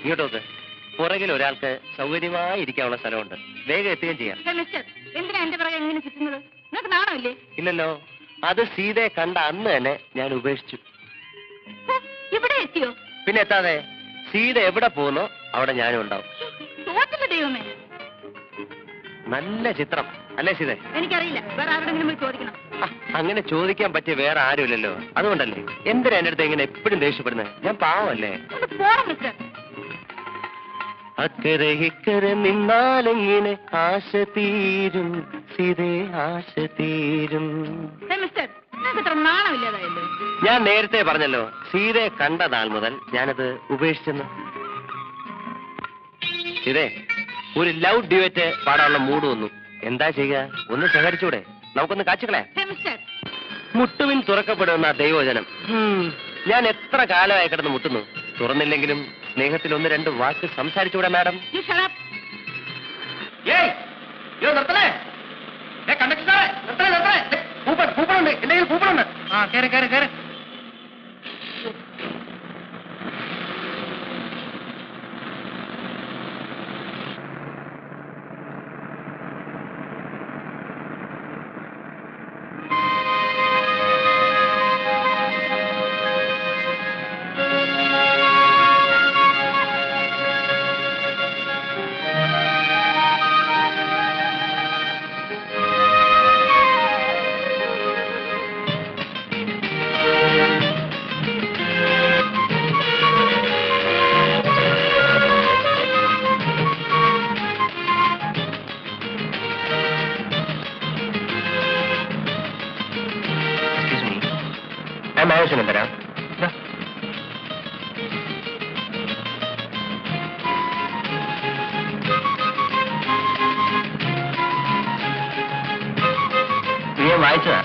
ഇങ്ങോട്ടോക്ക്. പുറകിൽ ഒരാൾക്ക് സൗകര്യമായി ഇരിക്കാനുള്ള സ്ഥലമുണ്ട്. വേഗം എത്തുകയും ചെയ്യാം. എന്തിനാ എന്റെ പുറകെ എങ്ങനെ ചുറ്റുന്നത്? നിങ്ങൾക്ക് നാണമില്ലേ? ഇല്ലല്ലോ. അത് സീതയെ കണ്ട അന്ന് തന്നെ ഞാൻ ഉപേക്ഷിച്ചു. ഇവിടെ എത്തിയോ? പിന്നെ എത്താതെ. സീത എവിടെ പോകുന്നോ അവിടെ ഞാനും ഉണ്ടാവും. ദൈവമേ, നല്ല ചിത്രം അല്ലേ സീത? എനിക്കറിയില്ല, വേറെ ആരോടെങ്കിലും ചോദിക്കണം. അങ്ങനെ ചോദിക്കാൻ പറ്റിയ വേറെ ആരുമില്ലല്ലോ. അതുകൊണ്ടല്ലേ എന്തിനാ എന്റെ അടുത്ത് ഇങ്ങനെ എപ്പോഴും ദേഷ്യപ്പെടുന്നത്? ഞാൻ പാവല്ലേ? അക്കരെ ഇക്കരെ നിന്നാലെങ്ങനെ ആശ തീരും സീതേ, ആശ തീരും. ഞാൻ നേരത്തെ പറഞ്ഞല്ലോ, സീതയെ കണ്ട നാൾ മുതൽ ഞാനത് ഉപേക്ഷിച്ചെന്ന്. സീതേ, ഒരു ലവ് ഡ്യൂറ്റ് പാടാനുള്ള മൂഡ് വന്നു. എന്താ ചെയ്യുക? ഒന്ന് സഹകരിച്ചൂടെ? നമുക്കൊന്ന് കാച്ചുകളെ. മുട്ടുവിൻ തുറക്കപ്പെടുന്ന ദൈവജനം. ഞാൻ എത്ര കാലമായി കിടന്ന് മുട്ടുന്നു. തുറന്നില്ലെങ്കിലും സ്നേഹത്തിൽ ഒന്ന് രണ്ട് വാക്ക് സംസാരിച്ചൂടെ മാഡം? കൂപ്പണുണ്ട്, എന്തെങ്കിലും കൂപ്പണുണ്ട്. ആ കയറി കയറി കയറി. ആവശ്യം തരാം. നീ വായിച്ചതാ?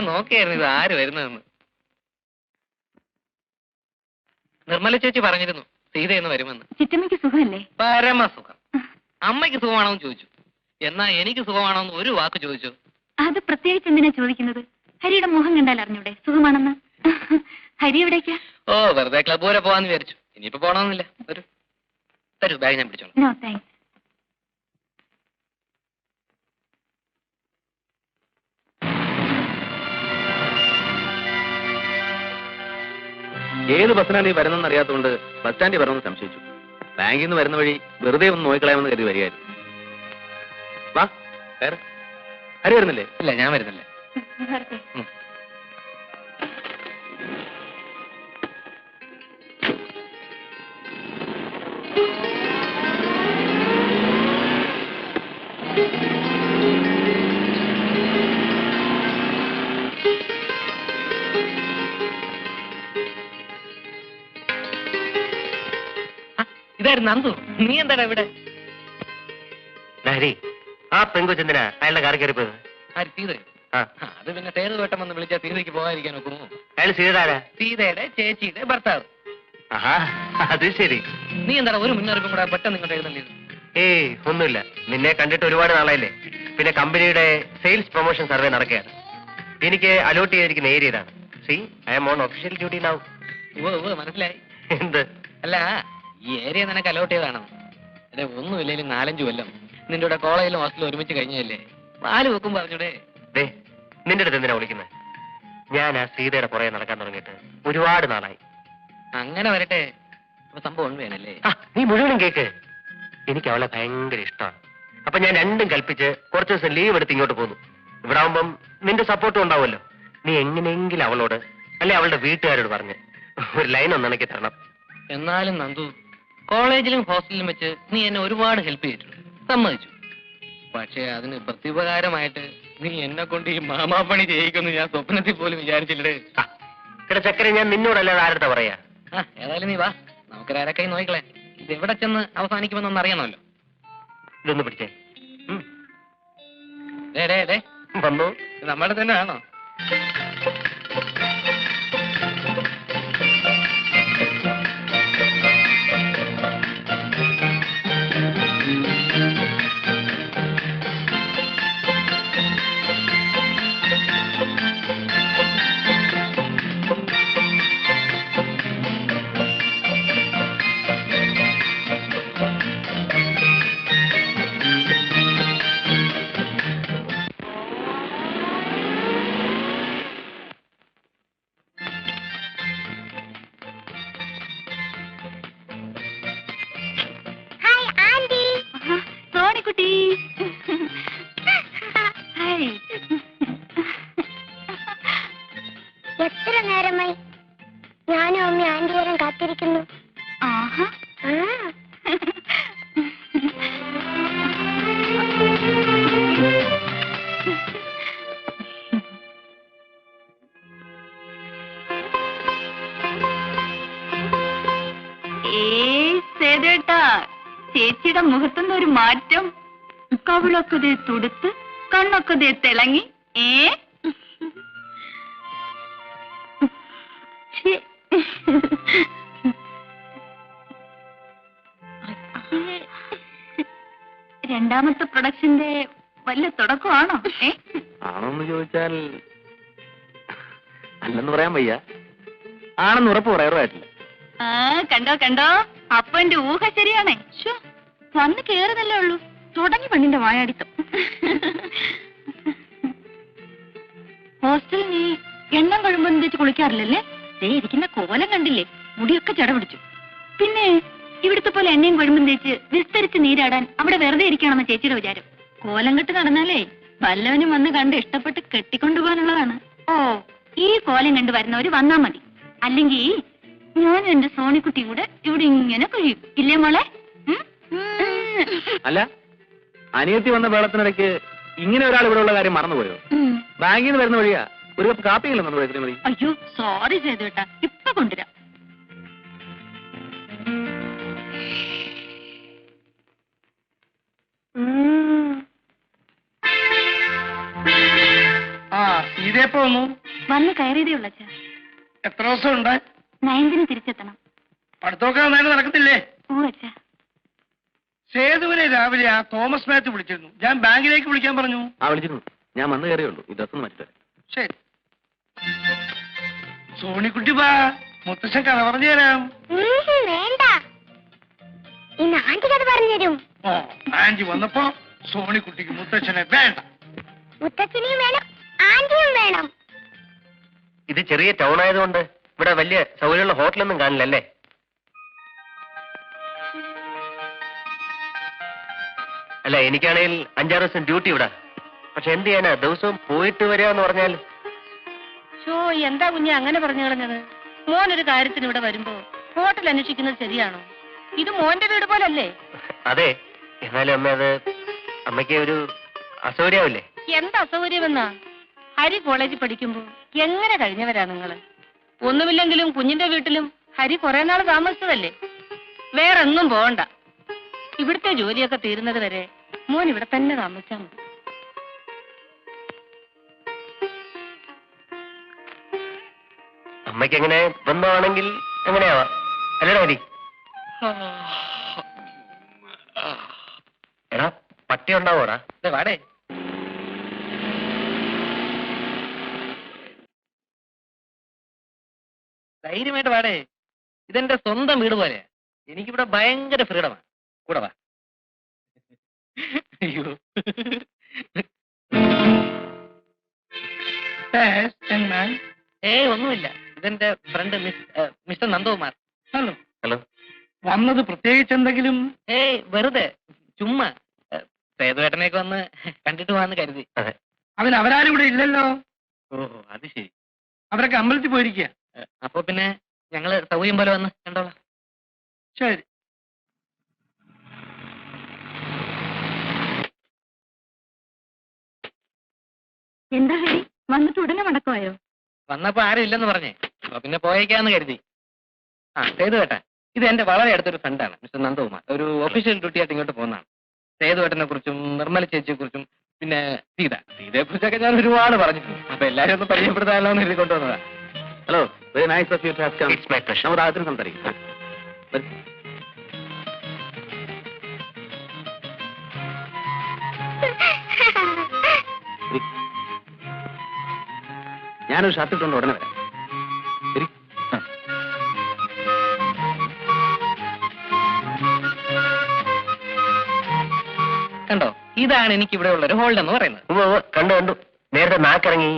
ഞാൻ നോക്കിയായിരുന്നു ഇത് ആര് വരുന്നതെന്ന്. നിർമ്മല ചേച്ചി പറഞ്ഞിരുന്നു സീതയെന്ന് വരുമെന്ന്. ചിറ്റമ്മയ്ക്ക് സുഖമല്ലേ? പരമസുഖം. അമ്മയ്ക്ക് സുഖമാണോ എന്ന് ചോദിച്ചു. എന്നാ എനിക്ക് സുഖമാണോ എന്ന് ഒരു വാക്ക് ചോദിച്ചു. അത് പ്രത്യേകിച്ച് എന്തിനാ ചോദിക്കുന്നത്? ഹരിയുടെ മുഖം കണ്ടാൽ അറിഞ്ഞൂടെ സുഖമാണെന്ന്? ഹരി എവിടേക്കാ? ഓ വെറുതെ ക്ലബ് വരെ പോവാന്ന് വിചാരിച്ചു. ഇനിയിപ്പോ പോണമെന്നില്ല. തരൂ ബാഗ് ഞാൻ പിടിച്ചോളാം. No thanks. ഏത് ബസ്സിനാണ് നീ വരുന്നെന്ന് അറിയാത്തതുകൊണ്ട് ബസ് സ്റ്റാൻഡിൽ വരണമെന്ന് സംശയിച്ചു. ബാങ്കിൽ നിന്ന് വരുന്ന വഴി വെറുതെ ഒന്ന് നോക്കിക്കളയാമെന്ന് കരുതി വരികയായിരുന്നു. വാ കയറ്. ഹരി വരുന്നില്ലേ? ഇല്ല ഞാൻ വരുന്നില്ല. വെറുതെ. ഇതായിരുന്നു നന്ദു. നീ എന്താടാ ഇവിടെ? ഹരി, ആ പെങ്കൊച്ചെന്തിനാ അയാളുടെ കാർ കയറിപ്പോയത്? ആര് സീത? ആ, അത് പിന്നെ സേതു വേട്ടം വന്ന് വിളിച്ചാൽ സീതയ്ക്ക് പോകാതിരിക്കാൻ നോക്കുമോ? അയാൾ സീതാരാ? സീതയുടെ ചേച്ചിയുടെ ഭർത്താവ്. ആഹാ, അത് ശരി. നീ എന്താടാ ഒരു മുന്നറിയിപ്പും കൂടെ പെട്ടെന്ന് ഇങ്ങോട്ട് എഴുന്നള്ളിയത്? ഏയ് ഒന്നുമില്ല, നിന്നെ കണ്ടിട്ട് ഒരുപാട് നാളായില്ലേ. പിന്നെ കമ്പനിയുടെ സെയിൽസ് പ്രൊമോഷൻ സർവേ നടക്കുകയാണ്. എനിക്ക് അലോട്ട് ചെയ്തിരിക്കുന്ന ഏരിയ ഇതാണ്. C I M on official duty now. മനസ്സിലായി. എന്ത്? അല്ല, ഈ ഏരിയ നിനക്ക് അലോട്ട് ചെയ്താണോ? അതെ, ഒന്നുമില്ലെങ്കിലും 4-5 കൊല്ലം നിന്റെ കൂടെ കോളേജിലും ഹോസ്റ്റലും ഒരുമിച്ച് കഴിഞ്ഞല്ലേ? 4 വെക്കും പറഞ്ഞൂടെ? ദേ, നിന്റെ അടുത്ത് എന്തിനാ വിളിക്കുന്നത്? ഞാൻ ആ സീതയുടെ പുറകെ നടക്കാൻ തുടങ്ങിയിട്ട് ഒരുപാട് നാളായി. അങ്ങനെ വരട്ടെ. അപ്പൊ സംഭവം ഉണ്മയാണല്ലേ? ആ, നീ മുഴുവനും കേക്ക്. എനിക്ക് അവളെ ഭയങ്കര ഇഷ്ടമാണ്. അപ്പൊ ഞാൻ രണ്ടും കൽപ്പിച്ച് കുറച്ച് ദിവസം ലീവ് എടുത്ത് ഇങ്ങോട്ട് പോന്നു. ഇവിടെ ആവുമ്പം നിന്റെ സപ്പോർട്ടും ഉണ്ടാവുമല്ലോ. നീ എങ്ങനെയെങ്കിലും അവളോട് അല്ലെ അവളുടെ വീട്ടുകാരോട് പറഞ്ഞ് ഒരു ലൈൻ ഒന്നിണക്കി തരണം. എന്നാലും നന്ദു, കോളേജിലും ഹോസ്റ്റലിലും വെച്ച് നീ എന്നെ ഒരുപാട് ഹെൽപ്പ് ചെയ്തിട്ടുണ്ട്, സമ്മതിച്ചു. പക്ഷേ അതിന് പ്രത്യുപകാരമായിട്ട് നീ എന്നെ കൊണ്ട് ഈ മാമാപ്പണി ചെയ്യിക്കുമെന്ന് ഞാൻ സ്വപ്നത്തിൽ പോലും വിചാരിച്ചില്ലേ. ഇവിടെ ചക്കര, ഞാൻ നിന്നോടല്ലാതെ ആരുടെ പറയാ? ഏതായാലും നീ വാ, നമുക്കൊരു അരക്കൈ നോക്കിക്കളെ. ഇത് എവിടെ ചെന്ന് അവസാനിക്കുമെന്നൊന്ന് അറിയണമല്ലോ. ഇതൊന്ന് പിടിച്ചേ. വന്നു. നമ്മുടെ തന്നെ ആണോ? സോണിക്കുട്ടി, എത്ര നേരമായി ഞാനും അമ്മ ആന്റി വരാൻ കാത്തിരിക്കുന്നു. ആഹാ, സേതേട്ടാ, ചേച്ചിയുടെ മുഖത്തുനിന്ന് ഒരു മാറ്റം. കവിളൊക്കെ ദേ തുടുത്ത്, കണ്ണൊക്കെ ദേ തിളങ്ങി. രണ്ടാമത്തെ പ്രൊഡക്ഷന്റെ വല്ല തുടക്കമാണോ? ആണോന്ന് ചോദിച്ചാൽ അല്ലെന്ന് പറയാൻ വയ്യ. ആണെന്ന് ഉറപ്പ് പറയാറുമായിട്ടില്ല. കണ്ടോ കണ്ടോ, അപ്പൊ എന്റെ ഊഹ ശരിയാണേ. വന്ന് കേറുന്നല്ലേ ഉള്ളൂ, തുടങ്ങി പെണ്ണിന്റെ വായാടിത്തം. ഹോസ്റ്റലിൽ നീ എണ്ണം കഴിയുമ്പോൾ തേച്ച് കുളിക്കാറില്ലല്ലേ? ദേ ഇരിക്കുന്ന കോലം കണ്ടില്ലേ, മുടിയൊക്കെ ചട പിടിച്ചു. പിന്നെ ഇവിടുത്തെ പോലെ എണ്ണയും കൊഴുമ്പും തേച്ച് വിസ്തരിച്ച് നീരാടാൻ അവിടെ വെറുതെ ഇരിക്കണമെന്ന് ചേച്ചിയുടെ വിചാരം. കോലം കെട്ട് നടന്നാലേ വല്ലവനും വന്ന് കണ്ട് ഇഷ്ടപ്പെട്ട് കെട്ടിക്കൊണ്ടുപോകാനുള്ളതാണ്. ഓ, ഈ കോലം കണ്ടു വരുന്നവര് വന്നാ മതി. അല്ലെങ്കിൽ ഞാനും എന്റെ സോണിക്കുട്ടിയും കൂടെ ഇവിടെ ഇങ്ങനെ കഴിയും, ഇല്ലേ മോളെ? അല്ല, അനിയത്തി വന്ന വേളത്തിനിടയ്ക്ക് ഇങ്ങനെ ഒരാൾ ഇവിടെ ഉള്ള കാര്യം മറന്നുപോയോ? ബാങ്കിൽ നിന്ന് വരുന്ന വഴിയാ, ഒരു കപ്പ് കാപ്പിയില്ല നമ്മൾ എത്ര മതി? അയ്യോ സോറി സേതുവേട്ടാ, ഇപ്പൊ കൊണ്ടുവരാം. ഇതേപ്പോ വന്നു. വന്ന് കയറിയതേ ഉള്ളൂ അച്ഛാ. എത്ര ദിവസം ഉണ്ട്? 9ന് തിരിച്ചെത്തണം. പഠിത്തമൊക്കെ നന്നായിട്ട് നടക്കത്തില്ലേ? ഓ അച്ഛാ. സേതുവിനെ രാവിലെ ആ തോമസ് മാത്യു വിളിച്ചിരുന്നു. ഞാൻ ബാങ്കിലേക്ക് വിളിക്കാൻ പറഞ്ഞു. ആ വിളിച്ചിരുന്നു. ഞാൻ വന്നു കയറിയുള്ളൂ. ഈ ഡ്രസ്സൊന്ന് മാറ്റിട്ട് വരാം. ശരി. സോണിക്കുട്ടി ബാ, മുത്തശ്ശൻ കഥ പറഞ്ഞു തരാം. വേണ്ട, ഇന്ന് ആന്റി കഥ പറഞ്ഞുതരും. ഓ, ആന്റി വന്നപ്പോ സോണിക്കുട്ടിക്ക് മുത്തച്ഛനെ വേണ്ട. മുത്തച്ഛനെയും വേണം, ആന്റിയും വേണം. ഇത് ചെറിയ ടൗൺ ആയതുകൊണ്ട് ഇവിടെ വലിയ സൗകര്യമുള്ള ഹോട്ടലൊന്നും കാണില്ലല്ലേ? അല്ല, എനിക്കാണെങ്കിൽ 5-6 ദിവസം ഡ്യൂട്ടി ഇവിടെ. പക്ഷെ എന്ത് ചെയ്യാനാ, ദിവസവും പോയിട്ട് വരിക എന്ന് പറഞ്ഞാൽ. ഷോ, എന്താ കുഞ്ഞെ അങ്ങനെ പറഞ്ഞു കളഞ്ഞത്? മോനൊരു കാര്യത്തിന് ഇവിടെ വരുമ്പോ ഹോട്ടൽ അന്വേഷിക്കുന്നത് ശരിയാണോ? ഇത് മോന്റെ വീട് പോലല്ലേ? അതെ, എന്നാലും അമ്മ അത് അമ്മയ്ക്ക് ഒരു അസൗകര്യാവില്ലേ? എന്താ അസൗകര്യമെന്നാ? ഹരി കോളേജിൽ പഠിക്കുമ്പോ എങ്ങനെ കഴിഞ്ഞവരാ നിങ്ങള്? ഒന്നുമില്ലെങ്കിലും കുഞ്ഞിന്റെ വീട്ടിലും ഹരി കുറെ നാൾ താമസിച്ചതല്ലേ. വേറെങ്ങും പോകണ്ട. ഇവിടുത്തെ ജോലിയൊക്കെ തീരുന്നത് വരെ മോൻ ഇവിടെ തന്നെ താമസിച്ചാൽ മതി. അമ്മയ്ക്ക് എങ്ങനെ ബന്ധമാണെങ്കിൽ എങ്ങനെയാവാ, അല്ലേടാ ഹരി? എടാ, പട്ടി ഉണ്ടാവോടാ? വാടേ. ധൈര്യമായിട്ട് വാടേ. ഇതെന്റെ സ്വന്തം വീട് പോലെയാ. എനിക്കിവിടെ ഭയങ്കര ഫ്രീഡമാണ്. കൂടെ വാ. അയ്യോ, ഒന്നുമില്ല. ഇതെന്റെ front mister Nandakumar. Hello. Hello. വന്നത് പ്രത്യേകിച്ച് എന്തെങ്കിലും? വെറുതെ ചുമ്മാ സേതുവേട്ടനെയൊക്കെ വന്ന് കണ്ടിട്ട് പോവാന്ന് കരുതി. അതെ. അതിന് അവരാരും ഇവിടെ ഇല്ലല്ലോ. ഓഹോ, അത് ശരി. അവരൊക്കെ അമ്പലത്തിൽ പോയിരിക്കുക. അപ്പൊ പിന്നെ ഞങ്ങള് സൗകര്യം പോലെ വന്ന് കണ്ടോളാം. ശരി. എന്താ ഹരി, വന്നിട്ട് ഉടനെ മടക്കമായോ? വന്നപ്പോ ആരും ഇല്ലെന്ന് പറഞ്ഞേ. അപ്പൊ പിന്നെ പോയേക്കാന്ന് കരുതി. ആ, സേതുവേട്ടൻ, ഇത് എന്റെ വളരെ അടുത്തൊരു ഫ്രണ്ടാണ്, മിസ്റ്റർ നന്ദകുമാർ. ഒരു ഒഫീഷ്യൽ ഡ്യൂട്ടി ആയിട്ട് ഇങ്ങോട്ട് പോകുന്നതാണ്. സേതുവേട്ടനെ കുറിച്ചും നിർമ്മല ചേച്ചിയെ കുറിച്ചും പിന്നെ സീതയെ കുറിച്ചൊക്കെ ഞാൻ ഒരുപാട് പറഞ്ഞിട്ടുണ്ട്. അപ്പൊ എല്ലാരും ഒന്ന് പരിചയപ്പെടുത്താനല്ലോ എന്ന് എഴുതി കൊണ്ടുവന്നതാ. Hello, very nice of you to have come. It's my pleasure. നമ്മുടെ ആദ്യത്തിന് സംസാരിക്കും. ഞാനൊരു ഷർട്ട് ഇട്ടുകൊണ്ട് ഉടനെ വരാം. ശരി. കണ്ടോ, ഇതാണ് എനിക്ക് ഇവിടെ ഉള്ള ഒരു ഹോൾഡ് എന്ന് പറയുന്നത്. കണ്ടു. നേരത്തെ നാക്കിറങ്ങി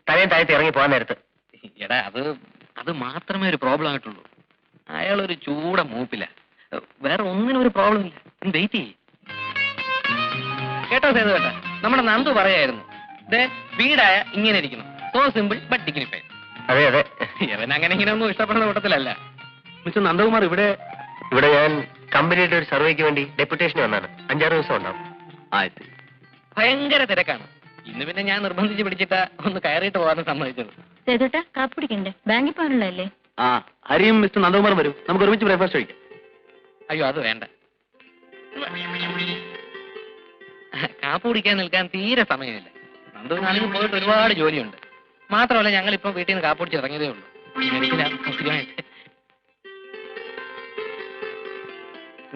തലയും താഴത്ത് ഇറങ്ങി പോകാൻ നേരത്ത്. എടാ, അത് മാത്രമേ ഒരു പ്രോബ്ലം ആയിട്ടുള്ളൂ. അയാളൊരു ചൂട മൂപ്പില്ല. വേറെ ഒന്നിനും ഒരു പ്രോബ്ലം ഇല്ല. വെയിറ്റ് ചെയ്യ്. കേട്ടോ സേതുവേട്ടാ, നമ്മുടെ നന്ദു പറയായിരുന്നു, വീടായ ഇങ്ങനെ ഇരിക്കുന്നു, സോ സിമ്പിൾ ബട്ട് ഡിഗ്നിഫൈഡ്. അതെ അതെ, ഇവൻ അങ്ങനെ ഇങ്ങനെ ഒന്നും ഇഷ്ടപ്പെടുന്ന കൂട്ടത്തിലല്ല. മിസ്റ്റർ നന്ദകുമാർ ഇവിടെ ഞാൻ കമ്പനിയുടെ ഒരു സർവേക്ക് വേണ്ടി ഡെപ്യൂട്ടേഷൻ വന്നാണ്. 5-6 ദിവസം ഉണ്ടാവും. ആയിട്ട് ഭയങ്കര തിരക്കാണ്. ഇന്ന് പിന്നെ ഞാൻ നിർബന്ധിച്ച് പിടിച്ചിട്ട് ഒന്ന് കയറിയിട്ട് പോകാൻ സമ്മതിച്ചത്. സേതുട്ടാ, കാപ്പി കുടിക്കണ്ടേ? ബാങ്കിൽ പോകാനുള്ളതല്ലേ? ആ, ഹരിയും മിസ്റ്റർ നന്ദകുമാറും വരും. നമുക്ക് ഒരുമിച്ച് ബ്രേക്ക്ഫാസ്റ്റ് കഴിക്കാം. അയ്യോ, അത് വേണ്ട. കാപ്പ് കുടിക്കാൻ നിൽക്കാൻ തീരെ സമയമില്ല. നന്ദുവിനാണെങ്കിൽ പോയിട്ട് ഒരുപാട് ജോലിയുണ്ട്. മാത്രമല്ല, ഞങ്ങൾ ഇപ്പൊ വീട്ടിൽ നിന്ന് കാപ്പ് കുടിച്ച് ഇറങ്ങിയതേ ഉള്ളൂ.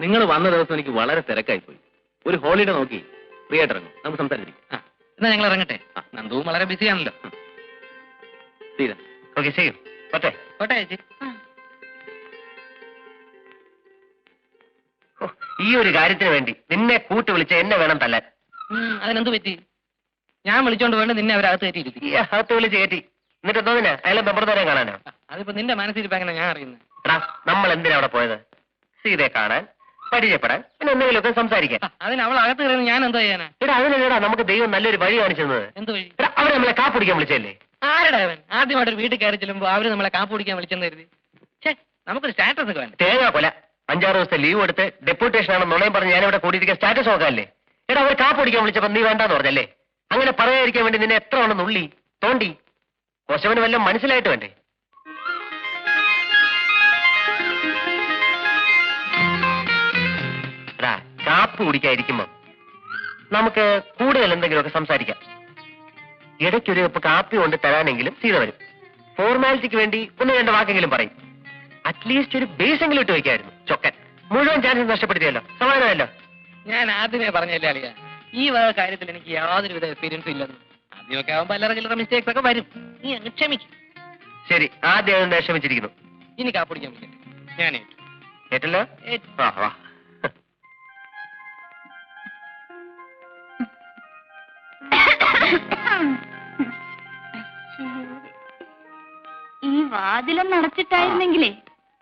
നിങ്ങൾ വന്ന ദിവസം എനിക്ക് വളരെ തിരക്കായി പോയി. ഒരു ഹോളിഡേ നോക്കി ഫ്രീ ആയിട്ട് ഇറങ്ങും. നമുക്ക് സംസാരിച്ചിരിക്കും. എന്നാ ഞങ്ങൾ ഇറങ്ങട്ടെ. നന്ദുവും വളരെ ബിസി ആണല്ലോ. തീരാ. ഓക്കെ, ചെയ്യും. പറ്റേ കോട്ടെ ചേച്ചി. ഈ ഒരു കാര്യത്തിന് വേണ്ടി നിന്നെ കൂട്ടി വിളിച്ച് എന്നെ വേണം തല്ലാൻ. അതിനെന്ത് പറ്റി? ഞാൻ വിളിച്ചോണ്ട് വേണ്ട നിന്നെ അവരകത്ത് കയറ്റിയിരുത്തി. ഈ അകത്ത് വിളിച്ച് കയറ്റി. എന്നിട്ട് എന്തോന്നിനാ അയാളെ ബെമ്പറത്തോരെ കാണാനോ? അതിപ്പോ നിന്റെ മനസ്സിരിപ്പോ എങ്ങനെ ഞാൻ അറിയുന്നത്? എടാ, നമ്മൾ എന്തിനാ അവിടെ പോയത്? സീതയെ കാണാൻ, പരിചയപ്പെടാൻ, പിന്നെ എന്തെങ്കിലുമൊക്കെ സംസാരിക്കാൻ. അതിന് അവൾ അകത്ത് കയറുന്നത് ഞാൻ എന്തോ ചെയ്യാനാ? എടാ, അതിനെടാ നമുക്ക് ദൈവം നല്ലൊരു വഴി കാണിച്ചത്. എന്ത് വഴി? എടാ, അവരെ നമ്മളെ കാപ്പിടിക്കാൻ വിളിച്ചല്ലേ? ആരുടെ അവൻ? ആദ്യമായിട്ട് വീട്ടിൽ കയറി ചെല്ലുമ്പോ അവര് നമ്മളെ കാപ്പ് കുടിക്കാൻ വിളിച്ചെന്ന് കരുതി. നമുക്കൊരു സ്റ്റാറ്റസ് ഒക്കെ വേണ്ട. തേങ്ങാ കൊല 5-6 ദിവസത്തെ ലീവ് എടുത്ത് ഡെപ്യൂട്ടേഷൻ ആണെന്ന് നുണയും പറഞ്ഞ് ഞാനിവിടെ കൂടിയിരിക്കാൻ സ്റ്റാറ്റസ് നോക്കാല്ലേ? എടാ, അവർ കാപ്പ് കുടിക്കാൻ വിളിച്ചപ്പോ നീ വേണ്ടാന്ന് പറഞ്ഞല്ലേ? അങ്ങനെ പറയാതിരിക്കാൻ വേണ്ടി നിന്നെ എത്ര വേണം നുള്ളി തോണ്ടി? കൊശവന് വല്ലതും മനസ്സിലായിട്ട് വേണ്ടേ? എടാ, കാപ്പ് കുടിക്കാതിരിക്കുമ്പോ നമുക്ക് കൂടുതൽ എന്തെങ്കിലുമൊക്കെ സംസാരിക്കാം. ഇടയ്ക്കൊരു കപ്പ് കാപ്പി കൊണ്ട് തരാനെങ്കിലും സീത വരും. ഫോർമാലിറ്റിക്ക് വേണ്ടി ഒന്ന് രണ്ട് വാക്കെങ്കിലും പറയും. അറ്റ്ലീസ്റ്റ് ഒരു ബേസെങ്കിലും ഇട്ട് വയ്ക്കായിരുന്നു. ചൊക്കൻ മുഴുവൻ ചാൻസ് നഷ്ടപ്പെടുത്തിയല്ലോ. സമാധാനമല്ലോ. ഞാൻ ആദ്യമേ പറഞ്ഞല്ലേ അളിയ, ഈ വക കാര്യത്തിൽ എനിക്ക് യാതൊരുവിധ എക്സ്പീരിയൻസും ഇല്ലെന്ന്. ആദ്യമൊക്കെ ആവുമ്പോൾ അല്ലറ ചില്ലറ മിസ്റ്റേക്സ് ഒക്കെ വരും. നീ അങ്ങ് ക്ഷമിക്കും. ശരി, ആദ്യം അതുകൊണ്ട് ക്ഷമിച്ചിരിക്കുന്നു. ഇനി കാപ്പിടിക്കാൻ വിളിക്കട്ടെ. ഞാനേ കേട്ടല്ലോ. ആ വാ. ഈ വാതിലൊന്നും അടച്ചിട്ടായിരുന്നെങ്കിലേ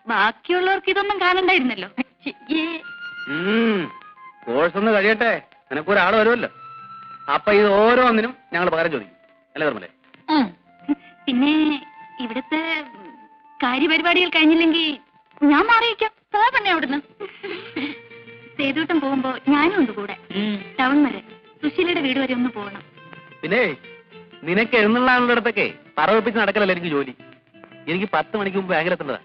ബാക്കിയുള്ളവർക്ക് ഇതൊന്നും കാണണ്ടായിരുന്നല്ലോ. കോഴ്സ് ഒന്ന് കഴിയട്ടെ, നിനക്കൊരാൾ വരുമല്ലോ. അപ്പൊ ഇത് ഓരോന്നിനും ഞങ്ങൾ പകരം ചോദിക്കും അല്ലേ നിർമ്മലേ? പിന്നെ ഇവിടുത്തെ കാര്യപരിപാടികൾ കഴിഞ്ഞില്ലെങ്കിൽ ഞാൻ മാറിയിക്കാം. പോവണേ അവിടുന്ന്. സേതുട്ടം പോകുമ്പോ ഞാനും ഉണ്ട് കൂടെ. ടൗൺ വരെ സുശീലയുടെ വീട് വരെ ഒന്ന് പോകണം. പിന്നെ നിനക്ക് എഴുന്നള്ളാനുള്ളിടത്തൊക്കെ പറവപ്പിച്ച് നടക്കലല്ല എനിക്ക് ജോലി. എനിക്ക് 10 മണിക്ക് മുമ്പ് ബാങ്കിലെത്തേണ്ടതാ.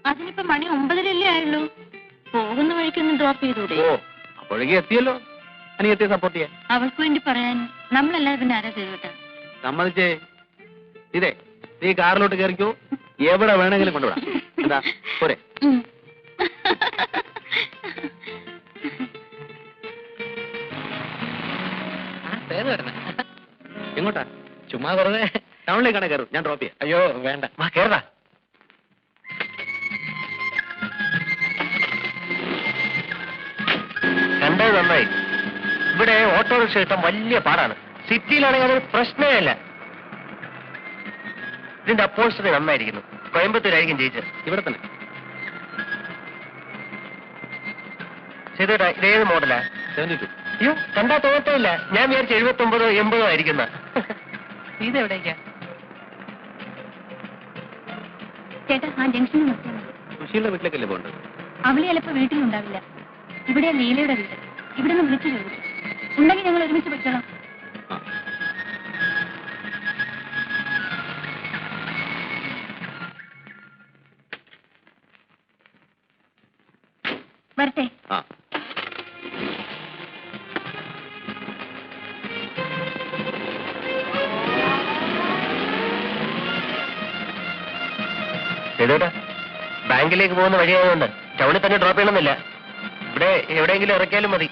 അതിനിപ്പോ മണി 9:30 ആയുള്ളൂ. പോകുന്ന വഴിക്കൊന്ന് ഡ്രോപ്പ് ചെയ്തൂടെ? ഓ, അപ്പോഴേക്കും എത്തിയല്ലോ. അനിയത്തിയെ സപ്പോർട്ട് ചെയ്യാൻ അവൾക്ക് വേണ്ടി പറയാൻ നമ്മളല്ലാതെ പിന്നെ ആരാ സേതുട്ട? സമ്മതിച്ചേ. ഇതേ നീ കാറിലോട്ട് കയറിക്കോ, എവിടെ വേണമെങ്കിലും കൊണ്ടുവിടാം. എന്താ പോരെ? എങ്ങോട്ടാ? ചുമ്മാ വെറുതെ ടൗണിലേക്കാണ് കയറും, ഞാൻ ഡ്രോപ്പ് ചെയ്യാം. അയ്യോ വേണ്ട. വാ കേറടാ. കണ്ടത് നന്നായി. ഇവിടെ ഓട്ടോറിക്ഷ കിട്ടാൻ വലിയ പാടാണ്. സിറ്റിയിലാണെങ്കിൽ അതൊരു പ്രശ്നമേ അല്ല. ഇതിന്റെ അപ്പോൾസ്റ്ററി നന്നായിരിക്കുന്നു. കോയമ്പത്തൂരായിരിക്കും ജയിച്ചത്. ഇവിടെ തന്നെ. ചെയ്തോട്ടാ, ഇതേത് മോഡലാ? 72. അയ്യോ, കണ്ടാ തോന്നത്തില്ല. ഞാൻ വിചാരിച്ചു 79 80 ആയിരിക്കുന്ന. ഇതെവിടേക്കാ? ചേട്ടാ, ആ ജംഗ്ഷനിൽ നിർത്തിയാൽ മതി. സുശീലിന്റെ വീട്ടിലേക്കല്ലേ പോകേണ്ടത്? അവള് ചിലപ്പോ വീട്ടിലുണ്ടാവില്ല. ഇവിടെ ലീലയുടെ വീട്. ഇവിടെ നിന്ന് വിളിച്ചു ചോദിച്ചു. ഉണ്ടെങ്കിൽ ഞങ്ങൾ ഒരുമിച്ച് വെച്ചോളാം. ആ. വരട്ടെ. ആ. ചെയ്തോട്ടാ, ബാങ്കിലേക്ക് പോകുന്ന വഴിയായതുകൊണ്ട് ടൗണിൽ തന്നെ ഡ്രോപ്പ് ചെയ്യണമെന്നില്ല. ഇവിടെ എവിടെയെങ്കിലും ഇറക്കിയാലും മതി.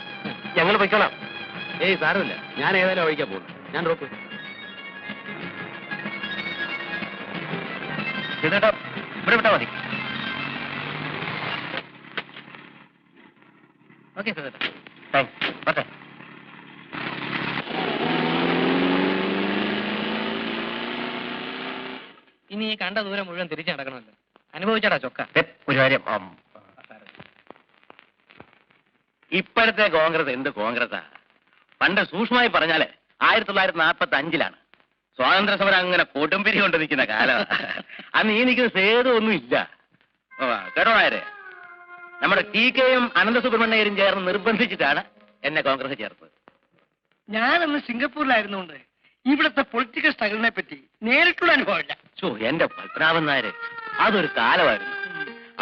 ഞങ്ങൾ പൊയ്ക്കോളാം. ഏയ് സാരമില്ല, ഞാൻ ഏതായാലും വഴിക്കാൻ പോകുന്നു. ഞാൻ ഡ്രോപ്പ് ചെയ്യും. ചെയ്തോട്ടാ, ഇവിടെ വിട്ടാ മതി. Okay sir. താങ്ക്സ്. പറ്റേ. ഇനി ഈ കണ്ട ദൂരം മുഴുവൻ തിരിച്ചു നടക്കണമല്ലോ. അനുഭവിച്ചാടാ ചൊക്ക. ഒരു കാര്യം, ഇപ്പോഴത്തെ കോൺഗ്രസ് എന്ത് കോൺഗ്രസാ? പണ്ട് സൂക്ഷ്മമായി പറഞ്ഞാല് 1945-ലാണ് സ്വാതന്ത്ര്യ സമരം അങ്ങനെ കൊടുമ്പിരി കൊണ്ട് നിൽക്കുന്ന കാലം. അന്ന് ഈ നിൽക്കുന്ന സേതു ഒന്നും ഇല്ല. കേട്ടോ നായരെ, നമ്മുടെ TK-യും അനന്തസുബ്രഹ്മണ്യരും ചേർന്ന് നിർബന്ധിച്ചിട്ടാണ് എന്നെ കോൺഗ്രസ് ചേർത്തത്. ഞാനന്ന് സിംഗപ്പൂരിലായിരുന്നുകൊണ്ട് ഇവിടുത്തെ പൊളിറ്റിക്കൽ സ്ട്രഗിളിനെ പറ്റി നേരിട്ടുള്ള അനുഭവമില്ല. എന്റെ പത്മനാഭൻ നായര്, അതൊരു കാലമായിരുന്നു.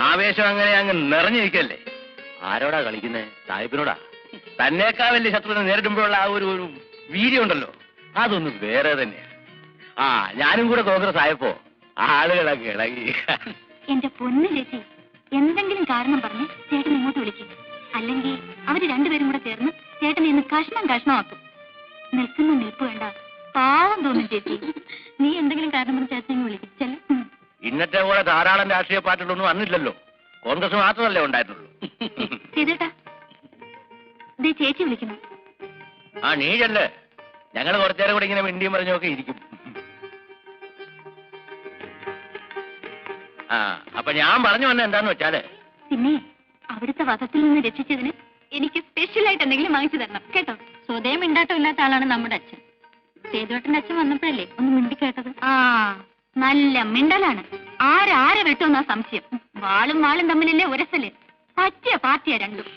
ആവേശം അങ്ങനെ അങ്ങ് നിറഞ്ഞു നിൽക്കല്ലേ. ആരോടാ കളിക്കുന്നേ? സാഹിബിനോടാ. തന്നേക്കാൾ വലിയ ശത്രുവിനെ നേരിടുമ്പോഴുള്ള ആ ഒരു വീര്യം ഉണ്ടല്ലോ, അതൊന്നും വേറെ തന്നെയാ. ഞാനും കൂടെ കോൺഗ്രസ് ആയപ്പോ ആളുകളൊക്കെ ഇളകി. എന്റെ പൊന്നു ചേച്ചി, എന്തെങ്കിലും കാരണം പറഞ്ഞ് ചേട്ടൻ ഇങ്ങോട്ട് വിളിക്കും. അല്ലെങ്കിൽ അവര് രണ്ടുപേരും കൂടെ ചേർന്ന് ചേട്ടനെ ഇന്ന് കഷ്ണമാക്കും. നിൽക്കുന്ന നിൽപ്പ് വേണ്ട, പാവം തോന്നും ചേച്ചി. നീ എന്തെങ്കിലും കാരണം പറഞ്ഞ് ചേട്ടനെ വിളിക്കും. ഇന്നത്തെ പോലെ ധാരാളം രാഷ്ട്രീയ പാർട്ടികളൊന്നും അന്നില്ലല്ലോ. കോൺഗ്രസ് മാത്രമല്ലേ ഉണ്ടായിട്ടുള്ളൂ. ചേട്ടാ, ചേച്ചി വിളിക്കുന്നു. നീയല്ലേ? ഞങ്ങൾ കുറച്ചേരം കൂടെ ഇങ്ങനെ മിണ്ടിയും പറഞ്ഞൊക്കെ ഇരിക്കും. അപ്പൊ ഞാൻ പറഞ്ഞു വന്ന എന്താന്ന് വെച്ചാല്, പിന്നെ അവിടുത്തെ വധത്തിൽ നിന്ന് രക്ഷിച്ചതിന് എനിക്ക് സ്പെഷ്യലായിട്ട് എന്തെങ്കിലും വാങ്ങിച്ചു തരണം കേട്ടോ. സ്വതയം മിണ്ടാട്ടം ഇല്ലാത്ത ആളാണ് നമ്മുടെ അച്ഛൻ. സേതുവേട്ടന്റെ അച്ഛൻ വന്നപ്പോഴല്ലേ ഒന്ന് മിണ്ടി കേട്ടത്. നല്ല മിണ്ടലാണ്. ആരെ വെട്ടുമെന്നാ സംശയം. വാളും തമ്മിലല്ലേ ഉരസല്. പറ്റിയ പാർട്ടിയാ രണ്ടും.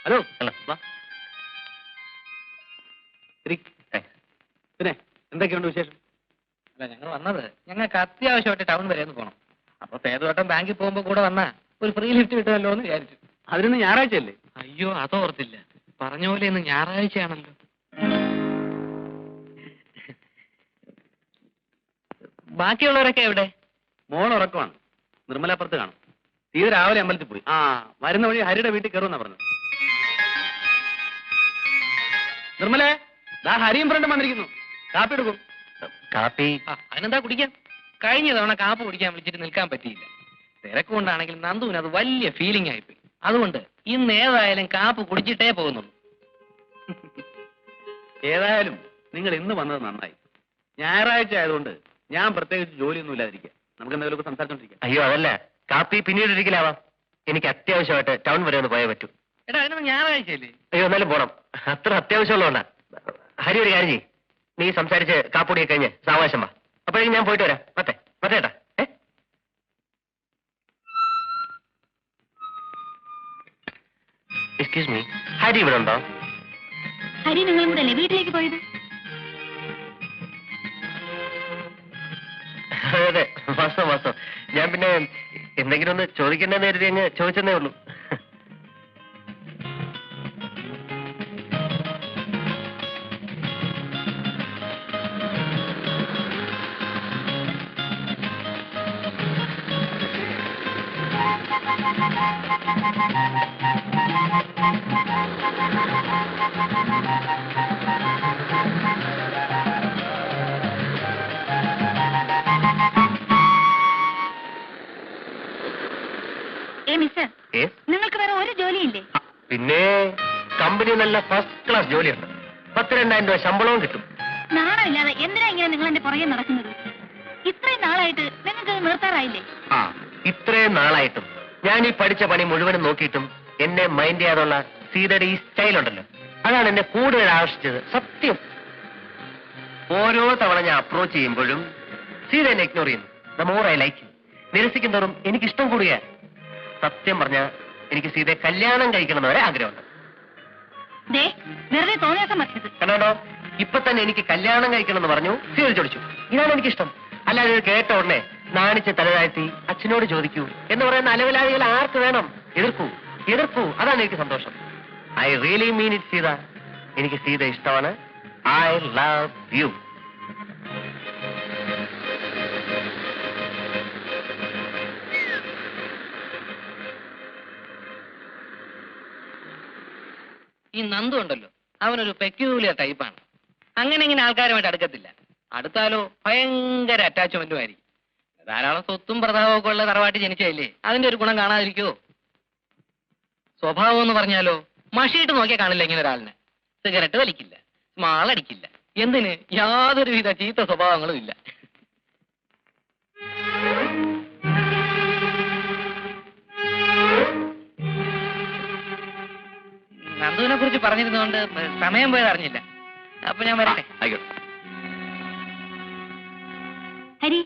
ഹലോ. പിന്നെ എന്തൊക്കെയുണ്ട് വിശേഷം? അല്ല, ഞങ്ങൾ വന്നത് ഞങ്ങൾക്ക് അത്യാവശ്യമായിട്ട് ടൗൺ വരെ ഒന്ന് പോകണം. അപ്പൊ സേതുവേട്ടൻ ബാങ്കിൽ പോകുമ്പോ കൂടെ വന്നാ ഒരു ഫ്രീ ലിഫ്റ്റ് കിട്ടുമല്ലോ എന്ന് വിചാരിച്ചു. അതിനൊന്ന് ഞായറാഴ്ചയല്ലേ? അയ്യോ, അയ്യോ അതോർത്തില്ല. പറഞ്ഞ പോലെ ഇന്ന് ഞായറാഴ്ചയാണല്ലോ. ബാക്കിയുള്ളവരൊക്കെ എവിടെ? മോൾ ഉറക്കമാണ്. നിർമ്മലാപ്പുറത്ത് കാണും. തീരെ രാവിലെ അമ്പലത്തിൽ പോയി. വരുന്ന വഴി ഹരിയുടെ വീട്ടിൽ കയറുമെന്നാ പറഞ്ഞു. നിർമ്മലേ, ദാ ഹരിയും ഫ്രണ്ടും വന്നിരിക്കുന്നു. കാപ്പി എടുക്കും. കാപ്പി അതിനെന്താ കുടിക്കാം? കഴിഞ്ഞ തവണ കാപ്പ് കുടിക്കാൻ വിളിച്ചിട്ട് നിൽക്കാൻ പറ്റിയില്ല. തിരക്കുകൊണ്ടാണെങ്കിൽ നന്ദുവിന് അത് വലിയ ഫീലിംഗ് ആയിപ്പോയി. അതുകൊണ്ട് ഇന്ന് ഏതായാലും കാപ്പ് കുടിച്ചിട്ടേ പോകുന്നുള്ളൂ. ഏതായാലും നിങ്ങൾ ഇന്ന് വന്നത് നന്നായി. ഞായറാഴ്ച ആയതുകൊണ്ട് ഞാൻ പ്രത്യേകിച്ച് ജോലിയൊന്നും ഇല്ലാതിരിക്കുക. നമുക്ക് എന്തെങ്കിലുമൊക്കെ സംസാരിച്ചോണ്ടിരിക്കാം. അയ്യോ അതല്ല, കാപ്പി പിന്നീട് ഒരിക്കലാവാം. എനിക്ക് അത്യാവശ്യമായിട്ട് ടൗൺ വരെ ഒന്ന് പോയേ പറ്റൂ. എടാ അതിന് ഞായറാഴ്ചയല്ലേ? അയ്യോ എന്നാലും പോണം. അത്ര അത്യാവശ്യമുള്ളതുകൊണ്ടാ. ഹരി ഒരു കാര്യം ചെയ്യ്, നീ സംസാരിച്ച് കാപ്പുടിയൊക്കെ കഴിഞ്ഞ് സാവകാശം വാ. അപ്പോഴേക്കും ഞാൻ പോയിട്ട് വരാം. മറ്റേട്ടാ എക്സ്ക്യൂസ് മീ, ഹരി ഇവിടെ ഉണ്ടോ? ഹരി നിങ്ങളും കൂടെ അല്ലേ വീട്ടിലേക്ക് പോയത്? അതെ വാസ്തവം. ഞാൻ പിന്നെ എന്തെങ്കിലും ഒന്ന് ചോദിക്കണ്ടെന്ന് കരുതി അങ്ങ് ചോദിച്ചെന്നേ ഉള്ളൂ. മിസ്റ്റർ, നിങ്ങൾക്ക് വേറെ ഒരു ജോലിയില്ലേ? പിന്നെ കമ്പനി നല്ല ഫസ്റ്റ് ക്ലാസ് ജോലിയുണ്ട്. 10,000-2,000 രൂപ ശമ്പളവും കിട്ടും. നാണമില്ലാതെ എന്തിനാ ഇങ്ങനെ നിങ്ങൾ എന്റെ പുറകെ നടക്കുന്നത്? ഇത്രയും നാളായിട്ട് നിങ്ങൾക്ക് നിർത്താറായില്ലേ? ഇത്രയും നാളായിട്ടും ഞാൻ ഈ പഠിച്ച പണി മുഴുവനും നോക്കിയിട്ടും എന്നെ മൈൻഡ് ചെയ്യാതുള്ള സീതയുടെ ഈ സ്റ്റൈൽ ഉണ്ടല്ലോ, അതാണ് എന്നെ കൂടുതൽ ആകർഷിച്ചത്. സത്യം. ഓരോ തവണ ഞാൻ അപ്രോച്ച് ചെയ്യുമ്പോഴും സീത എന്നെ ഇഗ്നോർ ചെയ്യുന്നു. The more I like. നിരസിക്കും തോറും എനിക്കിഷ്ടം കൂടുക. സത്യം പറഞ്ഞ എനിക്ക് സീതയെ കല്യാണം കഴിക്കണമെന്ന് വരെ ആഗ്രഹമുണ്ട്. വെറുതെ തോന്നിയാസം പറ്റരുത്. കണ്ടോ, ഇപ്പൊ തന്നെ എനിക്ക് കല്യാണം കഴിക്കണം എന്ന് പറഞ്ഞു സീത ചോദിച്ചു. ഇതാണ് എനിക്കിഷ്ടം. അല്ലാതെ ഇത് കേട്ട ഉടനെ നാണിച്ച് തലതാഴ്ത്തി അച്ഛനോട് ചോദിക്കൂ എന്ന് പറയുന്ന അലവലാദികൾ ആർക്ക് വേണം? എതിർക്കൂ. അതാണ് എനിക്ക് സന്തോഷം. I really mean it Sita. എനിക്ക് സീത ഇഷ്ടമാണ്. I love you. ഈ നന്ദു ഉണ്ടല്ലോ, അവനൊരു പെക്യൂലിയർ ടൈപ്പാണ്. അങ്ങനെ ഇങ്ങനെ ആൾക്കാരുമായിട്ട് അടുക്കത്തില്ല. അടുത്താലോ ഭയങ്കര അറ്റാച്ച്മെന്റും ആയിരിക്കും. ധാരാളം സ്വത്തും പ്രതാപവും ഒക്കെ ഉള്ള തറവാട്ടി ജനിച്ചതല്ലേ, അതിന്റെ ഒരു ഗുണം കാണാതിരിക്കുവോ? സ്വഭാവം എന്ന് പറഞ്ഞാലോ മഷിയിട്ട് നോക്കിയാൽ കാണില്ല ഇങ്ങനെ ഒരാളിനെ. സിഗരറ്റ് വലിക്കില്ല, സ്മാളടിക്കില്ല, എന്തിന് യാതൊരുവിധ ചീത്ത സ്വഭാവങ്ങളും ഇല്ല. നന്ദുവിനെ കുറിച്ച് പറഞ്ഞിരുന്നതുകൊണ്ട് സമയം പോയത് അറിഞ്ഞില്ല. അപ്പൊ ഞാൻ വരട്ടെ. ആയിക്കോട്ടെ. ഹരി,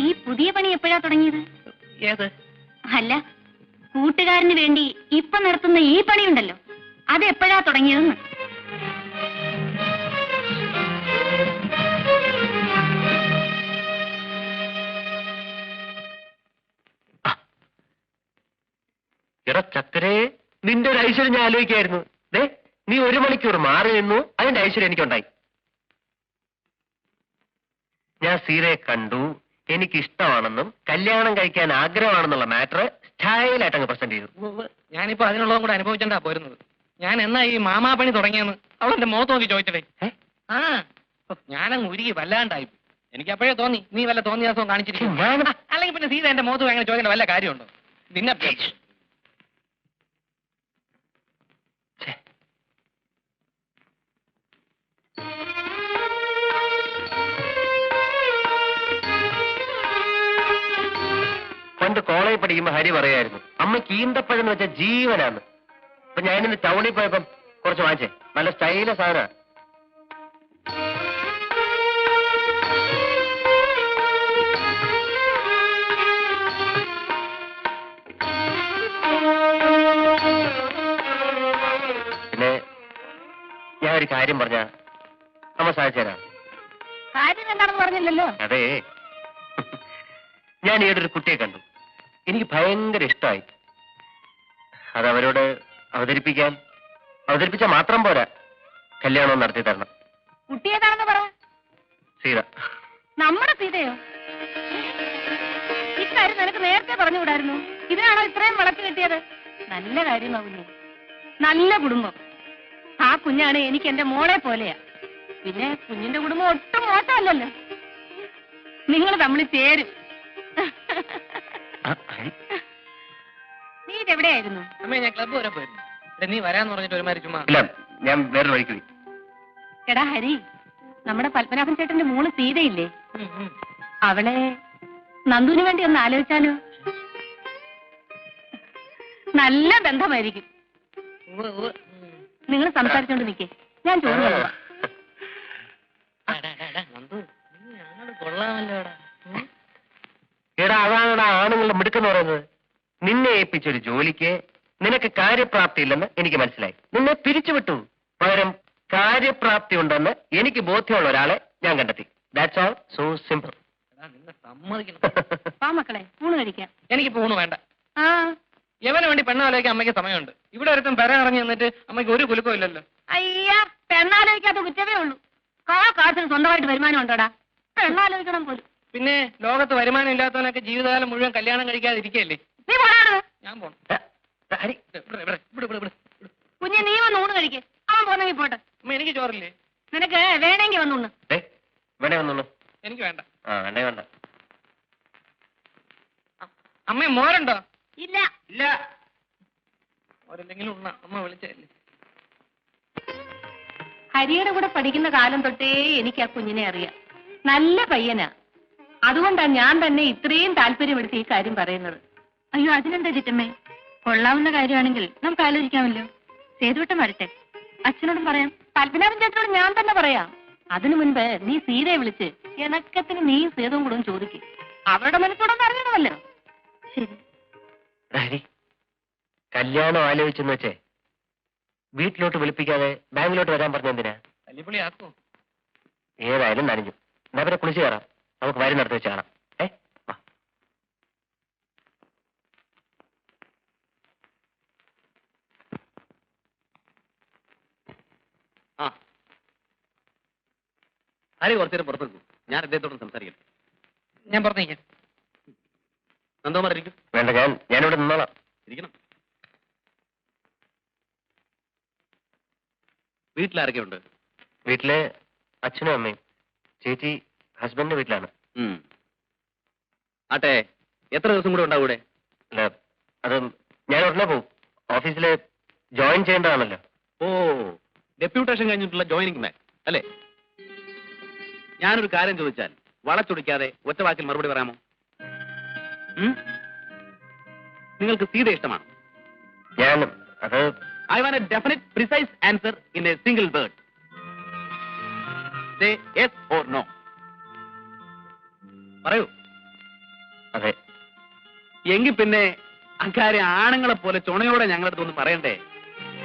ഈ പുതിയ പണി എപ്പോഴാ തുടങ്ങിയത്? ഏത്? അല്ല, കൂട്ടുകാരന് വേണ്ടി ഇപ്പൊ നടത്തുന്ന ഈ പണിയുണ്ടല്ലോ, അത് എപ്പോഴാ തുടങ്ങിയതെന്ന്. എടാ ചക്കരേ, നിന്റെ ഒരു ഐശ്വര്യം ഞാൻ ആലോചിക്കായിരുന്നു. നീ 1 മണിക്കൂർ മാറി നിന്നു, അതിന്റെ ഐശ്വര്യം എനിക്കുണ്ടായി. ഞാൻ സീതയെ കണ്ടു, എനിക്ക് ഇഷ്ടമാണെന്നും കല്യാണം കഴിക്കാൻ ആഗ്രഹമാണെന്നുള്ള മാറ്റർ സ്റ്റൈലായിട്ട് അങ്ങ് പ്രസന്റ് ചെയ്തു. ഞാനിപ്പോ അതിനുള്ളതും കൂടെ അനുഭവിച്ചാ പോരുന്നത്. ഞാൻ എന്നാ ഈ മാമാപ്പണി തുടങ്ങിയെന്ന് അവളെന്റെ മുഖത്ത് നോക്കി ചോദിച്ചതേ. ഞാനങ്ങ് ഉരുകി വല്ലാണ്ടായി. എനിക്ക് അപ്പോഴേ തോന്നി നീ വല്ല തോന്നിയാസവും കാണിച്ചിരിക്കും. അല്ലെങ്കിൽ പിന്നെ സീത എന്റെ മുഖത്ത് അങ്ങനെ ചോദിക്കേണ്ട വല്ല കാര്യമുണ്ടോ? നിന്നെ പണ്ട് കോളേജിൽ പഠിക്കുമ്പോ ഹരി പറയായിരുന്നു, അമ്മയ്ക്ക് ഈന്തപ്പഴം എന്ന് വെച്ചാൽ ജീവനാന്ന്. അപ്പൊ ഞാനിന്ന് ടൗണിൽ പോയപ്പം കുറച്ച് വാങ്ങിച്ചേ. നല്ല സ്റ്റൈല സാധന. പിന്നെ ഞാൻ ഒരു കാര്യം പറഞ്ഞ അമ്മ സാധിച്ചേരാ. കാര്യം എന്താണെന്ന് പറഞ്ഞില്ലല്ലോ. അതെ, ഞാൻ ഈയിടെ ഒരു കുട്ടിയെ കണ്ടു. എനിക്ക് ഭയങ്കര ഇഷ്ടമായി. അത് അവരോട് അവതരിപ്പിച്ചാൽ മാത്രം പോരാ, കല്യാണം നടത്തി തരണം. കുട്ടി ഏതാണെന്ന് പറ. സീത. നമ്മുടെ സീതയോ? ഇക്കാര്യം നിനക്ക് നേരത്തെ പറഞ്ഞുകൂടായിരുന്നു. ഇതിനാണോ ഇത്രയും വളർത്തി കിട്ടിയത്? നല്ല കാര്യമാകുന്നു. നല്ല കുടുംബം. ആ കുഞ്ഞാണ് എനിക്ക് എന്റെ മോളെ പോലെയാ. പിന്നെ കുഞ്ഞിന്റെ കുടുംബം ഒട്ടും മോശമല്ലല്ലോ. നിങ്ങൾ തമ്മിൽ ചേരും. നീ ഇതെവിടെയായിരുന്നു? അമ്മേ, ഞാൻ ക്ലബ്ബ് വരെ പോയിരുന്നു. നീ വരാന്ന് പറഞ്ഞിട്ട് ഒരുമാതിരി ചുമ്മാ. ഇല്ല, ഞാൻ വേറെ വഴിക്ക് പോയി. എടാ ഹരി, നമ്മുടെ പത്മനാഭൻ ചേട്ടന്റെ മോള് സീതയില്ലേ, അവളെ നന്ദുവിന് വേണ്ടി ഒന്ന് ആലോചിച്ചാലോ? നല്ല ബന്ധമായിരിക്കും. നിങ്ങൾ സംസാരിച്ചോണ്ട് നിൽക്കേ, ഞാൻ ചോറ് കൊള്ളാം. കൊള്ളാമല്ലോടാ. എടാ, അതാണടാ ആണുങ്ങളുടെ മിടുക്കെന്ന് പറയുന്നത്. നിന്നെ ഏൽപ്പിച്ചൊരു ജോലിക്ക് നിനക്ക് കാര്യപ്രാപ്തി ഇല്ലെന്ന് എനിക്ക് മനസ്സിലായി. നിന്നെ പിരിച്ചുവിട്ടു. പകരം കാര്യപ്രാപ്തി ഉണ്ടെന്ന് എനിക്ക് ബോധ്യമുള്ള ഒരാളെ ഞാൻ കണ്ടെത്തി. That's all. So simple. നിന്നെ സമ്മതിക്കണം. വാ മക്കളെ, ഊണ് കഴിക്കാം. എനിക്ക് ഊണ് വേണ്ട. ആ, യവന് വേണ്ടി പെണ്ണാലോചിക്കാൻ അമ്മയ്ക്ക് സമയമുണ്ട്. ഇവിടെ ഒരുത്തും പെര ഇറങ്ങി നിന്നിട്ട് അമ്മയ്ക്ക് ഒരു കുലുക്കവും ഇല്ലല്ലോ. അയ്യാ, പെണ്ണാലോചിക്കാത്ത കുറ്റമേ ഉള്ളൂ. കാശിന് സ്വന്തമായിട്ട് വരുമാനം ഉണ്ടോടാ? പെണ്ണാലോചിക്കണം പോലും. പിന്നെ ലോകത്ത് വരുമാനം ഇല്ലാത്തവനൊക്കെ ജീവിതകാലം മുഴുവൻ കല്യാണം കഴിക്കാതിരിക്കല്ലേ? നീ പോടാണ്. ഞാൻ പോണം. കുഞ്ഞെ, നീ വന്ന് ഊണ് കഴിക്കേ. അവൻ പോന്നെങ്കിൽ പോട്ടെ. അമ്മ, എനിക്ക് ചോറില്ലേ? നിനക്ക് വേണമെങ്കിൽ വന്നൂണ്. വേണേ വന്നോളൂ. എനിക്ക് വേണ്ട. വേണ്ടേ വേണ്ട. അമ്മ, മോരുണ്ടോ? ഇല്ല. ഇല്ല. മോരെന്തെങ്കിലും ഉണ്ണ. അമ്മ വിളിച്ചല്ലേ. ഹരിയുടെ കൂടെ പഠിക്കുന്ന കാലം തൊട്ടേ എനിക്ക് ആ കുഞ്ഞിനെ അറിയാം. നല്ല പയ്യനാ. അതുകൊണ്ടാണ് ഞാൻ തന്നെ ഇത്രയും താല്പര്യമെടുത്ത് ഈ കാര്യം പറയുന്നത്. അയ്യോ, അതിനെന്താ ചിറ്റമ്മേ, കൊള്ളാവുന്ന കാര്യമാണെങ്കിൽ നമുക്ക് ആലോചിക്കാമല്ലോ. സേതുവട്ടം വരട്ടെ, അച്ഛനോടും പറയാം, പത്മനാഭൻ ചേട്ടനോട് ഞാൻ തന്നെ പറയാം. അതിനു മുൻപ് നീ സീതയെ വിളിച്ച് ഇണക്കത്തിന് നീ സേതുവും കൂടെ ചോദിക്കും. അവരുടെ മനസ്സോടൊന്നും അറിയണമല്ലോ. ശരി. ഹരി, കല്യാണം ആലോചിച്ചെന്ന് വെച്ചേ വീട്ടിലോട്ട് വിളിപ്പിക്കാതെ ബാങ്കിലോട്ട് വരാൻ പറഞ്ഞെന്തിനാ? തല്ലിപ്പൊളി ആക്കോ? ഏതായാലും നനഞ്ഞു. എന്നാ പിന്നെ കുളിച്ചു കയറാം. നമുക്ക് വരി നടത്തി വെച്ച് കാണാം. ഹരി കുറച്ചേരം പുറത്തേക്കും. ഞാൻ അദ്ദേഹത്തോടും സംസാരിക്കട്ടെ. ഞാൻ പുറത്തേക്ക്. നന്ദകുമാർ ഇരിക്കും. വേണ്ട, ഞാനിവിടെ നിന്നോളാം. ഇരിക്കണം. വീട്ടിലാരൊക്കെ ഉണ്ട്? വീട്ടിലെ അച്ഛനും അമ്മയും. ചേച്ചി ഹസ്ബൻഡിന്റെ വീട്ടിലാണ്. ആട്ടെ, എത്ര ദിവസം കൂടെ ഉണ്ടാവും ഇവിടെ? അല്ല, അത് ഞാൻ ഉടനെ പോവും. ഓഫീസിൽ ജോയിൻ ചെയ്യേണ്ടതാണല്ലോ. ഓ, ഡെപ്യൂട്ടേഷൻ കഴിഞ്ഞിട്ടുള്ള ജോയിനിങ് മാൻ അല്ലേ? ഞാനൊരു കാര്യം ചോദിച്ചാൽ വളച്ചൊടിക്കാതെ ഒറ്റ വാക്കിൽ മറുപടി പറയാമോ? നിങ്ങൾക്ക് സീത ഇഷ്ടമാണ്? I want a definite, precise answer in a single word. Say yes or no. പറയൂ. അതെ. എങ്കിൽ പിന്നെ അക്കാര്യം ആണുങ്ങളെ പോലെ ചുണയോടെ ഞങ്ങളുടെ ഒന്നും പറയണ്ടേ?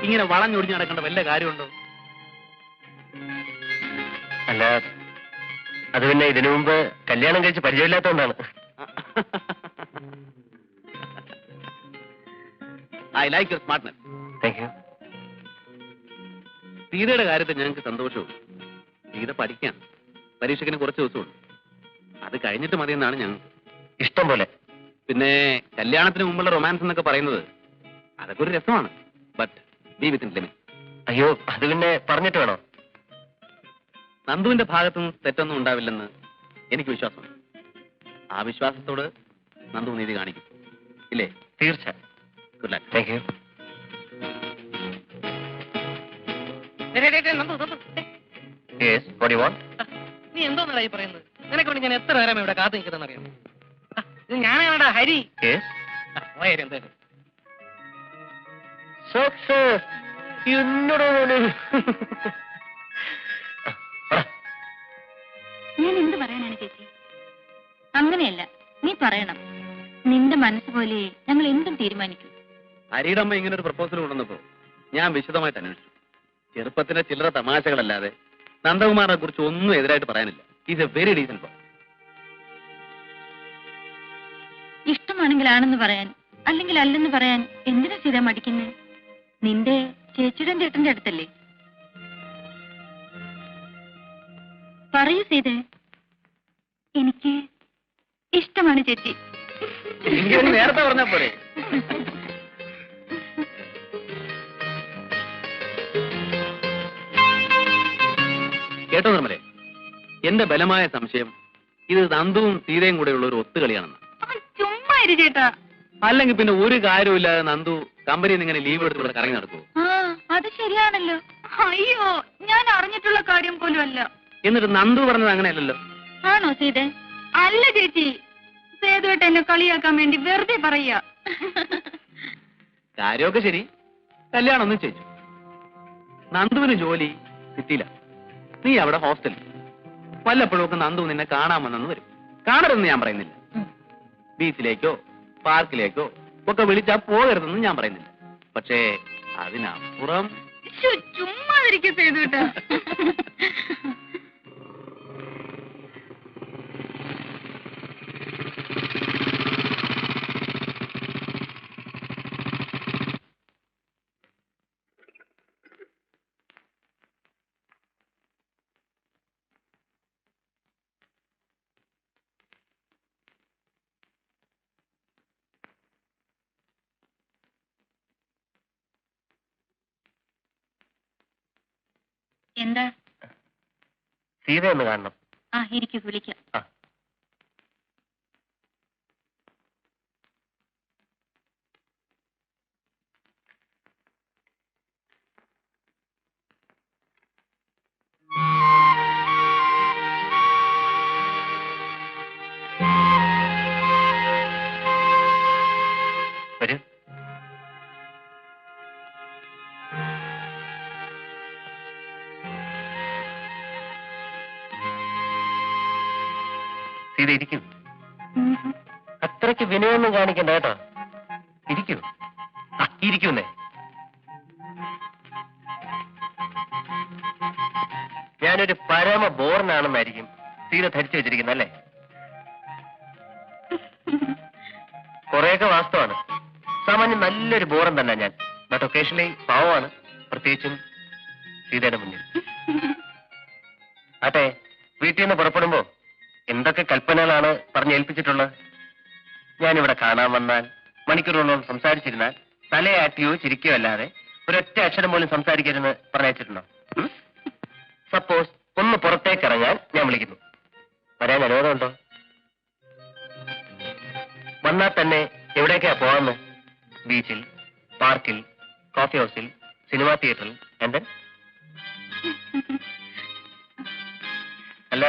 ഇങ്ങനെ വളഞ്ഞൊടിഞ്ഞ് നടക്കേണ്ട വല്ല കാര്യമുണ്ടോ? അല്ല, അത് പിന്നെ ഇതിനു മുമ്പ് കല്യാണം കഴിച്ച് പരിചയമില്ലാത്തതുകൊണ്ടാണ്. I like your smartness. Thank you. സീതയുടെ കാര്യത്തിൽ ഞങ്ങൾക്ക് സന്തോഷവും. സീത പഠിക്കാൻ പരീക്ഷയ്ക്കിന് കുറച്ച് ദിവസമുണ്ട്. അത് കഴിഞ്ഞിട്ട് മതിയെന്നാണ് ഞങ്ങൾക്ക് ഇഷ്ടം പോലെ. പിന്നെ കല്യാണത്തിന് മുമ്പുള്ള റൊമാൻസ് എന്നൊക്കെ പറയുന്നത് അതൊക്കെ ഒരു രസമാണ്. But B within limit. അയ്യോ, അത് പിന്നെ പറഞ്ഞിട്ട് വേണോ? നന്ദുവിന്റെ ഭാഗത്തുനിന്ന് തെറ്റൊന്നും ഉണ്ടാവില്ലെന്ന് എനിക്ക് വിശ്വാസമുണ്ട്. ആ വിശ്വാസത്തോട് നന്ദു നീതി കാണിക്കും, ഇല്ലേ? തീർച്ചയായും. Good luck. Thank you. Yes, what do you want? നീ എന്തോന്നായി പറയുന്നത്? നിനക്ക് വേണ്ടി ഞാൻ എത്ര നേരം ഇവിടെ കാത്തു നിൽക്കുന്നതെന്ന് അറിയാം. ഇത് ഞാനാണടാ ഹരി. Yes. എന്തായാലും Success. എന്നോട് ഞാൻ എന്ത് പറയാനാണ് ചേച്ചി? അങ്ങനെയല്ല, നീ പറയണം. നിന്റെ മനസ്സ് പോലെ ഞങ്ങൾ എന്തും തീരുമാനിക്കും. ഹരിയുടെ അമ്മ ഇങ്ങനെ ഒരു പ്രപ്പോസൽ കൊണ്ടുവന്നപ്പോ ഞാൻ വിശദമായിട്ട് അന്വേഷിച്ചു. ചെറുപ്പത്തിന്റെ ചില്ലറ തമാശകളല്ലാതെ നന്ദകുമാറിനെ കുറിച്ച് ഒന്നും എതിരായിട്ട് പറയാനില്ല. Is a very decent boy. ഇഷ്ടമാണെങ്കിലാണെന്ന് പറയാൻ അല്ലെങ്കിൽ അല്ലെന്ന് പറയാൻ എന്തിനാ സീത മടിക്കുന്നേ? നിന്റെ ചേച്ചിയുടെ ചേട്ടന്റെ അടുത്തല്ലേ? പറയൂ സീത. എനിക്ക് ഇഷ്ടമാണ് ചേച്ചി. നേരത്തെ പറഞ്ഞ പോലെ. കേട്ടോ നിർമ്മലേ, എന്റെ ബലമായ സംശയം ഇത് നന്ദുവും സീതയും കൂടെയുള്ള ഒരു ഒത്തുകളിയാണെന്ന്. ചുമ്മാ ഇരു ചേട്ടാ. അല്ലെങ്കിൽ പിന്നെ ഒരു കാര്യമില്ലാതെ നന്ദു കമ്പനിയിൽ നിന്ന് ഇങ്ങനെ ലീവ് എടുത്ത് ഇവിടെ കറങ്ങി നടക്കുമോ? അത് ശരിയാണല്ലോ. അയ്യോ, ഞാൻ അറിഞ്ഞിട്ടുള്ള കാര്യം പോലും അല്ല. എന്നിട്ട് നന്ദു പറഞ്ഞത് അങ്ങനെയല്ലല്ലോ. ആണോ സീത? അല്ല ചേച്ചി, സേതുവേട്ട എന്നെ കളിയാക്കാൻ വേണ്ടി വെറുതെ പറയാ. കാര്യമൊക്കെ ശരി, കല്യാണം ഒന്നും ചെയ്തു. നന്ദുവിന് ജോലി സിറ്റിയില, നീ അവിടെ ഹോസ്റ്റലിൽ. വല്ലപ്പോഴും ഒക്കെ നന്ദു നിന്നെ കാണാമെന്നു വരും. കാണരുതെന്ന് ഞാൻ പറയുന്നില്ല. ബീച്ചിലേക്കോ പാർക്കിലേക്കോ ഒക്കെ വിളിച്ചാ പോകരുതെന്ന് ഞാൻ പറയുന്നില്ല. പക്ഷേ അതിനപ്പുറം ചുമ്മാതിരിക്കും സേതുവേട്ട. എന്താ? സീത ഒന്ന് കാണണം. ഇരിക്കൂ, വിളിക്കാം. വരൂ. സീത ഇരിക്കൂ. അത്രയ്ക്ക് വിനയൊന്നും കാണിക്കണ്ട കേട്ടോ. ഇരിക്കൂ. ഇരിക്കുന്നേ. ഞാനൊരു പരമ ബോറിനാണെന്നായിരിക്കും സീത ധരിച്ചു വെച്ചിരിക്കുന്നല്ലേ? കുറെയൊക്കെ വാസ്തവാണ്. സാമാന്യം നല്ലൊരു ബോറൻ തന്നെ ഞാൻ. ബട്ട് ഒക്കേഷണലി പാവമാണ്, പ്രത്യേകിച്ചും സീതയുടെ മുന്നിൽ. അതെ, വീട്ടിൽ നിന്ന് പുറപ്പെടുമ്പോ എന്തൊക്കെ കൽപ്പനകളാണ് പറഞ്ഞേൽപ്പിച്ചിട്ടുള്ളത്? ഞാനിവിടെ കാണാൻ വന്നാൽ മണിക്കൂറുകളോളം സംസാരിച്ചിരുന്നാൽ തലയാട്ടിയോ ചിരിക്കുകയോ അല്ലാതെ ഒരൊറ്റ അക്ഷരം പോലും സംസാരിക്കരുതെന്ന് പറഞ്ഞിട്ടുണ്ടോ? സപ്പോസ് ഒന്ന് പുറത്തേക്ക് ഇറങ്ങാൻ ഞാൻ വിളിക്കുന്നു, വരാൻ അനുവാദമുണ്ടോ? വന്നാൽ തന്നെ എവിടേക്കാ പോകാമെന്ന്? ബീച്ചിൽ, പാർക്കിൽ, കോഫി ഹൗസിൽ, സിനിമാ തിയേറ്ററിൽ, എന്ത്? അല്ല,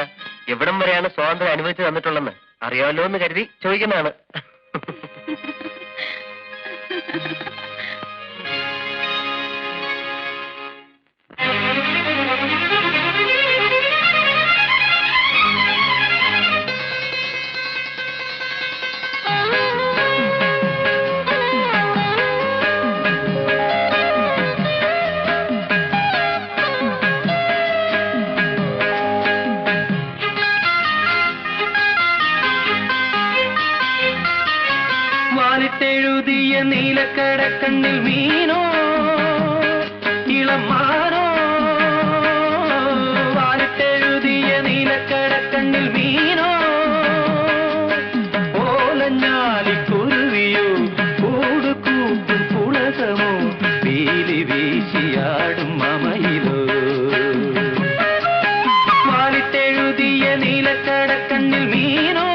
എവിടം വരെയാണ് സ്വാതന്ത്ര്യം അനുവദിച്ചു തന്നിട്ടുള്ളതെന്ന് അറിയാമല്ലോ എന്ന് കരുതി ചോദിക്കുന്നതാണ്. വാലിട്ടെഴുതിയ നീലക്കടക്കണ്ണിൽ മീനോ ഇളമാനോ, വാലിട്ടെഴുതിയ നീലക്കടക്കണ്ണിൽ മീനോ, ഓലഞ്ഞാലിക്കുരുവിയോ കൂടുകൂട്ടും പുളകമോ, പീലി വീശിയാടും മമയിലോ. വാലിട്ടെഴുതിയ നീലക്കടക്കണ്ണിൽ മീനോ,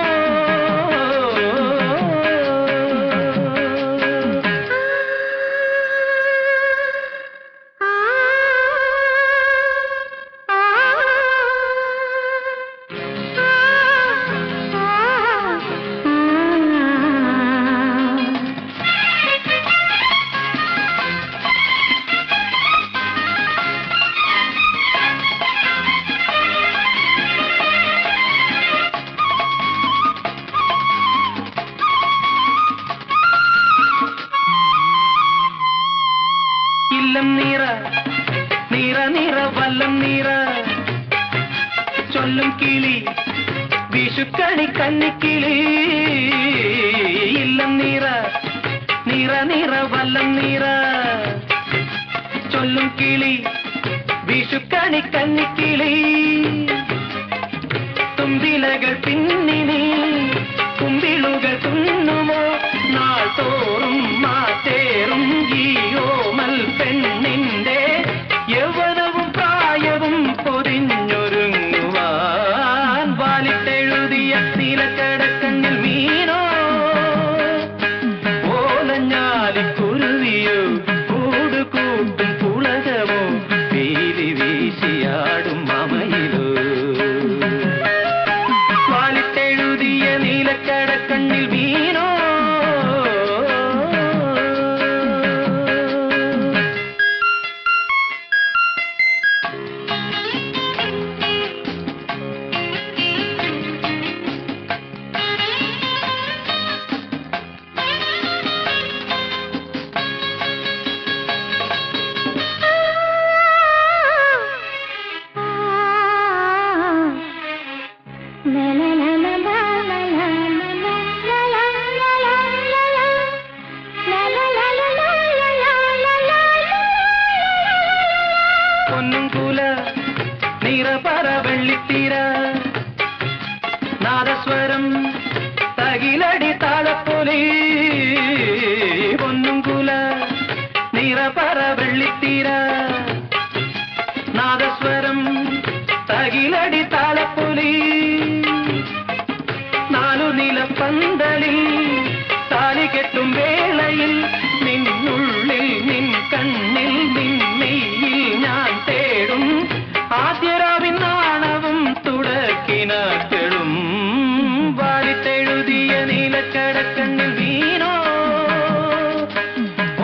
ഇല്ലം നീറ നീറ നീറ വല്ലം നീറ, ചൊല്ലും കിളി വിഷുക്കണി കന്നിക്കിളി. ഇല്ലം നീറ നല്ല നിറ ചൊല്ലും കിളി വിഷുക്കണി കന്നിക്കിളി തുമ്പിലകൾ പിന്നിനി കുമ്പിളുകൾ തുന്നുമോ നാൾ തോറും മാറ്റേറും ഈയോമൽ പെണ്ണിന്റെ യൗവനവും പ്രായവും പൊതിഞ്ഞൊരുങ്ങുവാൻ വാലിട്ടെഴുതിയ നീലക്കടക്കണ്ണിൽ മീനോ ഓലഞ്ഞാലിക്കുരുവിയോ കൂടുകൂട്ടും പുളകമോ വീലി വീശിയാടും മമയിലോ വാലിട്ടെഴുതിയ നീലക്കടക്കണ്ണിൽ മീനോ പൊന്നുംകുല നിറപറ വെള്ളിത്തിര നാദസ്വരം തകിലടി താളപ്പൊലി പൊന്നുംകുല നിറപറ വെള്ളിത്തിര നാദസ്വരം തകിലടി താളപ്പൊലി നാലു നിലപ്പന്തലിൽ താലി കെട്ടും വേളയിൽ നിന്നുള്ളിൽ നിൻ കണ്ണിൽ നിന്നെയിൽ ഞാൻ തേടും ആദ്യരാവിൻ നാണവും തുടക്കിനാക്കളും വാലിട്ടെഴുതിയ നീലക്കടക്കണ്ണിൽ വീണോ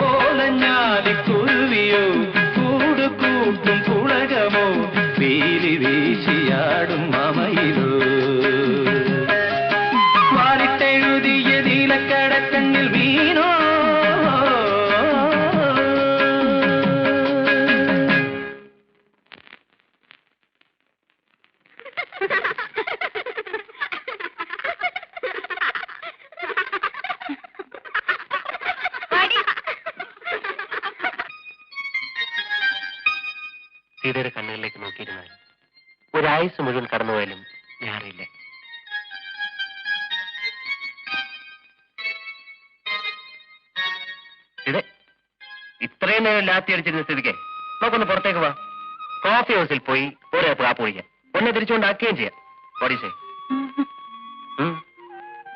ഓലഞ്ഞാലിക്കുരുവിയോ കൂടുകൂട്ടും പുളകമോ വീലി വീശിയാടും മമയിലോ വാലിട്ടെഴുതിയ നീലക്കടക്കണ്ണിൽ വീണോ സീതയുടെ കണ്ണുകളിലേക്ക് നോക്കിയിരുന്നാൽ ഒരായുസ് മുഴുവൻ കടന്നുപോയാലും ഞാൻ അറിയില്ല. ഇത് ഇത്രയും നേരം ലാത്തി അടിച്ചിരുന്ന സ്ഥിതിക്ക് നമുക്കൊന്ന് പുറത്തേക്ക് വാ. കോഫി ഹൗസിൽ പോയി ഓരോ കാപ്പ് കുടിക്കാം. ഒന്നെ തിരിച്ചുകൊണ്ടാക്കുകയും ചെയ്യാം. ഓടിച്ചേ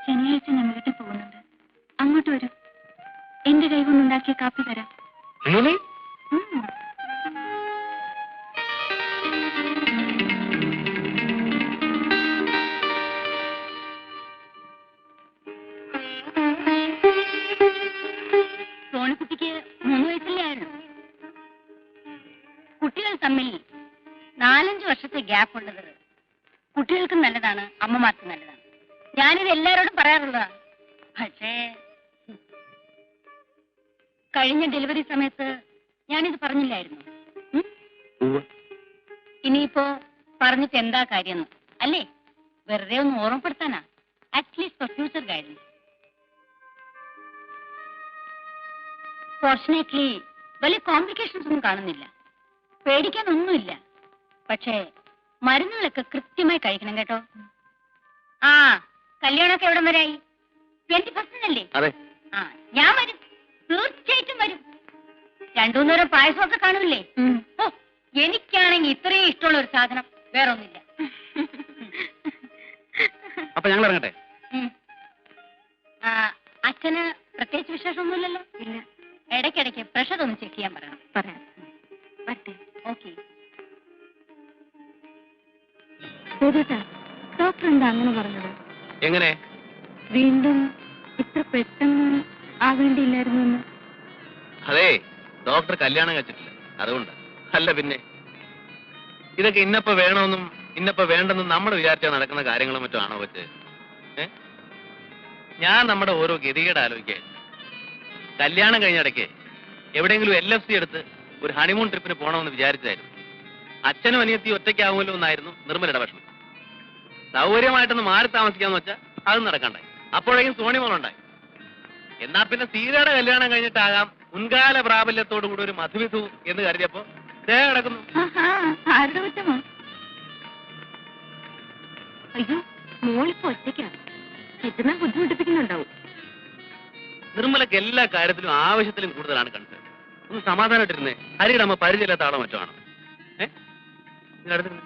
ശനിയാഴ്ച ഞാൻ വീട്ടിൽ പോകുന്നുണ്ട്. അങ്ങോട്ട് വരൂ. എന്റെ കൈകൊണ്ടുണ്ടാക്കിയ കാപ്പി തരാം. റിയലി? സോണിക്കുട്ടിക്ക് 3 വയസ്സിലേ ആയിരുന്നു. കുട്ടികൾ തമ്മിൽ 4-5 വർഷത്തെ ഗ്യാപ്പ് ഉള്ളത് കുട്ടികൾക്കും നല്ലതാണ്, അമ്മമാർക്കും നല്ലതാണ്. ഞാനിത് എല്ലാവരോടും പറയാറുള്ളതാണ്. പക്ഷേ കഴിഞ്ഞ ഡെലിവറി സമയത്ത് ഞാനിത് പറഞ്ഞില്ലായിരുന്നു. ഇനിയിപ്പോ പറഞ്ഞിട്ട് എന്താ കാര്യം അല്ലേ? വെറുതെ ഒന്ന് ഓർമ്മപ്പെടുത്താനാ. At least for future guidance. Fortunately വലിയ കോംപ്ലിക്കേഷൻസ് ഒന്നും കാണുന്നില്ല. പേടിക്കാനൊന്നുമില്ല. പക്ഷേ മരുന്നുകളൊക്കെ കൃത്യമായി കഴിക്കണം കേട്ടോ. ആ കല്യാണമൊക്കെ എവിടം വരായി? 21 അല്ലേ? ആ ഞാൻ വരും, തീർച്ചയായിട്ടും വരും. 2-3 നേരം പായസമൊക്കെ കാണൂല്ലേ? ഓ എനിക്കാണെങ്കിൽ ഇത്രയും ഇഷ്ടമുള്ള ഒരു സാധനം വേറെ ഒന്നുമില്ല. അപ്പൊ ഞങ്ങൾ ഇറങ്ങട്ടെ. അച്ഛന് പ്രത്യേകിച്ച് വിശേഷമൊന്നുമില്ലല്ലോ? ഇല്ല. ഇടയ്ക്കിടയ്ക്ക് പ്രഷർ ഒന്ന് ചെക്ക് ചെയ്യാൻ പറയണം. പറയാം. പറ്റേ. ഓക്കെ. ഡോക്ടർ എന്താ അങ്ങനെ പറഞ്ഞത്? എങ്ങനെ? വീണ്ടും ഇത്ര പെട്ടെന്ന് ആവേണ്ടിയില്ലായിരുന്നു എന്ന്. അതെ, ഡോക്ടർ കല്യാണം കഴിച്ചിട്ടില്ല, അതുകൊണ്ട്. അല്ല പിന്നെ ഇതൊക്കെ ഇന്നപ്പോ വേണമെന്നും ഇന്നപ്പോ വേണ്ടെന്നും നമ്മൾ വിചാരിച്ചാൽ നടക്കുന്ന കാര്യങ്ങളും മറ്റും ആണോ വെച്ച്? ഞാൻ നമ്മുടെ ഓരോ ഗതികേട് ആലോചിക്കാൻ. കല്യാണം കഴിഞ്ഞിടയ്ക്ക് എവിടെയെങ്കിലും LFC എടുത്ത് ഒരു ഹണിമൂൺ ട്രിപ്പിന് പോകണമെന്ന് വിചാരിച്ചതായിരുന്നു. അച്ഛനും അനിയത്തിയും ഒറ്റയ്ക്കാവുമല്ലോ എന്നായിരുന്നു നിർമ്മലയുടെ വിഷമം. സൗകര്യമായിട്ടൊന്ന് മാറി താമസിക്കാന്ന് വെച്ചാൽ അതും നടക്കണ്ടായി. അപ്പോഴേക്കും സോണിമോളുണ്ടായി. എന്നാ പിന്നെ സീതയുടെ കല്യാണം കഴിഞ്ഞിട്ടാകാം മുൻകാല പ്രാബല്യത്തോടു കൂടി ഒരു മധുവിധു എന്ന് കരുതിയപ്പോ ദേ കിടക്കുന്നു. ആരുടെ കുറ്റമോ? അയ്യോ, മോളിപ്പോ ഒറ്റയ്ക്കാണ്. ചിത്രനെ ബുദ്ധിമുട്ടിപ്പിക്കുന്നുണ്ടാവും. നിർമ്മലക്ക് എല്ലാ കാര്യത്തിലും ആവശ്യത്തിലും കൂടുതലാണ് കണ്ടത്. ഒന്ന് സമാധാനമായിട്ടിരുന്നേ. ഹരിയുടെ അമ്മ പരിചയമില്ലാത്ത ആളോ മറ്റോ ആണ്. അടുത്തിരുന്നേ.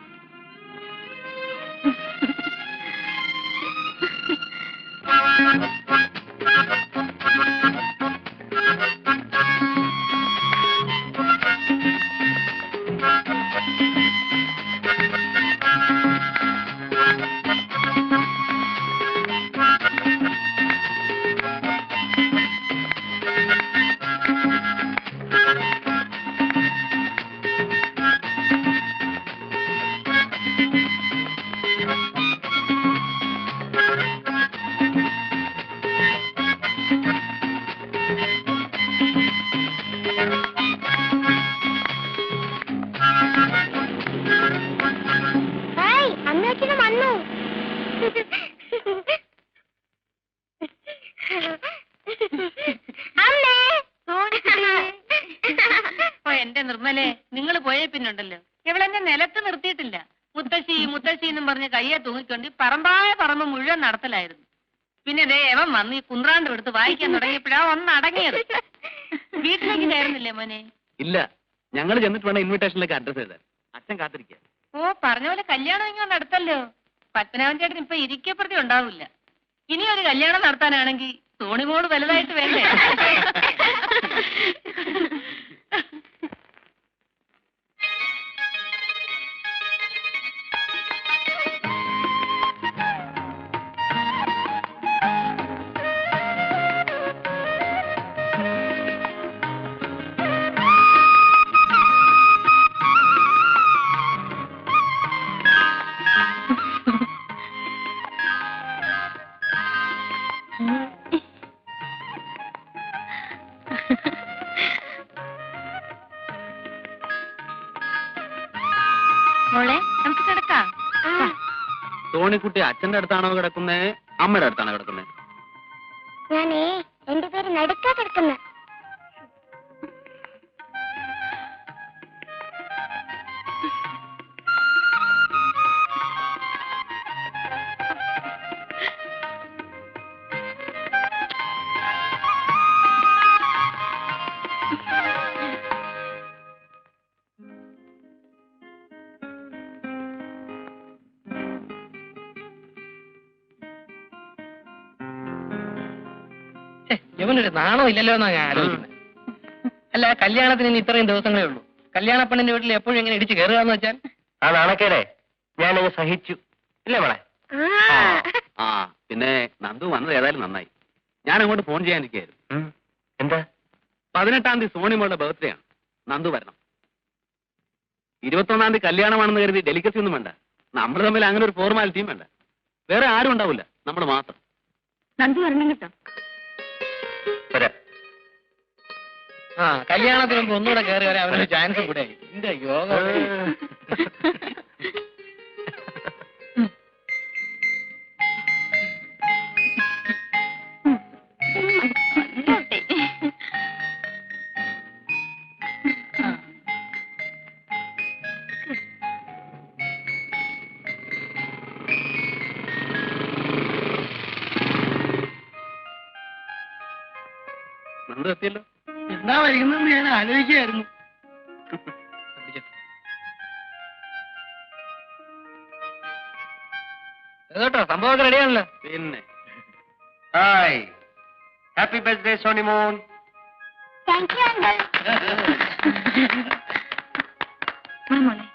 അമ്മയച്ഛനും വന്നു. എന്റെ നിർമ്മലേ, നിങ്ങൾ പോയേ പിന്നുണ്ടല്ലോ, ഇവളെന്നെ നിലത്ത് നിർത്തിയിട്ടില്ല. മുത്തശ്ശി മുത്തശ്ശി എന്നും പറഞ്ഞ് കയ്യെ തൂങ്ങിക്കൊണ്ട് പറമ്പായ പറമ്പ് മുഴുവൻ നടത്തലായിരുന്നു. പിന്നെ ദേ എവൻ വന്ന് ഈ കുന്ത്രാണ്ട് എടുത്ത് വായിക്കാൻ തുടങ്ങിയപ്പോഴാ ഒന്ന് അടങ്ങിയത്. വീട്ടിലേക്ക് കയറുന്നില്ലേ മോനെ? ഇല്ല, ഞങ്ങൾ ചെന്നിട്ട് വേണം ഇൻവിറ്റേഷനിലേക്ക് അഡ്രസ് ചെയ്താൽ. അച്ഛൻ കാത്തിരിക്കുക. ഓ, പറഞ്ഞ പോലെ കല്യാണം ഇങ്ങനെ നടത്തല്ലോ. പത്മനാഭൻ ചേട്ടൻ ഇപ്പൊ ഇരിക്കപ്രതി ഉണ്ടാവില്ല. ഇനി ഒരു കല്യാണം നടത്താനാണെങ്കിൽ സോണിമോള് വലുതായിട്ട് വേണ്ടേ? മോളെ, നമുക്ക് കിടക്കാം. സോണിക്കുട്ടി അച്ഛന്റെ അടുത്താണോ കിടക്കുന്നേ, അമ്മയുടെ അടുത്താണോ കിടക്കുന്നേ? ഞാനേ എന്റെ പേര് നടുക്കാ കിടക്കുന്ന. ഇവനൊരു നാണോ ഇല്ലല്ലോ എന്നാ ഞാൻ ആലോചിക്കുന്നത്. അല്ല, കല്യാണത്തിന് ഇനി ഇത്രയും ദിവസങ്ങളേ ഉള്ളൂ. കല്യാണ പെണ്ണിന്റെ വീട്ടിൽ എപ്പോഴും എങ്ങനെ ഇടിച്ച് കയറുകയെന്ന് വെച്ചാൽ ആ നാണക്കേടെ ഞാനങ്ങ് സഹിച്ചു. ഇല്ലേ മോളെ? ആ, പിന്നെ നന്ദു വന്നത് ഏതായാലും നന്നായി. ഞാൻ അങ്ങോട്ട് ഫോൺ ചെയ്യാനിരിക്കായിരുന്നു. എന്താ? 18-ാം തീയതി സോണിമോളുടെ ബർത്ത്ഡേ ആണ്. നന്ദു വരണം. 21-ാം തീയതി കല്യാണമാണെന്ന് കരുതി ഡെലിക്കസി ഒന്നും വേണ്ട. നമ്മൾ തമ്മിൽ അങ്ങനെ ഒരു ഫോർമാലിറ്റിയും വേണ്ട. വേറെ ആരും ഉണ്ടാവില്ല, നമ്മൾ മാത്രം. നന്ദി വരണം കേട്ടോ. ആ, കല്യാണത്തിന് മുമ്പ് ഒന്നുകൂടെ കയറി വരാൻ അവനൊരു ചാൻസ് കൂടെ. എന്റെ യോഗ. നന്ദു എത്തിയല്ലോ. എന്താ വൈകുന്നെന്ന് ഞാൻ ആലോചിക്കുകയായിരുന്നു. കേട്ടോ, സംഭവമൊക്കെ റെഡിയാണല്ലോ. പിന്നെ hi, happy birthday Sonimon. Thank you uncle. മോളെ,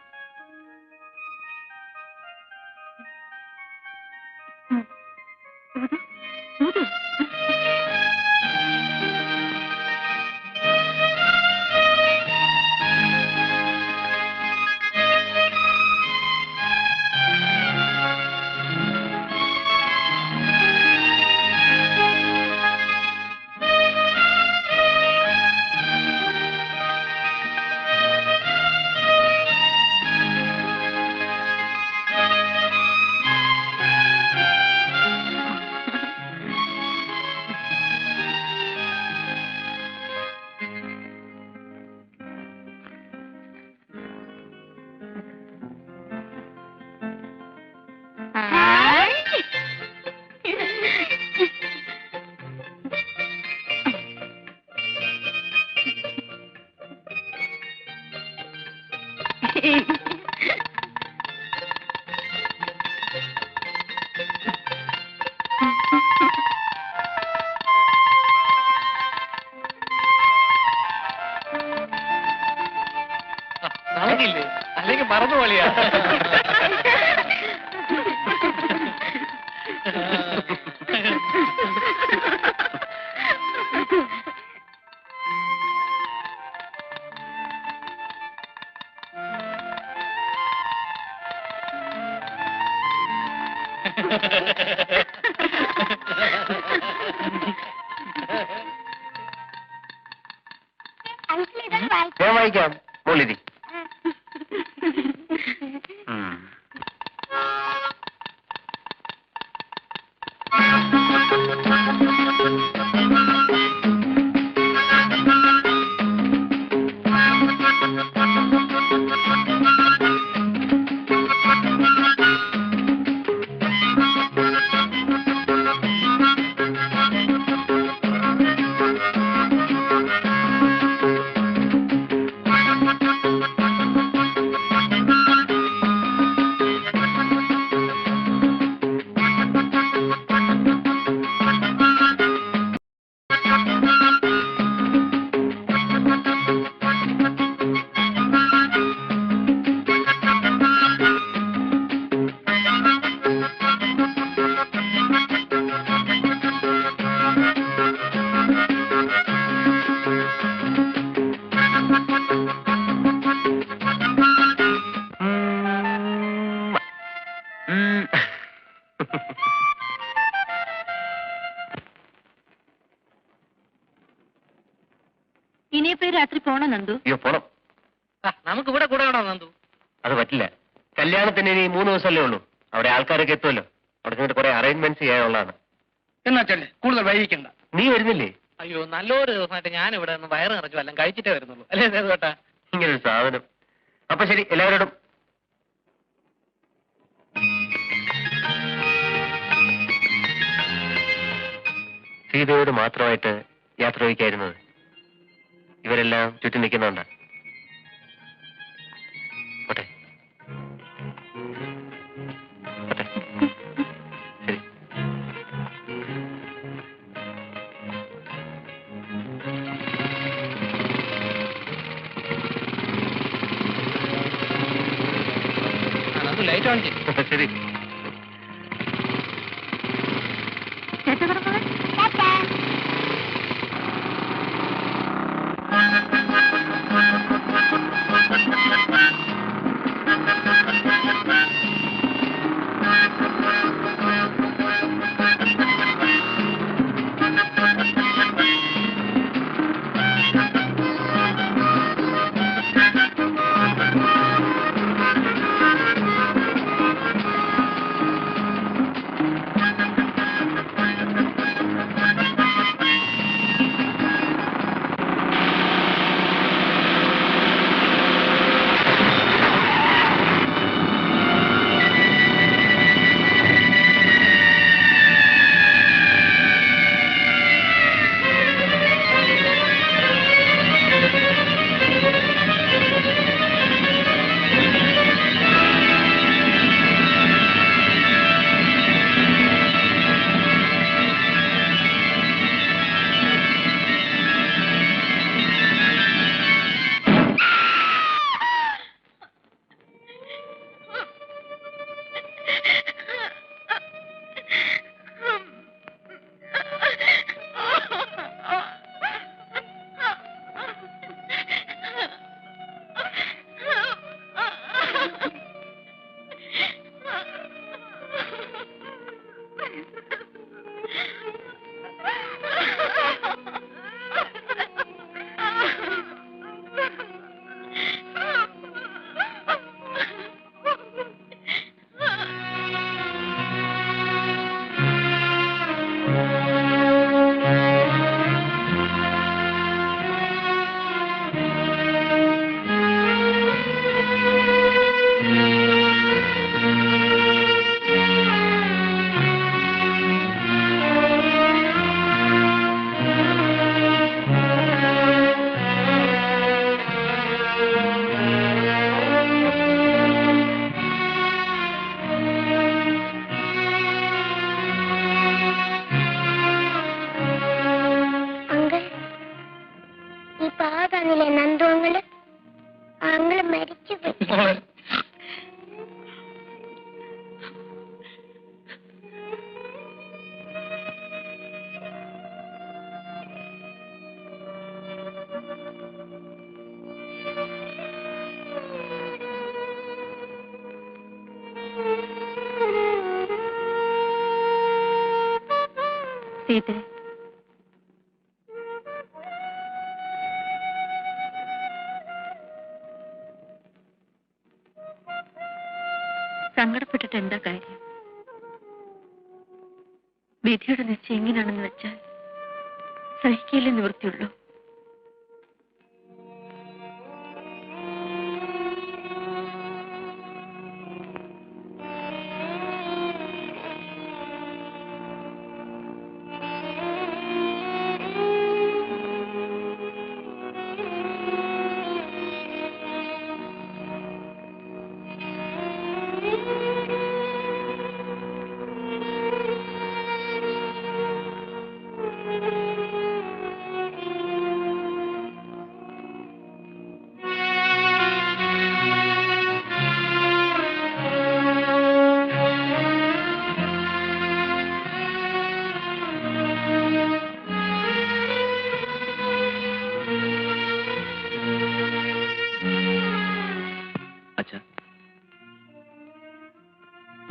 നടക്കില്ലേ അല്ലെങ്കിൽ മറന്നു പോളിയാ. അങ്കിൾ ഇതൊന്ന് വായിച്ചു. ഞാൻ വായിക്കാം, മോളിരി. ഇനിയിപ്പോ രാത്രി പോണോ നന്ദു? അയ്യോ, പോണം. നമുക്ക് ഇവിടെ കൂടെ വേണോ നന്ദു? അത് പറ്റില്ല. കല്യാണത്തിന് ഇനി 3 ദിവസമല്ലേ ഉള്ളൂ. അവിടെ ആൾക്കാരൊക്കെ എത്തുമല്ലോ. അവിടെ ചെന്നിട്ട് കുറെ അറേഞ്ച്മെന്റ്സ് ചെയ്യാനുള്ളതാണ്. എന്നാ ചെല്ലേ, കൂടുതൽ വൈകിക്കണ്ട. നീ വരുന്നില്ലേ? അയ്യോ, നല്ലൊരു ദിവസമായിട്ട് ഞാൻ ഇവിടെ നിന്ന് വയറ് നിറച്ചു എല്ലാം കഴിച്ചിട്ടേ വരുന്നുള്ളൂ. അല്ലേ കേട്ടാ? ഇങ്ങനൊരു സാധനം. അപ്പൊ ശരി, എല്ലാവരോടും. സീതയോട് മാത്രമായിട്ട് യാത്ര വയ്ക്കായിരുന്നത്. ഇവരെല്ലാം ചുറ്റി നിൽക്കുന്നുണ്ട്. പോട്ടെ പോട്ടെ. ശരി. നന്ദു ലൈറ്റ് ഓൺ ചെയ്യും. ശരി. ടാറ്റാ. സീത, സങ്കടപ്പെട്ടിട്ട് എന്താ കാര്യം? വിധിയുടെ നിശ്ചയം എങ്ങനെയാണെന്ന് വെച്ചാൽ സഹിക്കയില്ലേ നിവൃത്തിയുള്ളൂ.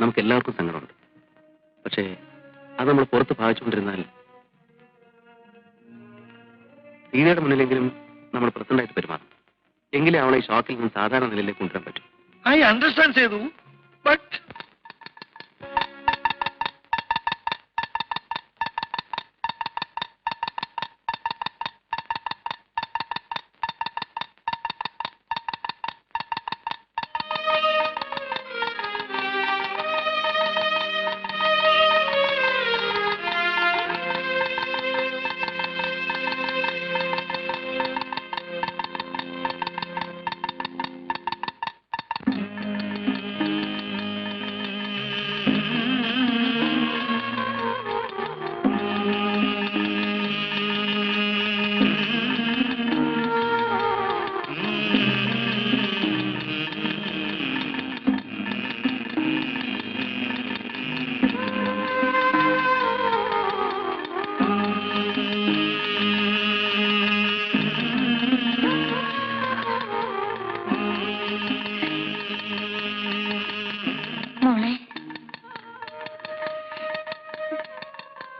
നമുക്ക് എല്ലാവർക്കും സങ്കടമുണ്ട്. പക്ഷേ അത് നമ്മൾ പുറത്ത് ഭാവിച്ചുകൊണ്ടിരുന്നാൽ സീതയുടെ മുന്നിലെങ്കിലും നമ്മൾ പ്രസന്റായിട്ട് പെരുമാറും. എങ്കിലേ അവളെ ഈ ഷോക്കിൽ നിന്ന് സാധാരണ നിലയിലേക്ക് കൊണ്ടുവരാൻ പറ്റും. ഐ അണ്ടർസ്റ്റാൻഡ് ചെയ്തു. ബട്ട്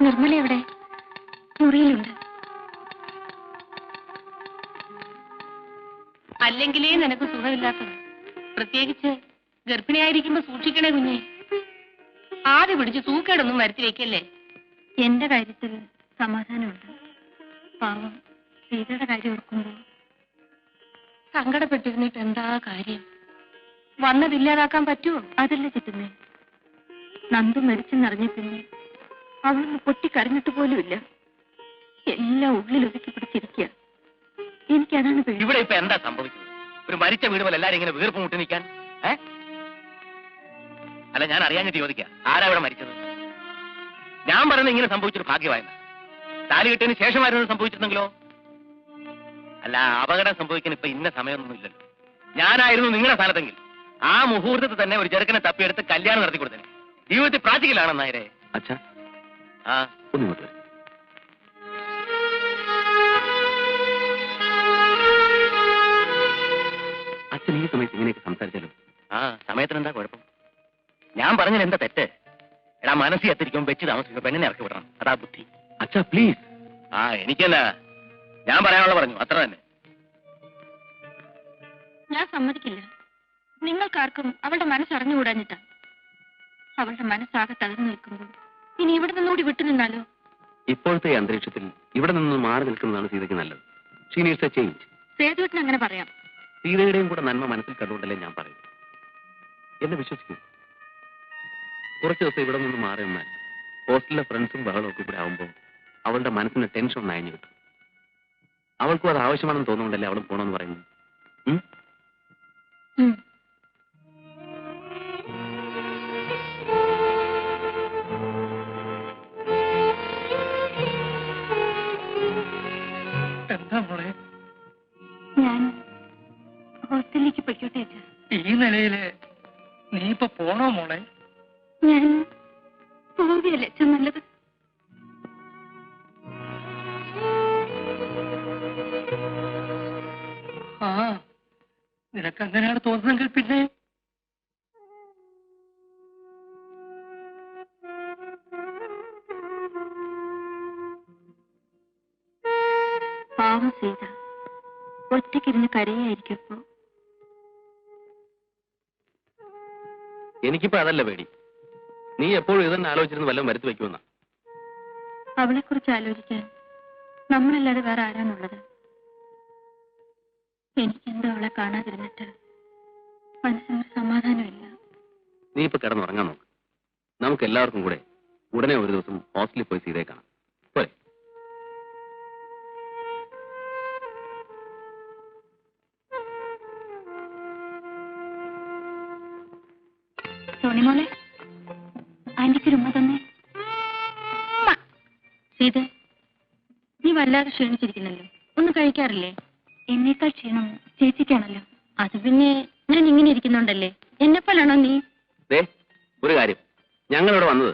നിർമ്മല എവിടെ? മുറിയിലുണ്ട്. അല്ലെങ്കിലേ നിനക്ക് സുഖമില്ലാത്തത്. പ്രത്യേകിച്ച് ഗർഭിണിയായിരിക്കുമ്പോ സൂക്ഷിക്കണേ കുഞ്ഞെ. ആദ്യം പിടിച്ച് സൂക്കേടൊന്നും വരുത്തി വെക്കല്ലേ. എന്റെ കാര്യത്തിൽ സമാധാനമുണ്ട്. പാവം സീതയുടെ കാര്യം ഓർക്കുമ്പോ സങ്കടപ്പെട്ടിരുന്നിട്ട് എന്താ കാര്യം? വന്നതില്ലാതാക്കാൻ പറ്റുമോ? അതല്ല ചിറ്റുന്നേ. നന്ദു മരിച്ചെന്നറിഞ്ഞ പിന്നെ അവളൊന്ന് പൊട്ടിക്കരഞ്ഞിട്ട് പോലുമില്ല. എല്ലാം ഉള്ളിലൊതുക്കി പിടിച്ചിരിക്കുക. എനിക്കതാണ് പേടി. ഇവിടെ ഇപ്പൊ എന്താ സംഭവിച്ചത്? ഒരു മരിച്ച വീട് പോലെ എല്ലാരും ഇങ്ങനെ വീർപ്പ് മുട്ടി നിൽക്കാൻ? അല്ല, ഞാൻ അറിയാഞ്ഞിട്ട് ചോദിക്കുക, ആരാ ഇവിടെ മരിച്ചത്? ഞാൻ പറയുന്നത് ഇങ്ങനെ സംഭവിച്ചൊരു ഭാഗ്യമായിരുന്നു. താലി കിട്ടിയതിന് ശേഷമായിരുന്നു സംഭവിച്ചിരുന്നെങ്കിലോ? അല്ല, അപകടം സംഭവിക്കാൻ ഇപ്പൊ ഇന്ന സമയമൊന്നും ഇല്ലല്ലോ. ഞാനായിരുന്നു നിങ്ങളുടെ സ്ഥാനത്തെങ്കിൽ ആ മുഹൂർത്തത്തിൽ തന്നെ ഒരു ചെറുക്കനെ തപ്പിയെടുത്ത് കല്യാണം നടത്തി കൊടുത്തേ. ജീവിതത്തിൽ പ്രാക്ടിക്കലാണെന്നായരെ. അച്ഛാ, ആ ഒന്നിങ്ങോട്ട് വരും. അച്ഛൻ ഈ സമയത്ത് ഇങ്ങനെയൊക്കെ സംസാരിച്ചാലോ? ആ സമയത്തിന് എന്താ കുഴപ്പം? ഞാൻ പറഞ്ഞതിന് എന്താ തെറ്റ്? എടാ, മനസ്സിൽ എത്തിരിക്കുമ്പോൾ വെച്ച് താമസിക്കുമ്പോൾ പെണ്ണിനെ ഇറക്കി വിടണം. അതാ ബുദ്ധി. അച്ഛാ പ്ലീസ്. ആ എനിക്കല്ല, ഞാൻ പറയാനുള്ള പറഞ്ഞു, അത്ര തന്നെ. ഞാൻ സമ്മതിക്കില്ല. നിങ്ങൾക്കാർക്കും അവളുടെ മനസ്സറിഞ്ഞുകൂടാഞ്ഞിട്ടാ. അവളുടെ മനസ്സാകെ തകർന്നു നിൽക്കുമ്പോൾ ഇനി ഇവിടെ നിന്നുകൂടി വിട്ടുനിന്നാലോ? ഇപ്പോഴത്തെ അന്തരീക്ഷത്തിൽ ഇവിടെ നിന്ന് മാറി നിൽക്കുന്നതാണ് സീതയ്ക്ക് നല്ലത്. She needs a change. സേതുവേട്ടൻ അങ്ങനെ പറയാം. സീതയുടെയും കൂടെ നന്മ മനസ്സിൽ കണ്ടുകൊണ്ടല്ലേ ഞാൻ പറയും. എന്നെ വിശ്വസിക്കും. കുറച്ച് ദിവസം ഇവിടെ നിന്ന് മാറി നിന്നാൽ ഹോസ്റ്റലിലെ ഫ്രണ്ട്സും ബഹളവും ഒക്കെ ഇവിടെ ആവുമ്പോൾ അവളുടെ മനസ്സിന് ടെൻഷൻ ഒന്ന് അയഞ്ഞു കിട്ടും. അവൾക്കും അത് ആവശ്യമാണെന്ന് തോന്നുന്നുണ്ടല്ലേ അവൾ പോണമെന്ന് പറയുന്നത്. എന്താ മോളെ? ഞാൻ ഹോസ്റ്റലിലേക്ക് പൊയ്ക്കോട്ടെ. ഈ നിലയില് നീ ഇപ്പൊ പോണോ മോളെ? ഞാൻ പോവുകയല്ലേ നല്ലത്. ആ, നിനക്ക് അങ്ങനെയാണ് തോന്നുന്നെങ്കിൽ പിന്നെ സീത ഒറ്റയ്ക്കിരുന്ന് കരയായിരിക്കും ഇപ്പോ. എനിക്കിപ്പോ അതല്ല പേടി. നീ എപ്പോഴും ഇതന്നെ ആലോചിച്ചിരുന്ന് വല്ലതും വരുത്തി വെക്കുമെന്ന. അവളെ കുറിച്ച് ആലോചിക്കാൻ നമ്മളല്ലാതെ വേറെ ആരാണുള്ളത്? എനിക്കെന്തോ അവളെ കാണാതിരുന്നിട്ട് മനസ്സിനൊരു സമാധാനമില്ല. നീ ഇപ്പൊ കിടന്നുറങ്ങാൻ നോക്ക്. നമുക്ക് എല്ലാവർക്കും കൂടെ ഉടനെ ഒരു ദിവസം ഹോസ്റ്റലിൽ പോയി സീതയെ കാണാം. പോരെ? സോണിമോളെ, ആന്റിക്ക് ഉമ്മ തന്നെ. സീത, നീ വല്ലാതെ ക്ഷീണിച്ചിരിക്കുന്നല്ലോ. ഒന്നും കഴിക്കാറില്ലേ? എന്നേക്കാൾ ക്ഷീണം ചേച്ചിക്കാണല്ലോ. അത് പിന്നെ ഞാൻ ഇങ്ങനെ ഇരിക്കുന്നുണ്ടല്ലേ. എന്നെപ്പോലാണോ നീ? ഒരു കാര്യം, ഞങ്ങളിവിടെ വന്നത്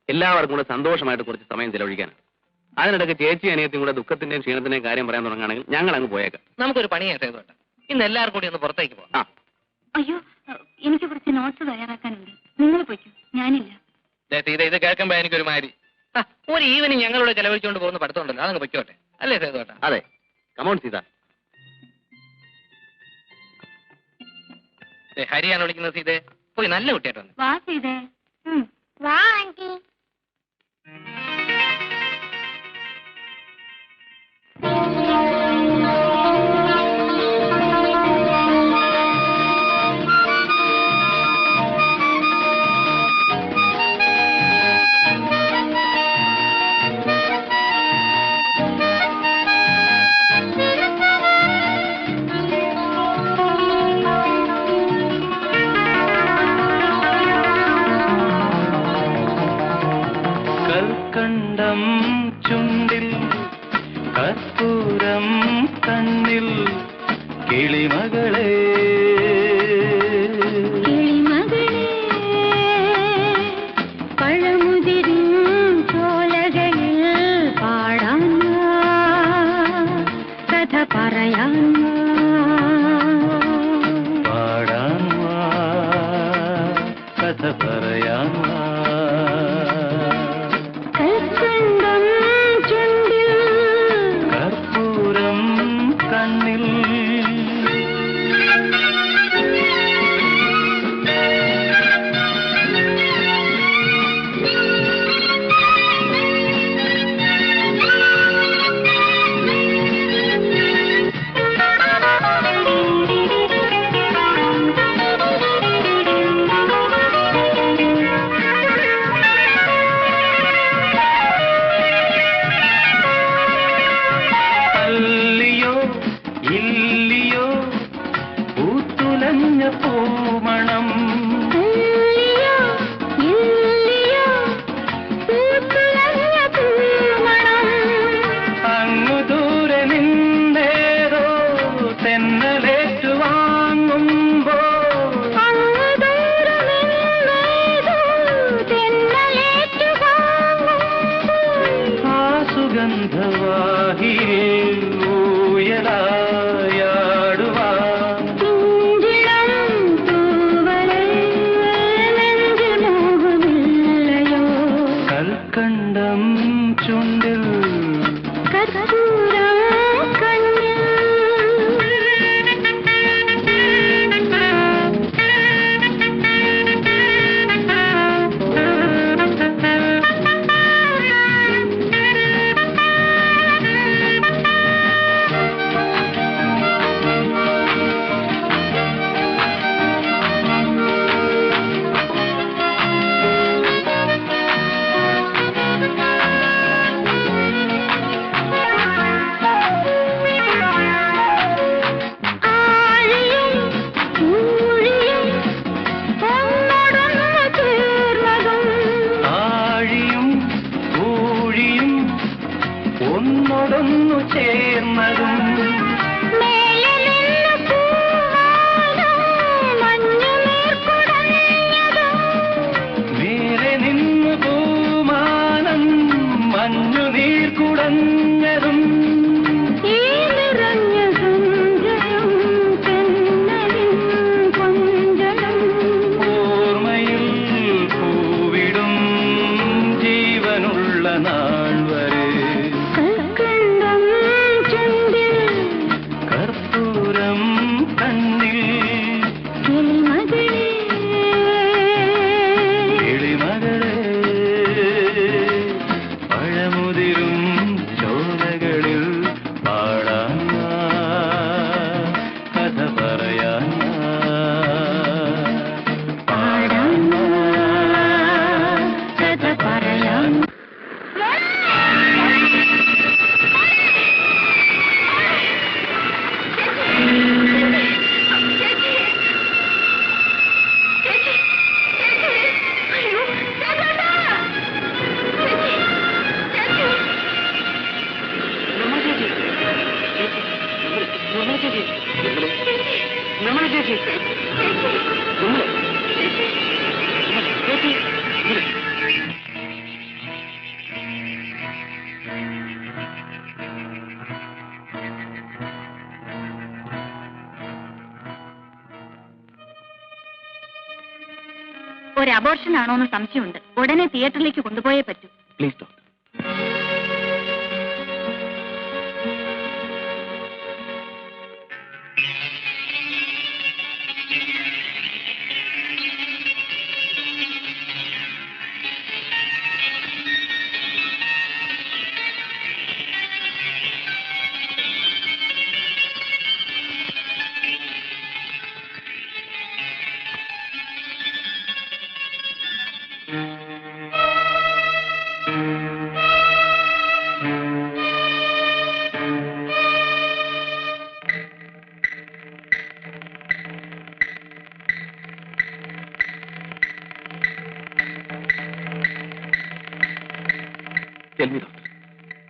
എല്ലാവർക്കും കൂടെ സന്തോഷമായിട്ട് കുറച്ച് സമയം ചെലവഴിക്കാനാണ്. അതിനിടയ്ക്ക് ചേച്ചി അനിയത്തിയും കൂടെ ദുഃഖത്തിന്റെയും ക്ഷീണത്തിന്റെയും കാര്യം പറയാൻ തുടങ്ങുകയാണെങ്കിൽ ഞങ്ങൾ അങ്ങ് പോയേക്കാം. നമുക്കൊരു പണിയായിട്ട് കേട്ടോ. ഇന്ന് എല്ലാവർക്കും കൂടി ഒന്ന് പുറത്തേക്ക് പോകാം. അയ്യോ, എനിക്ക് കുറച്ച് നോട്ട്സ് തയ്യാറാക്കാനുണ്ട്. നിങ്ങൾ പോയിക്കോ, ഞാനില്ല. സീത, ഇത് കേൾക്കുമ്പോ എനിക്കൊരു മാതിരി. ഒരു ഈവനിങ് ഞങ്ങളോട് ചെലവഴിച്ചുകൊണ്ട് പോകുന്ന പഠിത്തമുണ്ടല്ലോ, അതങ്ങ് പൊയ്ക്കോട്ടെ. അല്ലേ സേതുവേട്ടാ? അതെ, കമോൺ സീത. ഹരിയാണ് വിളിക്കുന്നത്. സീതേ, പോയി നല്ല കുട്ടിയായിട്ടുണ്ട്. വാ സീതേ. വാ ആന്റി. കൽക്കണ്ടം ചുണ്ടിൽ കർപ്പൂരം കണ്ണിൽ കിളിമകളെ പഴമുതിരും ചോലകളിൽ പാടാൻ കഥ പറയാൻ പാടാൻ കഥ പറയാൻ കർപ്പൂരം കണ്ണിൽ ഒരു അബോർഷൻ ആണോ എന്ന് സംശയമുണ്ട്. ഉടനെ തിയേറ്ററിലേക്ക് കൊണ്ടുപോയേ പറ്റൂ. Please doctor.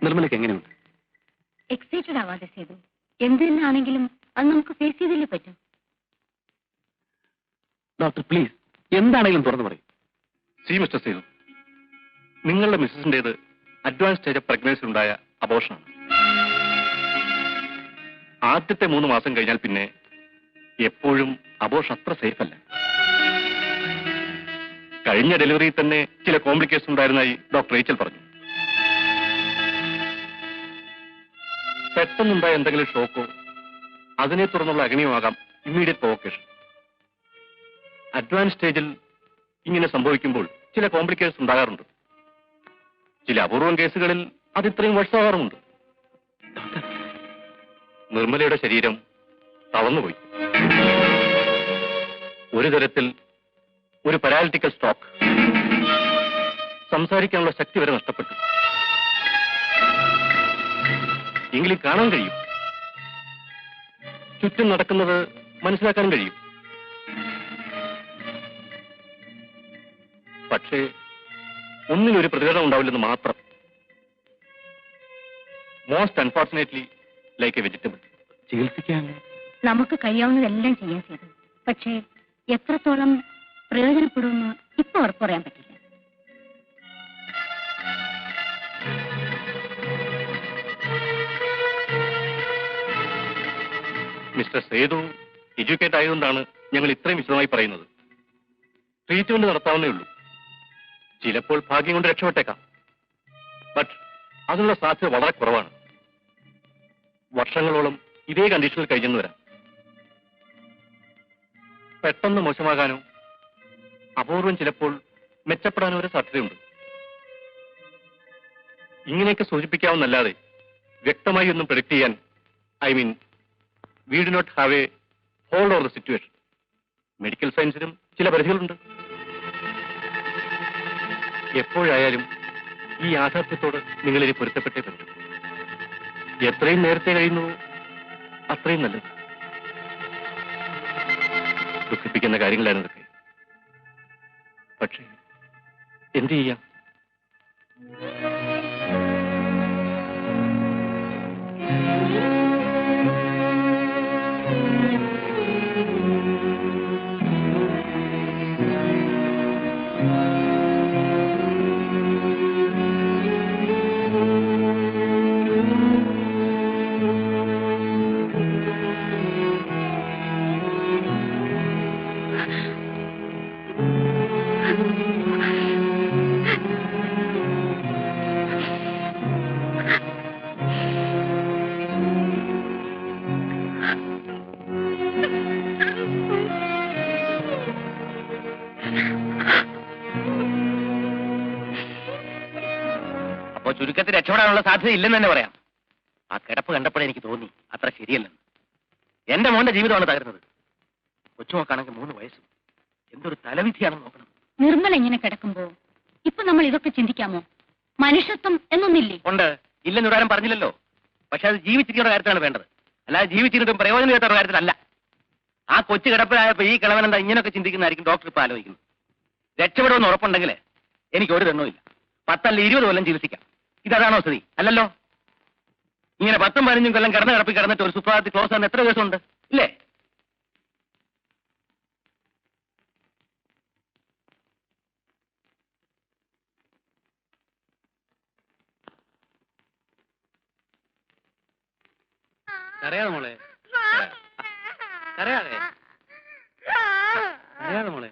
നിർമ്മലയ്ക്ക് എങ്ങനെയുണ്ട്? എക്സൈറ്റഡ് ആവാതെ ചെയ്തു. എന്ത് തന്നെയാണെങ്കിലും അത് നമുക്ക് ഫേസ് ചെയ്തല്ലേ പറ്റൂ. ഡോക്ടർ പ്ലീസ്, എന്താണെങ്കിലും തുറന്നു പറയും. സി മിസ്റ്റർ സേതു, നിങ്ങളുടെ മിസ്സസിന്റേത് അഡ്വാൻസ് സ്റ്റേജ് ഓഫ് പ്രഗ്നൻസി ഉണ്ടായ അബോർഷനാണ്. ആദ്യത്തെ 3 മാസം കഴിഞ്ഞാൽ പിന്നെ എപ്പോഴും അബോർഷൻ അത്ര സേഫ് അല്ല. കഴിഞ്ഞ ഡെലിവറിയിൽ തന്നെ ചില കോംപ്ലിക്കേഷൻ ഉണ്ടായിരുന്നതായി ഡോക്ടർ റേച്ചൽ പറഞ്ഞു. പെട്ടെന്നുണ്ടായ എന്തെങ്കിലും ഷോക്കോ അതിനെ തുടർന്നുള്ള അഗ്നിയുമാകാം ഇമ്മീഡിയറ്റ് പ്രൊവോക്കേഷൻ. അഡ്വാൻസ് സ്റ്റേജിൽ ഇങ്ങനെ സംഭവിക്കുമ്പോൾ ചില കോംപ്ലിക്കേഷൻസ് ഉണ്ടാകാറുണ്ട്. ചില അപൂർവം കേസുകളിൽ അത് ഇത്രയും വർഷമാകാറുമുണ്ട്. നിർമ്മലയുടെ ശരീരം തളർന്നുപോയി. ഒരു തരത്തിൽ ഒരു പാരാലിറ്റിക്കൽ സ്ട്രോക്ക്. സംസാരിക്കാനുള്ള ശക്തി വരെ നഷ്ടപ്പെട്ടു. എങ്കിലും കാണാൻ കഴിയും, ചുറ്റും നടക്കുന്നത് മനസ്സിലാക്കാൻ കഴിയും. പക്ഷേ ഒന്നിനൊരു പ്രതികരണം ഉണ്ടാവില്ലെന്ന് മാത്രം. Most unfortunately like A vegetable. ചികിത്സിക്കാൻ നമുക്ക് കഴിയാവുന്നതെല്ലാം ചെയ്യാൻ ചെയ്തു. പക്ഷേ എത്രത്തോളം പ്രയോജനപ്പെടുമെന്ന് ഇപ്പൊ ഉറപ്പ് പറയാൻ പറ്റില്ല. മിസ്റ്റർ സേതു എഡ്യൂക്കേറ്റ് ആയതുകൊണ്ടാണ് ഞങ്ങൾ ഇത്രയും വിശദമായി പറയുന്നത്. ട്രീറ്റ്മെന്റ് നടത്താവുന്നേ ഉള്ളൂ. ചിലപ്പോൾ ഭാഗ്യം കൊണ്ട് രക്ഷപ്പെട്ടേക്കാം. ബട്ട് അതിനുള്ള സാധ്യത വളരെ കുറവാണ്. വർഷങ്ങളോളം ഇതേ കണ്ടീഷനിൽ കഴിഞ്ഞെന്ന് വരാം. പെട്ടെന്ന് മോശമാകാനോ അപൂർവം ചിലപ്പോൾ മെച്ചപ്പെടാനോ ഒരു സാധ്യതയുണ്ട്. ഇങ്ങനെയൊക്കെ സൂചിപ്പിക്കാവുന്നല്ലാതെ വ്യക്തമായി ഒന്നും പ്രഡിക്ട് ചെയ്യാൻ we do not have a hold over the situation. Medical സയൻസിനും ചില പരിധികളുണ്ട്. എപ്പോഴായാലും ഈ യാഥാർത്ഥ്യത്തോട് നിങ്ങളിനി പൊരുത്തപ്പെട്ടേ പറ്റും. എത്രയും നേരത്തെ കഴിയുന്നു അത്രയും നല്ലത്. ദുഃഖിപ്പിക്കുന്ന കാര്യങ്ങളായിരുന്നു ഇതൊക്കെ. പക്ഷേ എന്ത് ചെയ്യാം? ചുരുക്കത്തിൽ രക്ഷപ്പെടാനുള്ള സാധ്യത ഇല്ലെന്ന് തന്നെ പറയാം. ആ കിടപ്പ് കണ്ടപ്പോഴേ എനിക്ക് തോന്നി അത്ര ശരിയല്ലെന്ന്. എന്റെ മോന്റെ ജീവിതമാണ് തകരുന്നത്. കൊച്ചുമോക്കാണെങ്കിൽ 3 വയസ്സും. എന്തൊരു തലവിധിയാണെന്ന് നോക്കണം. നിർമ്മല ഇങ്ങനെ കിടക്കുമ്പോ ഇപ്പൊ നമ്മൾ ഇതൊക്കെ ചിന്തിക്കാമോ? മനുഷ്യത്വം എന്നൊന്നില്ലേ? ഉണ്ട്, ഇല്ലെന്ന് ഒരാരും പറഞ്ഞില്ലല്ലോ. പക്ഷെ അത് ജീവിച്ചിരിക്കുന്ന കാര്യത്തിലാണ് വേണ്ടത്, അല്ലാതെ ജീവിച്ചിരുന്നിട്ടും പ്രയോജനം കേട്ട കാര്യത്തിലല്ല. ആ കൊച്ചു കിടപ്പിലായപ്പോ ഈ കിളവനെന്താ ഇങ്ങനെയൊക്കെ ചിന്തിക്കുന്നതായിരിക്കും ഡോക്ടർ ഇപ്പൊ ആലോചിക്കുന്നത്. രക്ഷപ്പെടുമെന്ന് ഉറപ്പുണ്ടെങ്കിൽ എനിക്ക് ഒരു ദണ്ണവും ഇല്ല. 10 അല്ല 20 കൊല്ലം ചികിത്സിക്കാം. ഇതാണോ സ്ഥിതി? അല്ലല്ലോ. ഇങ്ങനെ 10ഉം 15ഉം കൊല്ലം കിടപ്പി കിടന്നിട്ട് ഒരു സുപ്രഭാതത്തിൽ ക്ലോസ് ആകുന്ന എത്ര ദിവസമുണ്ട് ഇല്ലേ? കരയാതെ മോളെ, കരയാതെ, കരയാതെ മോളെ.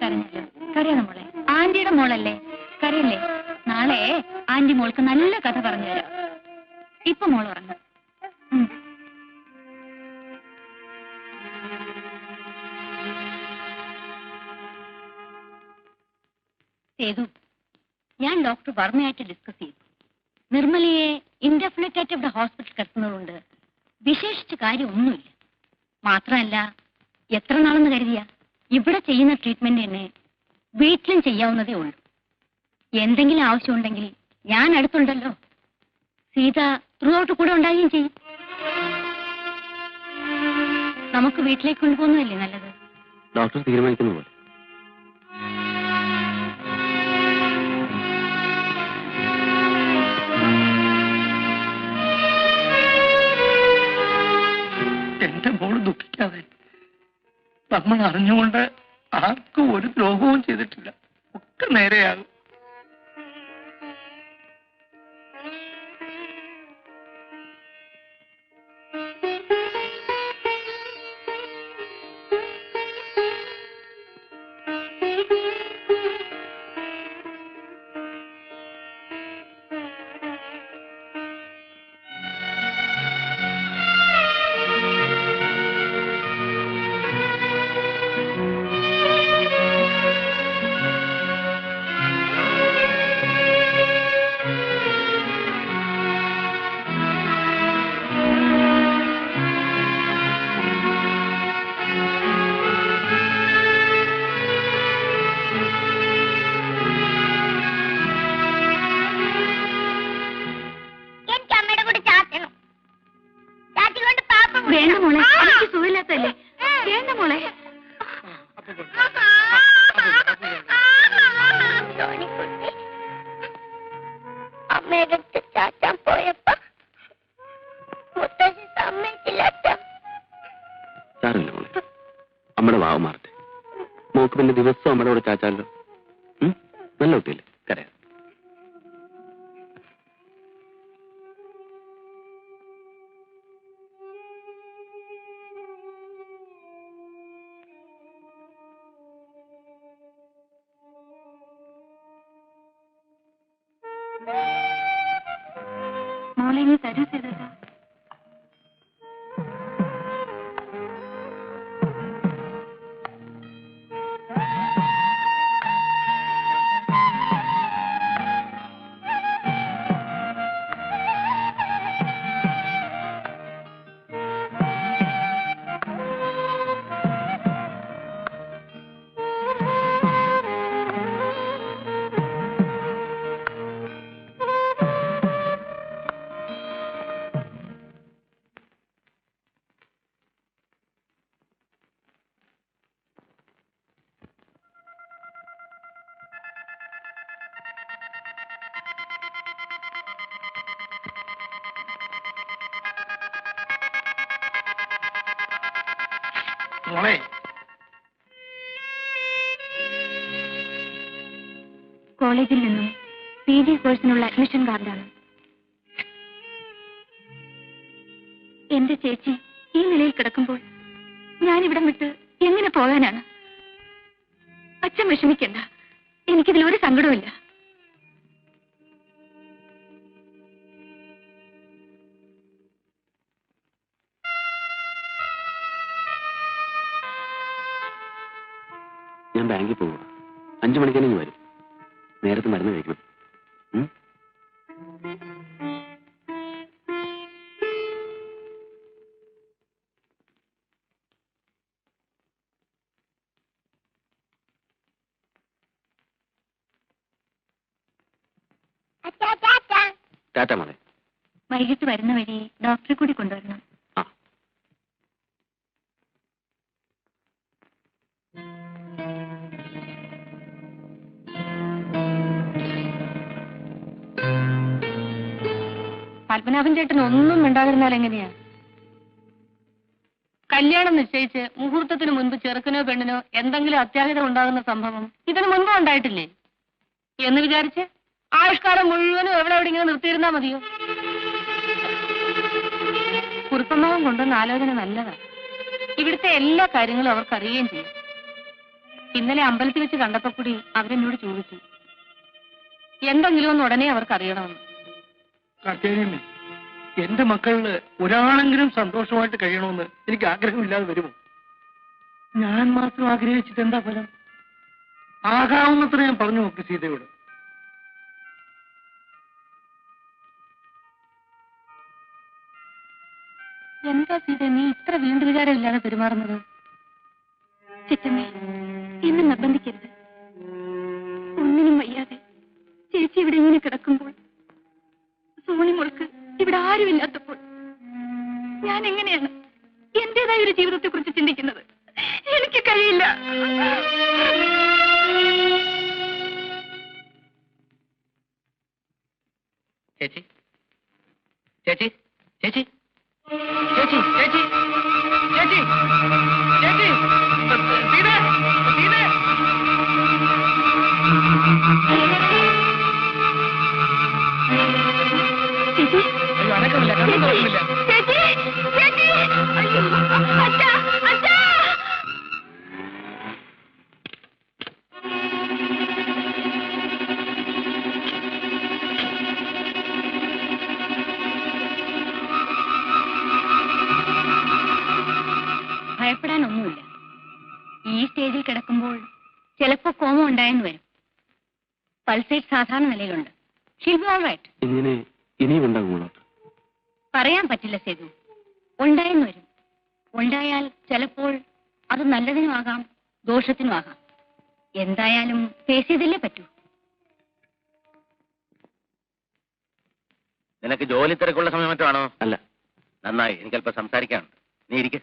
കരഞ്ഞല്ലോ. കരയണം മോളെ, ആന്റിയുടെ മോളല്ലേ, കരയല്ലേ. നാളെ ആന്റി മോൾക്ക് നല്ല കഥ പറഞ്ഞു തരാം. ഇപ്പൊ മോൾ ഉറങ്ങും. സേതു, ഞാൻ ഡോക്ടർ വർമ്മയായിട്ട് ഡിസ്കസ് ചെയ്തു. നിർമ്മലയെ ഇൻഡെഫിനിറ്റ് ആയിട്ട് ഇവിടെ ഹോസ്പിറ്റൽ കിടത്തുന്നതുകൊണ്ട് വിശേഷിച്ച കാര്യമൊന്നുമില്ല. മാത്രമല്ല, എത്ര നാളെന്ന് കരുതിയ ഇവിടെ ചെയ്യുന്ന ട്രീറ്റ്മെന്റ് തന്നെ വീട്ടിലും ചെയ്യാവുന്നതേ ഉള്ളൂ. എന്തെങ്കിലും ആവശ്യമുണ്ടെങ്കിൽ ഞാൻ അടുത്തുണ്ടല്ലോ. സീത ത്രൂ ഔട്ട് കൂടെ ഉണ്ടാകുകയും ചെയ്യും. നമുക്ക് വീട്ടിലേക്ക് കൊണ്ടുപോകുന്നതല്ലേ നല്ലത്? ഡോക്ടർ തീരുമാനിക്കുന്ന പോലെ. എന്റെ മോള് ദുഃഖിക്കാതെ. നമ്മൾ അറിഞ്ഞുകൊണ്ട് ആർക്കും ഒരു ദ്രോഹവും ചെയ്തിട്ടില്ല. ഒക്കെ നേരെയാകും. വേണ്ട മോളെ, എനിക്ക് സുഖമില്ലാത്തല്ലേ. വേണ്ട മോളെ. അമ്മയുടെ അടുത്ത് ചാച്ചാൻ പോയപ്പോ മുത്തശ്ശി സമ്മതിച്ചില്ല. സാറില്ല മോളെ, അമ്മയുടെ വാവ് മാറട്ടെ. മോക്ക് പിന്നെ ദിവസം അമ്മയുടെ കൂടെ ചാച്ചാലോ. നല്ല കുട്ടിയല്ലേ, കരയാം. മോളെ ഇനി തരൂ ചെയ്തത്. മോളെ, കോളേജിൽ നിന്നും PG കോഴ്സിനുള്ള അഡ്മിഷൻ കാർഡാണ്. എന്റെ ചേച്ചി ഈ നിലയിൽ കിടക്കുമ്പോൾ ഞാനിവിടം വിട്ട് എങ്ങനെ പോകാനാണ്? അച്ഛൻ വിഷമിക്കണ്ട, എനിക്കിതിൽ ഒരു സങ്കടവുമില്ല. ഞാൻ ബാങ്കിൽ പോവുക. 5 മണിക്ക് തന്നെ വരും. നേരത്തെ മരുന്ന് കഴിക്കണം. ടാറ്റ മോളെ. വൈകിട്ട് വരുന്ന വഴി ഡോക്ടറെ കൂടി കൊണ്ടുവരണം. പത്മനാഭൻ ചേട്ടൻ ഒന്നും മിണ്ടാതിരുന്നാൽ എങ്ങനെയാ? കല്യാണം നിശ്ചയിച്ച് മുഹൂർത്തത്തിന് മുൻപ് ചെറുക്കനോ പെണ്ണിനോ എന്തെങ്കിലും അത്യാഹിതം ഉണ്ടാകുന്ന സംഭവം ഇതിനു മുൻപ് ഉണ്ടായിട്ടില്ലേ എന്ന് വിചാരിച്ച് ആയുഷ്കാലം മുഴുവനും എവിടെ ഇങ്ങനെ നിർത്തിയിരുന്നാ മതിയോ? കുറുപ്പമ്മാവൻ കൊണ്ടുവന്ന ആലോചന നല്ലതാണ്. ഇവിടുത്തെ എല്ലാ കാര്യങ്ങളും അവർക്ക് അറിയുകയും ചെയ്യും. ഇന്നലെ അമ്പലത്തിൽ വെച്ച് കണ്ടപ്പോ കൂടി അവരെന്നോട് ചോദിച്ചു എന്തെങ്കിലും ഒന്ന് ഉടനെ അവർക്ക് അറിയണമെന്ന്. കാർത്തികേയമ്മേ, എന്റെ മക്കളില് ഒരാളെങ്കിലും സന്തോഷമായിട്ട് കഴിയണമെന്ന് എനിക്ക് ആഗ്രഹമില്ലാതെ വരുമോ? ഞാൻ മാത്രം ആഗ്രഹിച്ചിട്ട് എന്താ ഫലം? ആകാവുന്നത്ര ഞാൻ പറഞ്ഞു നോക്കി സീതയോട്. എന്താ സീത നീ ഇത്ര വീണ്ടും വിചാരമില്ലാതെ പെരുമാറുന്നത്? ചിറ്റമ്മേ, എന്നെ നിർബന്ധിക്കരുത്. ഒന്നിനും വയ്യാതെ ചേച്ചി ഇവിടെ ഇങ്ങനെ കിടക്കുമ്പോൾ, സോണിമോൾക്ക് ഇവിടെ ആരുമില്ലാത്തപ്പോൾ ഞാൻ എങ്ങനെയാണ് എന്റേതായ ഒരു ജീവിതത്തെ കുറിച്ച് ചിന്തിക്കുന്നത്? എനിക്ക് കഴിയില്ല. ചേച്ചി ചേച്ചി ചേച്ചി ചേച്ചി ചേച്ചി ചേച്ചി ചേച്ചി സീത സീത ചേച്ചി, അയ്യോ അനക്കമില്ല കണ്ണും തുറക്കുന്നില്ല. ചേച്ചി, ചേച്ചി, അയ്യോ, അച്ഛാ, അച്ഛാ. ഭയപ്പെടാനൊന്നുമില്ല. ഈ സ്റ്റേജിൽ കിടക്കുമ്പോൾ ചിലപ്പോ കോമ ഉണ്ടായെന്ന് വരും. പൾസേറ്റ് സാധാരണ നിലയിലുണ്ട്. She'll be all right. ഇങ്ങനെ ഇനിയും ഉണ്ടാകുമോ? പറയാൻ പറ്റില്ല സേതു. ഉണ്ടായെന്ന് വരും. ഉണ്ടായാൽ ചിലപ്പോൾ അത് നല്ലതിനുമാകാം, ദോഷത്തിനുമാകാം. എന്തായാലും ഫേസ് ചെയ്തല്ലേ പറ്റൂ. നിനക്ക് ജോലി തിരക്കുള്ള സമയം മറ്റാണോ? അല്ല. നന്നായി, എനിക്ക് അല്പം സംസാരിക്കാനുണ്ട്. നീ ഇരിക്ക്.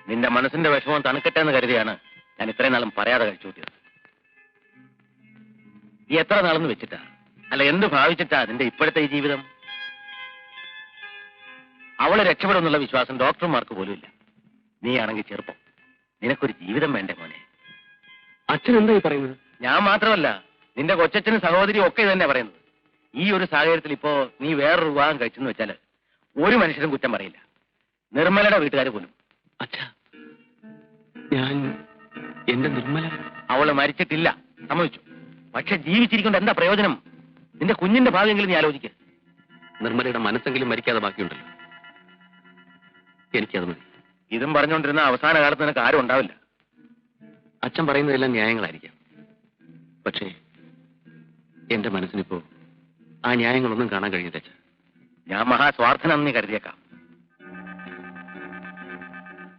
നിന്റെ മനസ്സിന്റെ വിഷമം തണുക്കട്ടെ എന്ന് കരുതിയാണ് ഞാൻ ഇത്രയും നാളും പറയാതെ കഴിച്ചു കൂട്ടിയത്. ഈ എത്ര നാളെന്ന് വെച്ചിട്ടാ, അല്ല എന്ത് ഭാവിച്ചിട്ടാ നിന്റെ ഇപ്പോഴത്തെ ഈ ജീവിതം? അവളെ രക്ഷപ്പെടുമെന്നുള്ള വിശ്വാസം ഡോക്ടർമാർക്ക് പോലും ഇല്ല. നീ ആണെങ്കിൽ ചെറുപ്പം, നിനക്കൊരു ജീവിതം വേണ്ടേ മോനെ? അച്ഛൻ എന്തായി പറയുന്നത്? ഞാൻ മാത്രമല്ല, നിന്റെ കൊച്ചച്ഛനും സഹോദരിയും ഒക്കെ തന്നെ പറയുന്നത്. ഈ ഒരു സാഹചര്യത്തിൽ ഇപ്പോ നീ വേറൊരു വിവാഹം കഴിച്ചെന്ന് വെച്ചാല് ഒരു മനുഷ്യരും കുറ്റം പറയില്ല, നിർമ്മലയുടെ വീട്ടുകാർ പോലും. അച്ഛാ, ഞാൻ എന്റെ നിർമ്മല, അവള് മരിച്ചിട്ടില്ല, സമ്മതിച്ചു. പക്ഷെ ജീവിച്ചിരിക്കൊണ്ട് എന്താ പ്രയോജനം? നിന്റെ കുഞ്ഞിന്റെ ഭാവിയെങ്കിലും നീ ആലോചിക്ക. നിർമ്മലയുടെ മനസ്സെങ്കിലും മരിക്കാതെ ബാക്കിയുണ്ടല്ലോ. എനിക്കത് മതി. ഇതും പറഞ്ഞുകൊണ്ടിരുന്ന അവസാന കാലത്ത് നിനക്ക് ആരും ഉണ്ടാവില്ല. അച്ഛൻ പറയുന്നതെല്ലാം ന്യായങ്ങളായിരിക്കാം. പക്ഷേ എന്റെ മനസ്സിനിപ്പോ ആ ന്യായങ്ങളൊന്നും കാണാൻ കഴിയില്ല അച്ഛാ. ഞാൻ മഹാസ്വാർത്ഥനാണെന്ന് നീ കരുതിയേക്കാം.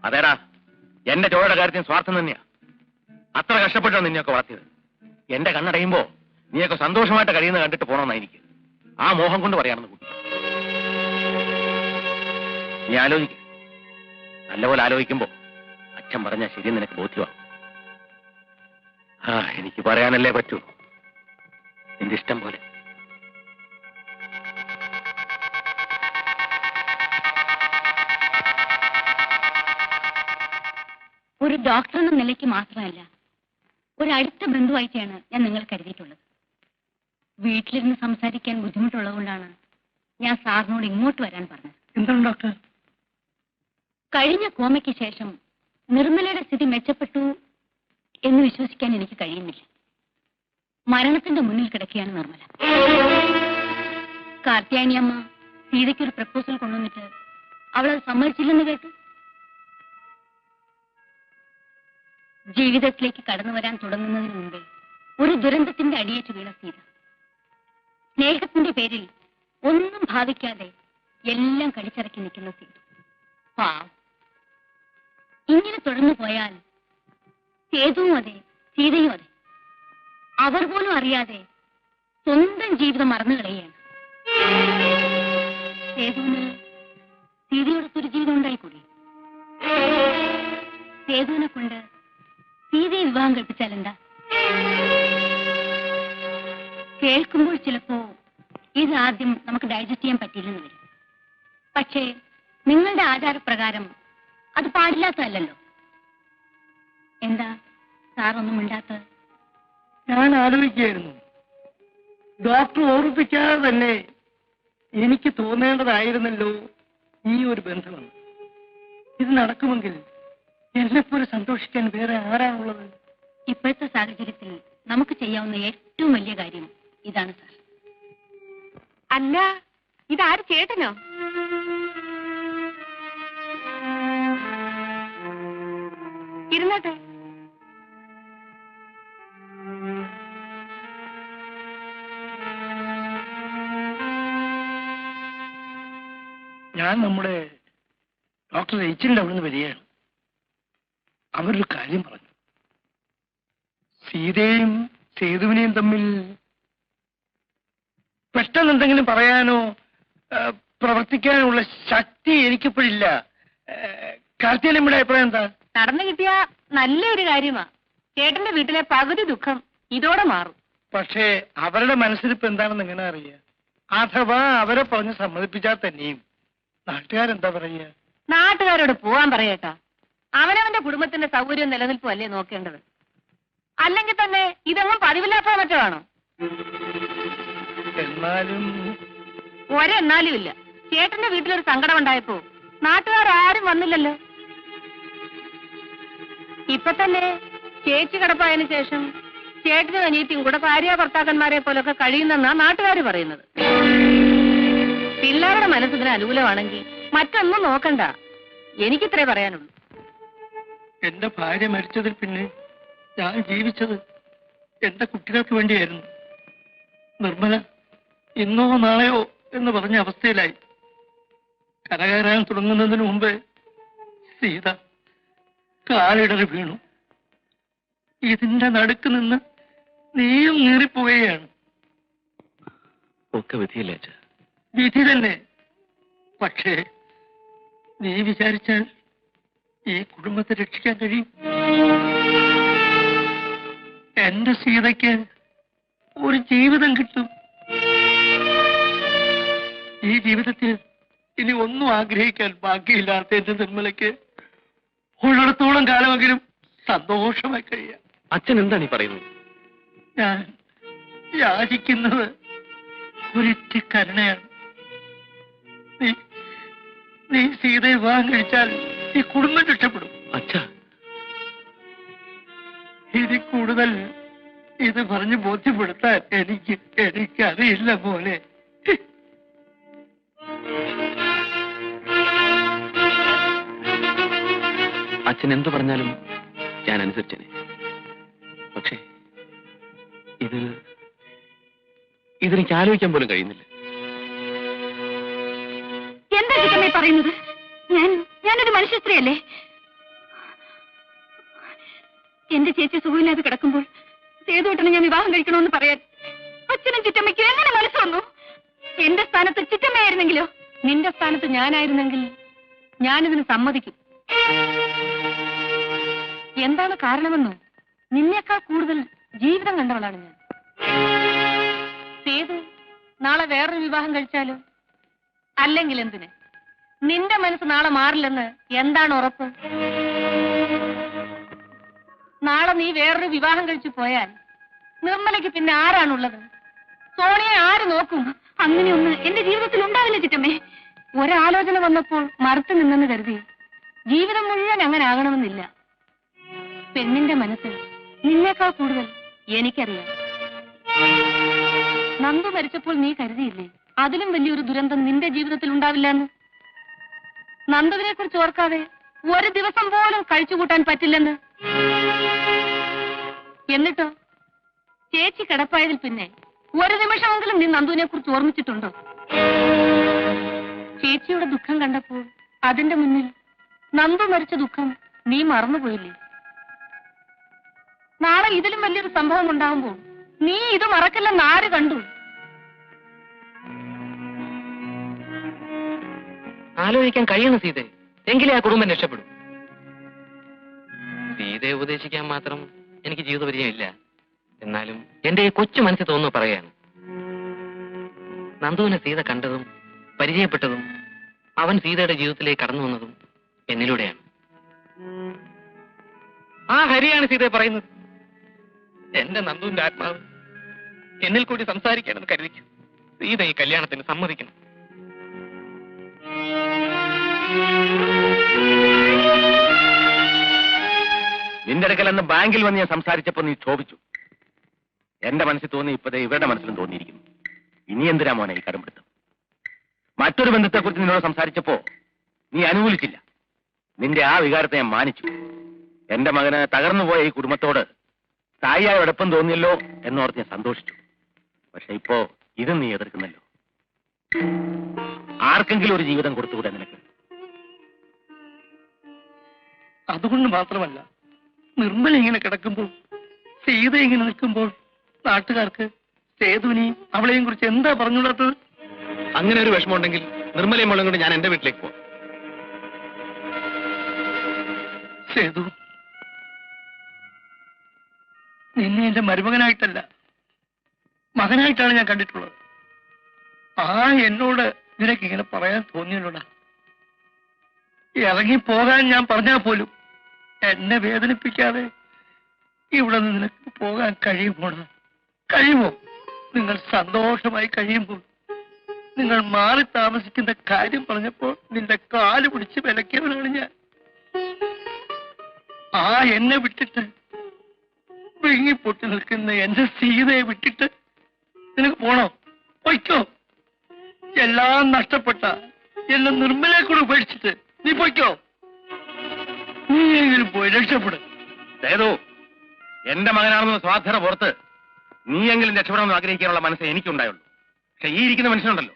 അതേടാ, എന്റെ ചോരയുടെ കാര്യത്തിന് സ്വാർത്ഥം തന്നെയാ. അത്ര കഷ്ടപ്പെട്ടാണ് നിന്നെയൊക്കെ വളർത്തിയത്. എന്റെ കണ്ണടയുമ്പോ നീയൊക്കെ സന്തോഷമായിട്ട് കഴിയുന്ന കണ്ടിട്ട് പോണമെന്നാ എനിക്ക്. ആ മോഹം കൊണ്ട് പറയാണെന്ന് കൂട്ടി. നീ ആലോചിക്ക. നല്ലപോലെ ആലോചിക്കുമ്പോ അച്ഛൻ പറഞ്ഞാൽ ശരിയെന്ന് നിനക്ക് ബോധ്യമാകും. എനിക്ക് പറയാനല്ലേ പറ്റൂ. നിന്റെ ഇഷ്ടം പോലെ. ഒരു ഡോക്ടർ എന്ന നിലയ്ക്ക് മാത്രമല്ല, ഒരു അടുത്ത ബന്ധുവായിട്ടാണ് ഞാൻ നിങ്ങൾ കരുതിയിട്ടുള്ളത്. വീട്ടിലിരുന്ന് സംസാരിക്കാൻ ബുദ്ധിമുട്ടുള്ളതുകൊണ്ടാണ് ഞാൻ സാറിനോട് ഇങ്ങോട്ട് വരാൻ പറഞ്ഞത്. എന്താണ് ഡോക്ടർ? കഴിഞ്ഞ കോമയ്ക്ക് ശേഷം നിർമ്മലയുടെ സ്ഥിതി മെച്ചപ്പെട്ടു എന്ന് വിശ്വസിക്കാൻ എനിക്ക് കഴിയുന്നില്ല. മരണത്തിന്റെ മുന്നിൽ കിടക്കുകയാണ് നിർമ്മല. കാർത്യായനിയമ്മ സീതയ്ക്കൊരു പ്രപ്പോസൽ കൊണ്ടുവന്നിട്ട് അവളത് സമ്മതിച്ചില്ലെന്ന് കേട്ടു. ജീവിതത്തിലേക്ക് കടന്നു വരാൻ തുടങ്ങുന്നതിന് മുമ്പേ ഒരു ദുരന്തത്തിന്റെ അടിയേറ്റ് വീണ സീത. സ്നേഹത്തിന്റെ പേരിൽ ഒന്നും ഭാവിക്കാതെ എല്ലാം കടിച്ചിറക്കി നിൽക്കുന്ന സീത. പാവം. ഇങ്ങനെ തുടർന്നു പോയാൽ സേതുവും അതെ, സീതയും അതെ. അവർ പോലും അറിയാതെ സ്വന്തം ജീവിതം മറന്നു കളയുകയാണ്. സേതുവിന് സീതയോടൊത്തൊരു ജീവിതം ഉണ്ടായിക്കൂടി. സേതുവിനെ കൊണ്ട് സീതയെ വിവാഹം കഴിപ്പിച്ചാൽ എന്താ? കേൾക്കുമ്പോൾ ചിലപ്പോ ഇത് ആദ്യം നമുക്ക് ഡൈജസ്റ്റ് ചെയ്യാൻ പറ്റില്ലെന്ന് വരും. പക്ഷേ നിങ്ങളുടെ ആചാരപ്രകാരം അത് പാടില്ലാത്തതല്ലോ. എന്താ സാറൊന്നും മിണ്ടാത്ത? ഞാൻ ആലോചിക്കുകയായിരുന്നു. ഡോക്ടർ ഓർമ്മിപ്പിക്കാതെ തന്നെ എനിക്ക് തോന്നേണ്ടതായിരുന്നല്ലോ ഈ ഒരു ബന്ധമെന്ന്. ഇത് നടക്കുമെങ്കിൽ എന്നെപ്പോലെ സന്തോഷിക്കാൻ വേറെ ആരാണുള്ളത്? ഇപ്പോഴത്തെ സാഹചര്യത്തിൽ നമുക്ക് ചെയ്യാവുന്ന ഏറ്റവും വലിയ കാര്യം ഇതാണ് സാർ. അല്ല, ഇതാര് ചേട്ടനോ? ഇരുന്നട്ടെ. ഞാൻ നമ്മുടെ ഡോക്ടർ എച്ചിന്റെ അവിടെ നിന്ന് വരികയാണ്. അവരൊരു കാര്യം പറഞ്ഞു. സീതയും സേതുവിനെയും തമ്മിൽ പെട്ടെന്ന് എന്തെങ്കിലും പറയാനോ പ്രവർത്തിക്കാനോ ഉള്ള ശക്തി എനിക്കിപ്പോഴില്ല. കാർത്തികേയന്റെ അഭിപ്രായം എന്താ? നടന്നു കിട്ടിയ നല്ലൊരു കാര്യമാ. ചേട്ടന്റെ വീട്ടിലെ പകുതി ദുഃഖം ഇതോടെ മാറും. പക്ഷേ അവരുടെ മനസ്സിലിപ്പോ എന്താണെന്ന് എങ്ങനെ അറിയുക? അഥവാ അവരെ പറഞ്ഞ് സമ്മതിപ്പിച്ചാൽ തന്നെയും നാട്ടുകാരെന്താ പറയുക? നാട്ടുകാരോട് പോവാൻ പറയേട്ടാ. അവനവന്റെ കുടുംബത്തിന്റെ സൗകര്യവും നിലനിൽപ്പും അല്ലേ നോക്കേണ്ടത്. അല്ലെങ്കിൽ തന്നെ ഇതൊന്നും പതിവില്ലാത്ത മറ്റോ ആണോ? എന്നാലും ഒരെന്നാലും ഇല്ല. ചേട്ടന്റെ വീട്ടിലൊരു സങ്കടം ഉണ്ടായപ്പോ നാട്ടുകാർ ആരും വന്നില്ലല്ലോ. ഇപ്പൊ തന്നെ ചേച്ചി കിടപ്പായതിനു ശേഷം ചേട്ടനും അനിയത്തിയും കൂടെ ഭാര്യ ഭർത്താക്കന്മാരെ പോലൊക്കെ കഴിയുന്നെന്നാ നാട്ടുകാർ പറയുന്നത്. പിള്ളേരുടെ മനസ്സിന് അനുകൂലമാണെങ്കിൽ മറ്റൊന്നും നോക്കണ്ട. എനിക്കിത്രേ പറയാനുള്ളൂ. എന്റെ ഭാര്യ മരിച്ചതിൽ പിന്നെ ഞാൻ ജീവിച്ചത് എന്റെ കുട്ടികൾക്ക് വേണ്ടിയായിരുന്നു. നിർമ്മല ഇന്നോ നാളെയോ എന്ന് പറഞ്ഞ അവസ്ഥയിലായി. കരകയറാൻ തുടങ്ങുന്നതിന് മുമ്പേ സീത കാലിടറി വീണു. ഇതിന്റെ നടുക്ക് നിന്ന് നീയും നീറിപ്പോവുകയാണ്. ഒക്കെ വിധിയില്ലേ അച്ഛാ? വിധി തന്നെ. പക്ഷേ നീ വിചാരിച്ചാൽ ഈ കുടുംബത്തെ രക്ഷിക്കാൻ കഴിയും. എന്റെ സീതയ്ക്ക് ഒരു ജീവിതം കിട്ടും. ഈ ജീവിതത്തിൽ ഇനി ഒന്നും ആഗ്രഹിക്കാൻ ബാക്കിയില്ലാത്ത എന്റെ നിർമ്മലയ്ക്ക് ഉള്ളിടത്തോളം കാലമെങ്കിലും സന്തോഷമായി കഴിയാം. അച്ഛൻ എന്താണ് ഈ പറയുന്നത്? ഞാൻ യാചിക്കുന്നത് ഒരിറ്റ കരുണയാണ്. നീ സീതയെ വിവാഹം കഴിച്ചാൽ ഈ കുടുംബം രക്ഷപ്പെടും. അച്ഛാ, ഇതിൽ കൂടുതൽ ഇത് പറഞ്ഞ് ബോധ്യപ്പെടുത്താൻ എനിക്കറിയില്ല പോലെ. അച്ഛൻ എന്തു പറഞ്ഞാലും ഞാൻ അനുസരിച്ചേനെ. പക്ഷേ ഇതെനിക്ക് ആലോചിക്കാൻ പോലും കഴിയുന്നില്ല. എന്താ ചിറ്റമ്മേ പറയുന്നത്? ഞാനൊരു മനുഷ്യ സ്ത്രീയല്ലേ? എന്റെ ചേച്ചി സുഖമില്ലാതെ കിടക്കുമ്പോൾ സേതുവേട്ടനെ ഞാൻ വിവാഹം കഴിക്കണമെന്ന് പറയാൻ അച്ഛനും ചിറ്റമ്മയ്ക്ക് എങ്ങനെ മനസ്സ് വന്നു? എന്റെ സ്ഥാനത്ത് ചിറ്റമ്മയായിരുന്നെങ്കിലോ? നിന്റെ സ്ഥാനത്ത് ഞാനായിരുന്നെങ്കിൽ ഞാനിതിന് സമ്മതിക്കും. എന്താണ് കാരണമെന്നോ? നിന്നേക്കാൾ കൂടുതൽ ജീവിതം കണ്ടവളാണ് ഞാൻ. സേതു നാളെ വേറൊരു വിവാഹം കഴിച്ചാലോ? അല്ലെങ്കിൽ എന്തിന്? നിന്റെ മനസ്സ് നാളെ മാറില്ലെന്ന് എന്താണ് ഉറപ്പ്? നാളെ നീ വേറൊരു വിവാഹം കഴിച്ചു പോയാൽ നിർമ്മലയ്ക്ക് പിന്നെ ആരാണുള്ളത്? സോണിയെ ആര് നോക്കും? അങ്ങനെയൊന്ന് എന്റെ ജീവിതത്തിൽ ഉണ്ടാവില്ല ചിറ്റമ്മേ. ഒരാലോചന വന്നപ്പോൾ മറുത്തു നിന്നെന്ന് കരുതി ജീവിതം മുഴുവൻ അങ്ങനെ ആകണമെന്നില്ല. പെണ്ണിന്റെ മനസ്സിൽ നിന്നേക്കാൾ കൂടുതൽ എനിക്കറിയാം. നന്ദു മരിച്ചപ്പോൾ നീ കരുതിയില്ലേ അതിലും വലിയൊരു ദുരന്തം നിന്റെ ജീവിതത്തിൽ ഉണ്ടാവില്ല എന്ന്? നന്ദുവിനെ കുറിച്ച് ഓർക്കാതെ ഒരു ദിവസം പോലും കഴിച്ചുകൂട്ടാൻ പറ്റില്ലെന്ന്. എന്നിട്ടോ ചേച്ചി കിടപ്പായതിൽ പിന്നെ ഒരു നിമിഷമെങ്കിലും നീ നന്ദുവിനെ കുറിച്ച് ഓർമ്മിച്ചിട്ടുണ്ടോ? ചേച്ചിയുടെ ദുഃഖം കണ്ടപ്പോൾ അതിന്റെ മുന്നിൽ നന്ദു മരിച്ച ദുഃഖം നീ മറന്നുപോയില്ലേ? നാളെ ഇതിലും വലിയൊരു സംഭവം ഉണ്ടാകുമ്പോൾ നീ ഇത് മറക്കില്ലെന്ന് ആര് കണ്ടു? ആലോചിക്കാൻ കഴിയണം സീതേ, എങ്കിലേ ആ കുടുംബം രക്ഷപ്പെടും. സീതയെ ഉപദേശിക്കാൻ മാത്രം എനിക്ക് ജീവിത പരിചയമില്ല. എന്നാലും എന്റെ ഈ കൊച്ചു മനസ്സിൽ തോന്നുന്നു പറയാണ്. നന്ദുവിനെ സീത കണ്ടതും പരിചയപ്പെട്ടതും അവൻ സീതയുടെ ജീവിതത്തിലേക്ക് കടന്നു വന്നതും എന്നിലൂടെയാണ്. ആ ഹരിയാണ് സീതയെ പറയുന്നത്. എന്റെ നന്ദുവിന്റെ ആത്മാവ് എന്നിൽ കൂടി സംസാരിക്കണമെന്ന് കരുതിക്കും. സീത ഈ കല്യാണത്തിന് സമ്മതിക്കണം. നിന്റെ അടുക്കൽ അന്ന് ബാങ്കിൽ വന്ന് ഞാൻ സംസാരിച്ചപ്പോ നീ ക്ഷോഭിച്ചു. എന്റെ മനസ്സിൽ തോന്നി, ഇപ്പതേ ഇവരുടെ മനസ്സിലും തോന്നിയിരിക്കുന്നു. ഇനി എന്തിനാ മോനെ ഈ കടുംപിടുത്തം? മറ്റൊരു ബന്ധത്തെക്കുറിച്ച് നിന്നോട് സംസാരിച്ചപ്പോ നീ അനുകൂലിച്ചില്ല. നിന്റെ ആ വികാരത്തെ ഞാൻ മാനിച്ചു. എന്റെ മകന് തകർന്നുപോയ ഈ കുടുംബത്തോട് തായിയായ അടുപ്പം തോന്നിയല്ലോ എന്നോർത്ത് ഞാൻ സന്തോഷിച്ചു. പക്ഷെ ഇപ്പോ ഇതും നീ എതിർക്കുന്നല്ലോ. ആർക്കെങ്കിലും ഒരു ജീവിതം കൊടുത്തുകൂടെ നിനക്ക്? അതുകൊണ്ട് മാത്രമല്ല, നിർമ്മല ഇങ്ങനെ കിടക്കുമ്പോൾ, സീത ഇങ്ങനെ നിൽക്കുമ്പോൾ നാട്ടുകാർക്ക് സേതുവിനെയും അവളെയും കുറിച്ച് എന്താ പറഞ്ഞുകൂടാത്തത്? അങ്ങനെ ഒരു വിഷമമുണ്ടെങ്കിൽ നിർമ്മലയും മോളും കൊണ്ട് ഞാൻ എന്റെ വീട്ടിലേക്ക് പോവാം. സേതു, നിന്നെ എന്റെ മരുമകനായിട്ടല്ല, മകനായിട്ടാണ് ഞാൻ കണ്ടിട്ടുള്ളത്. എന്നോട് നിനക്ക് ഇങ്ങനെ പറയാൻ തോന്നിയല്ലോടാ. ഇറങ്ങിപ്പോകാൻ ഞാൻ പറഞ്ഞാൽ പോലും എന്നെ വേദനിപ്പിക്കാതെ ഇവിടെ നിന്ന് നിനക്ക് പോകാൻ കഴിയുമോടാ? കഴിയുമോ? നിങ്ങൾ സന്തോഷമായി കഴിയുമ്പോൾ നിങ്ങൾ മാറി താമസിക്കുന്ന കാര്യം പറഞ്ഞപ്പോൾ നിന്റെ കാല് പിടിച്ച് വിലക്കിയവനാണ് ഞാൻ. എന്നെ വിട്ടിട്ട്, വിങ്ങിപ്പൊട്ടി നിൽക്കുന്ന എന്റെ സീതയെ വിട്ടിട്ട് നിനക്ക് പോണോ? പൊയ്ക്കോ. എല്ലാം നഷ്ടപ്പെട്ട എന്നെ നിർമ്മലയെ കൂടെ ഉപേക്ഷിച്ചിട്ട് നീ പൊയ്ക്കോ. നീ എങ്കിലും പോയി രക്ഷപ്പെടും. സേതു, എന്റെ മകനാണെന്ന് സ്വാധീന പുറത്ത് നീയെങ്കിലും രക്ഷപ്പെടണമെന്ന് ആഗ്രഹിക്കാനുള്ള മനസ്സേ എനിക്കുണ്ടായുള്ളൂ. പക്ഷെ ഈ ഇരിക്കുന്ന മനുഷ്യനുണ്ടല്ലോ,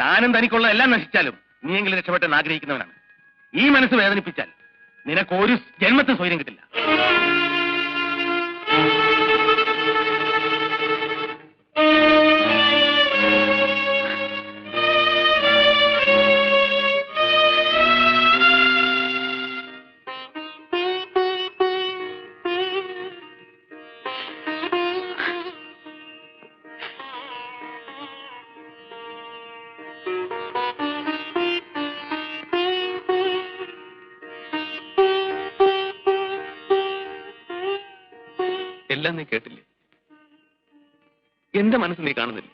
താനും തനിക്കുള്ള എല്ലാം നശിച്ചാലും നീയെങ്കിലും രക്ഷപ്പെട്ടെന്ന് ആഗ്രഹിക്കുന്നവനാണ്. ഈ മനസ്സ് വേദനിപ്പിച്ചാൽ നിനക്ക് ഒരു ജന്മത്തിന് സ്വൈര്യം കിട്ടില്ല. എല്ലാം നീ കേട്ടില്ലേ? എന്റെ മനസ്സ് നീ കാണുന്നില്ലേ?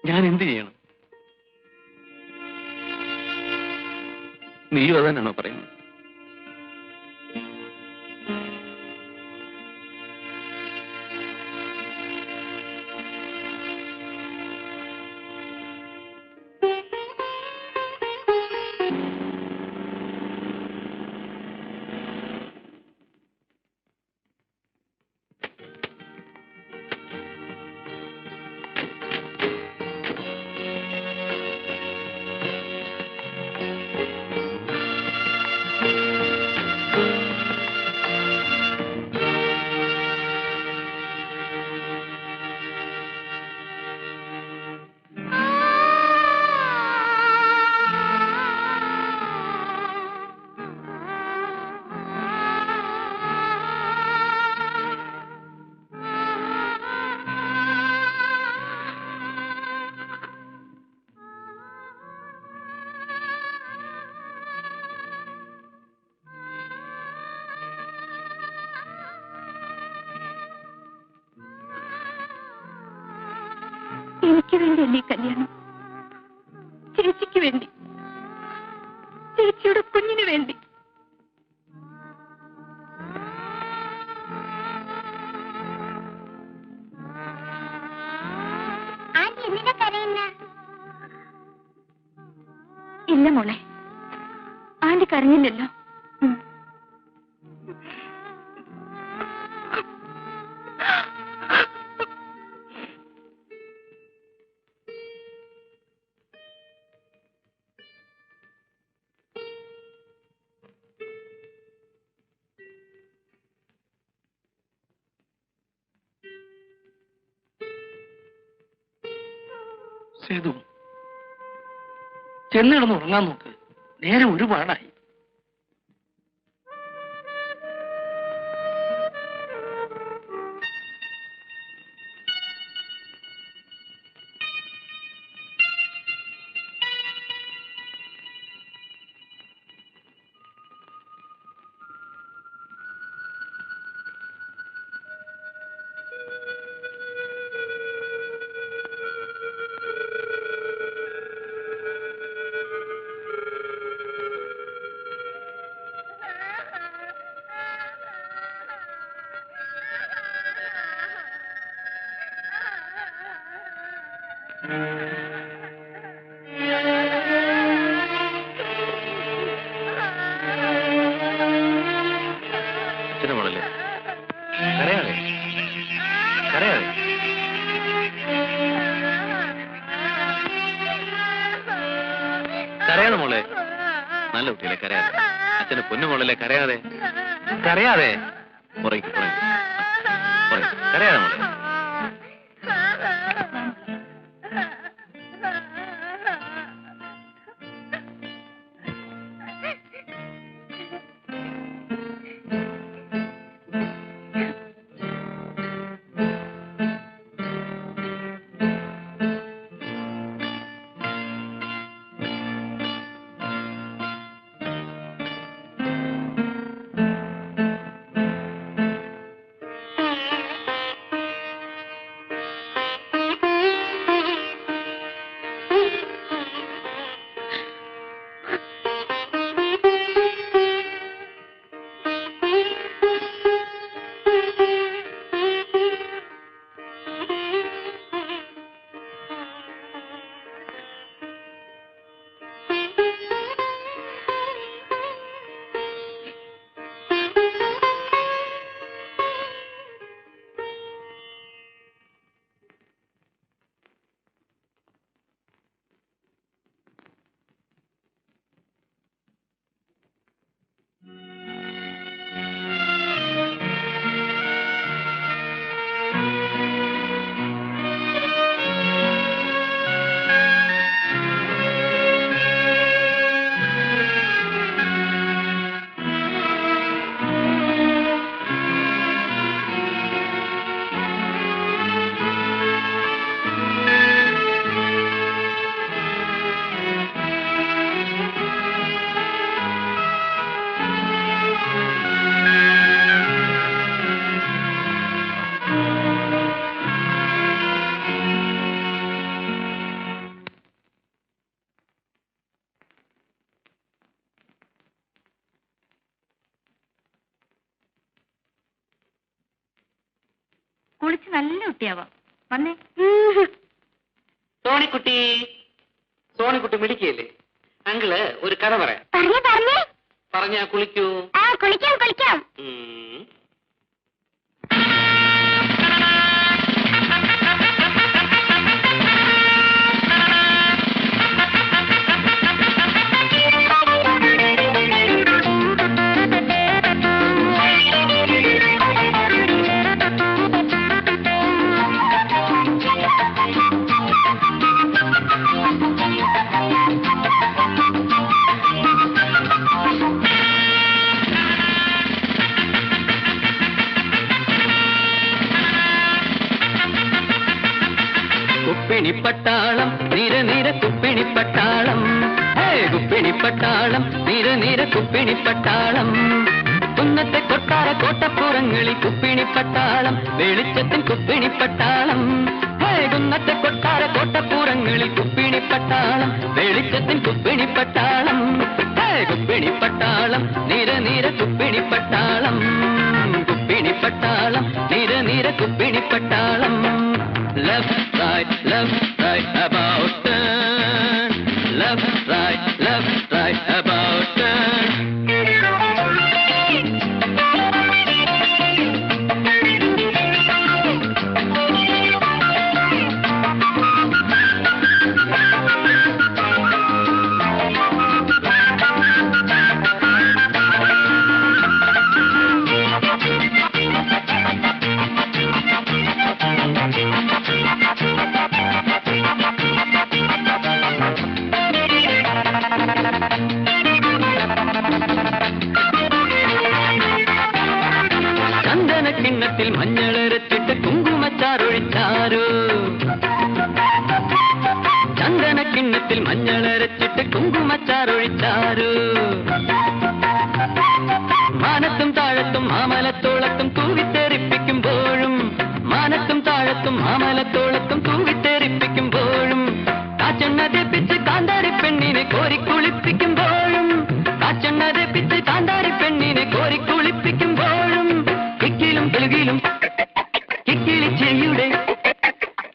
ഞാൻ എന്ത് ചെയ്യണം? നീയും അതന്നാണോ പറയുന്നത്? എനിക്ക് വേണ്ടിയല്ലേ കല്യാണം? ചേച്ചിക്ക് വേണ്ടി, ചേച്ചിയുടെ കുഞ്ഞിന് വേണ്ടി. ഇല്ല മോളെ, ആന്റി കരഞ്ഞില്ലല്ലോ. സേതു, ചെന്നിടന്ന് ഉറങ്ങാൻ നോക്ക്. നേരെ ഒരുപാടായി. കരയാതെ മോളെ, നല്ല കുട്ടിയല്ലേ, കരയാതെ. അച്ഛന് പൊന്നുമോളല്ലേ, കരയാതെ കരയാതെ. പുറകെ കരയാതെ മോളെ. കുളിച്ച് നല്ല കുട്ടിയാവാം. വന്നേ. സോണിക്കുട്ടി മിടിക്കല്ലേ? അങ്കിള് ഒരു കഥ പറയാം. പറഞ്ഞാ കുളിക്കൂ? കുളിക്കാം. കുപ്പിണിപ്പട്ടാളം നിര കുപ്പിണിപ്പട്ടാളം, കുപ്പിണിപ്പട്ടാളം നിര കുപ്പിണിപ്പട്ടാളം. കുന്നത്തെ കൊട്ടാര കോട്ടപ്പുറങ്ങളിൽ കുപ്പിണിപ്പട്ടാളം, വെളിച്ചത്തിൻ കുപ്പിണിപ്പട്ടാളം. കുന്നത്തെ കൊട്ടാര കോട്ടപ്പുറങ്ങളിൽ കുപ്പിണിപ്പട്ടാളം, വെളിച്ചത്തിൻ കുപ്പിണിപ്പട്ടാളം. കുപ്പിണിപ്പട്ടാളം നിര കുപ്പിണിപ്പട്ടാളം, കുപ്പിണിപ്പട്ടാളം നിര കുപ്പിണിപ്പട്ടാളം. Left, right, about turn. Left, right, about turn. കിണ്ണത്തിൽ മഞ്ഞളരച്ചിട്ട് കുങ്കുമച്ചാറൊഴിച്ചാരോ, ചന്ദന കിണ്ണത്തിൽ മഞ്ഞളരച്ചിട്ട് കുങ്കുമച്ചാറൊഴിച്ചാരോ. മാനത്തും താഴത്തും മാമലത്തോളത്തും തൂവിത്തെറിപ്പിക്കുമ്പോഴും, മാനത്തും താഴത്തും മാമലത്തോളത്തും തൂവിത്തെറിപ്പിക്കുമ്പോഴും, കാച്ചെണ്ണതെപ്പിച്ച് കാന്താരി പെണ്ണിനെ കോരിക്കുളിപ്പിക്കുമ്പോഴും, കാച്ചെണ്ണതെപ്പിച്ച് കാന്താരി പെണ്ണിനെ കോരിക്കുളിപ്പിക്കുമ്പോഴും, കിക്കിലും കിലുകിലും കിക്കിളിച്ചിരിയുടെ,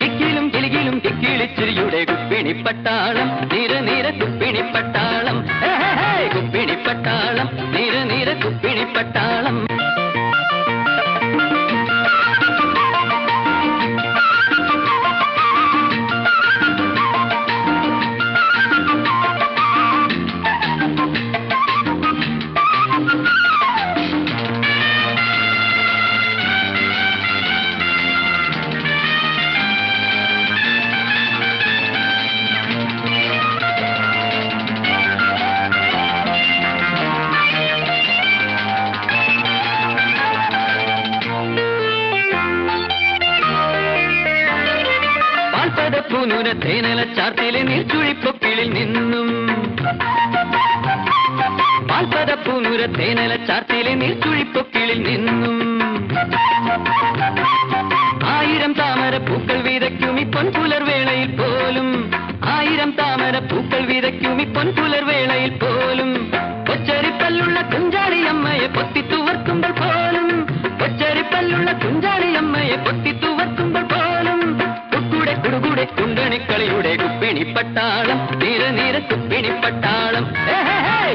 കിക്കിലും കിലുകിലും കിക്കിളിച്ചിരിയുടെ കുപ്പിണിപ്പട്ടാളം നിര കുപ്പിണിപ്പട്ടാളം, കുപ്പിണിപ്പട്ടാളം നിര കുപ്പിണിപ്പട്ടാളം. തേനല ചാർത്തിലെ നീർച്ചുഴിപ്പൊക്കിളിൽ നിന്നും പാൽപ്പതപ്പൂനുര തേനല ചാർത്തിലെ നീർച്ചുഴിപ്പൊക്കിളിൽ നിന്നും ആയിരം താമര പൂക്കൾ വിതയ്ക്കുമി പൊൻപുലർവേളയിൽ പോലും ആയിരം താമര പൂക്കൾ വിതയ്ക്കുമി പൊൻപുലർവേളയിൽ പോലും കൊച്ചരിപ്പല്ലുള്ള കുഞ്ചാടിയമ്മയെ പൊത്തിത്തുവർക്കുമ്പോൾ പോലും കൊച്ചരിപ്പല്ലുള്ള കുഞ്ചാടിയമ്മയെ പൊത്തിത്തുവർക്കുമ്പോൾ പോലും കുക്കുടെ കുടുകൂടെ കുണ്ടണിക്കളിയുടെ കുപ്പിണിപ്പട്ടാളം നീര നീര കുപ്പിണിപ്പട്ടാളം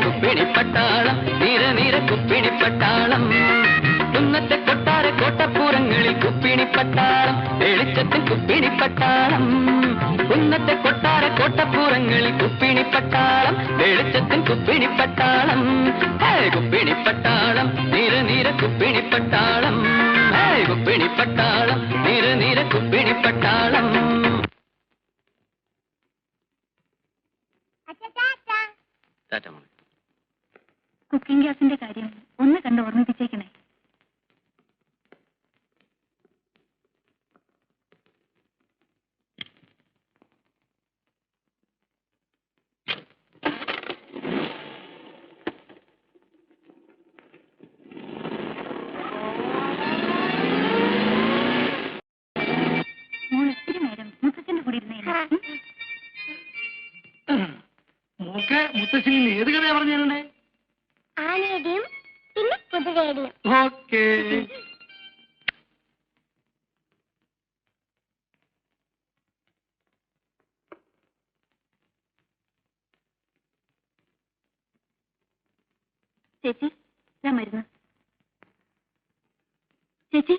കുപ്പിണിപ്പട്ടാളം നീര നീര കുപ്പിണിപ്പട്ടാളം കുന്നത്തെ കൊട്ടാര കോട്ടപ്പുറങ്ങളിൽ കുപ്പിണിപ്പട്ടാളം വെളിച്ചത്തിൽ കുപ്പിണിപ്പട്ടാളം കുന്നത്തെ കൊട്ടാര കോട്ടപ്പുറങ്ങളിൽ കുപ്പിണിപ്പട്ടാളം വെളിച്ചത്തിൽ കുപ്പിണിപ്പട്ടാളം കുപ്പിണിപ്പട്ടാളം നീര നീര കുപ്പിണിപ്പട്ടാളം കുപ്പിണിപ്പട്ടാളം നീര നീര കുപ്പിണിപ്പട്ടാളം. കുക്കിംഗ് ഗ്യാസിന്റെ കാര്യം ഒന്ന് കണ്ട് ഓർമ്മിപ്പിച്ചേക്കണേ. ഒത്തിരി നേരം മുത്തച്ഛന്റെ കൂടി ഇരുന്നേനെ. മോക്കെ മുത്തശ്ശനി ഏത് കഥയാ പറഞ്ഞേ? ആനയുടെയും പിന്നെ കുതിരയുടെയും. ഓക്കേ. ചേച്ചി ഞാൻ മരുന്ന്. ചേച്ചി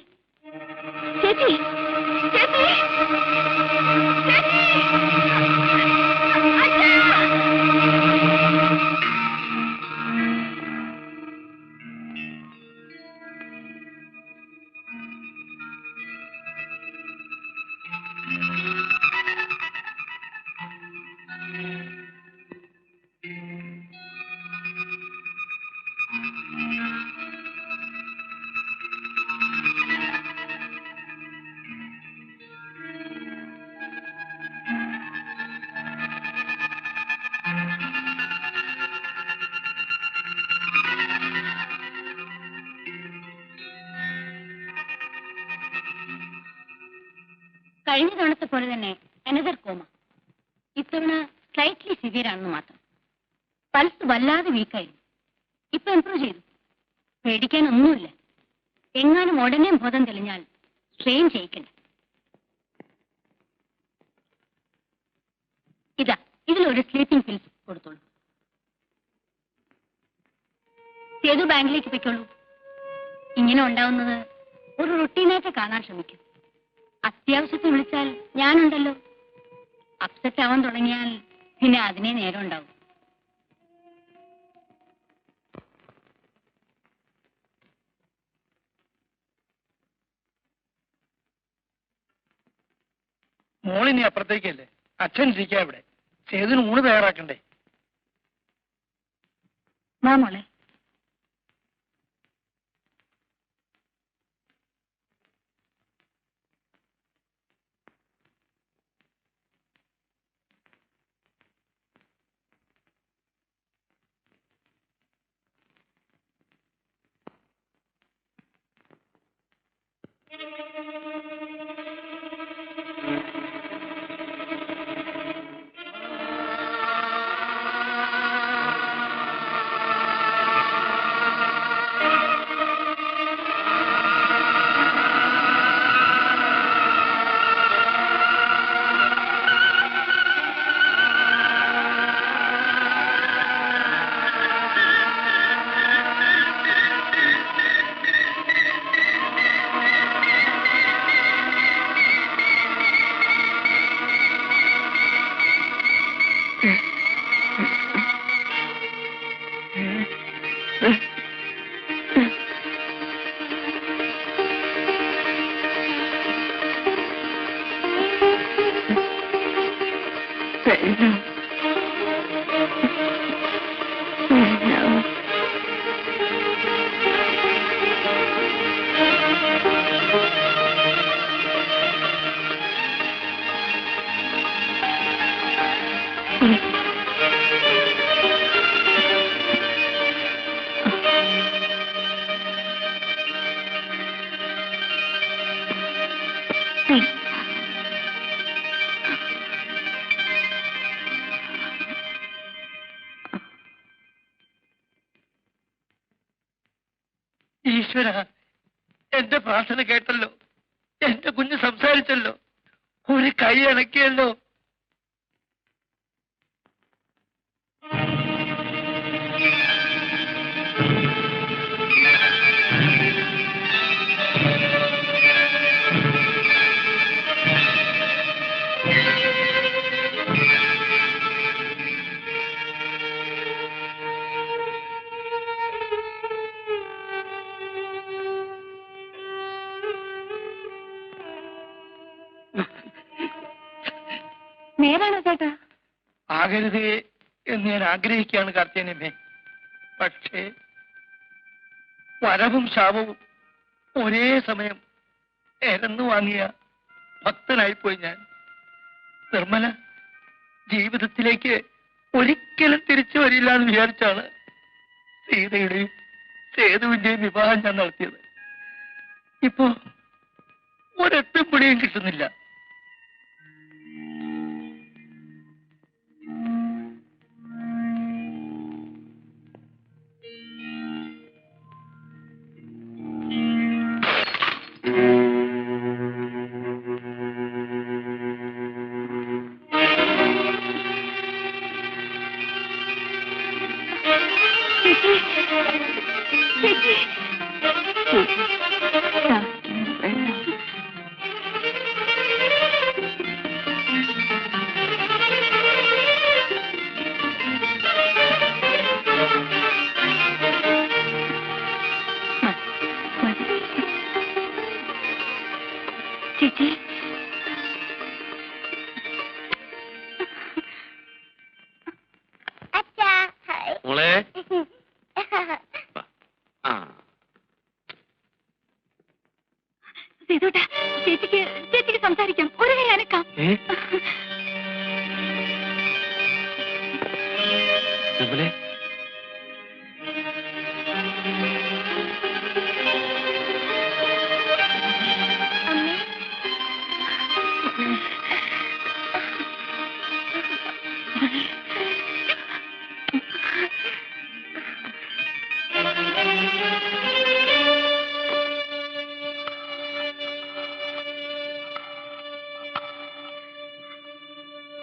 ചേച്ചി ചേച്ചി കഴിഞ്ഞ തവണത്തെ പോലെ തന്നെ അനദർ കോമ. ഇത്തവണ സ്ലൈറ്റ്ലി സിവിയർ ആണെന്ന് മാത്രം. പൾസ് വല്ലാതെ വീക്കായി. ഇപ്പൊ ഇംപ്രൂവ് ചെയ്തു. പേടിക്കാനൊന്നുമില്ല. എങ്ങാനും ഉടനെ ബോധം തെളിഞ്ഞാൽ സ്ട്രെയിൻ ചെയ്യിക്കണ്ട. ഇതാ ഇതിലൊരു സ്ലീപ്പിംഗ് പിൽസ് കൊടുത്തോളൂ. ഏതു ബാങ്കിലേക്ക് പൊയ്ക്കോളൂ. ഇങ്ങനെ ഉണ്ടാവുന്നത് ഒരു റുട്ടീനായിട്ട് കാണാൻ ശ്രമിക്കും. അത്യാവശ്യത്തിന് വിളിച്ചാൽ ഞാനുണ്ടല്ലോ. അപ്സെറ്റ് ആവാൻ തുടങ്ങിയാൽ പിന്നെ അതിനെ നേരം ഉണ്ടാവും. മോളിനി അപ്പുറത്തേക്കല്ലേ? അച്ഛൻ ഇരിക്കാ ഇവിടെ. സേതുന് ഊണ് തയ്യാറാക്കണ്ടേ? വാ മോളെ. ഈശ്വര, എന്റെ പ്രാർത്ഥന കേട്ടല്ലോ, എന്റെ കുഞ്ഞ് സംസാരിച്ചല്ലോ, ഒരു കൈ അണക്കിയല്ലോ. നേരാണോ ചേട്ടാ? ആകരുതേ എന്ന് ഞാൻ ആഗ്രഹിക്കുകയാണ് കാർത്തികേയനമ്മേ. പക്ഷേ വരവും ശാപവും ഒരേ സമയം എരന്നു വാങ്ങിയ ഭക്തനായിപ്പോയി ഞാൻ. നിർമ്മല ജീവിതത്തിലേക്ക് ഒരിക്കലും തിരിച്ചു വരില്ല എന്ന് വിചാരിച്ചാണ് സീതയുടെയും സേതുവിന്റെയും വിവാഹം ഞാൻ നടത്തിയത്. ഇപ്പോ ഒരെത്തും പിടിയും കിട്ടുന്നില്ല. ചേച്ചി, അച്ഛാ. മോളെ ആ സേതുട്ടാ, ചേച്ചിക്ക് സംസാരിക്കാം. ഒരു കൈ അനക്കാം. നിർമ്മലേ,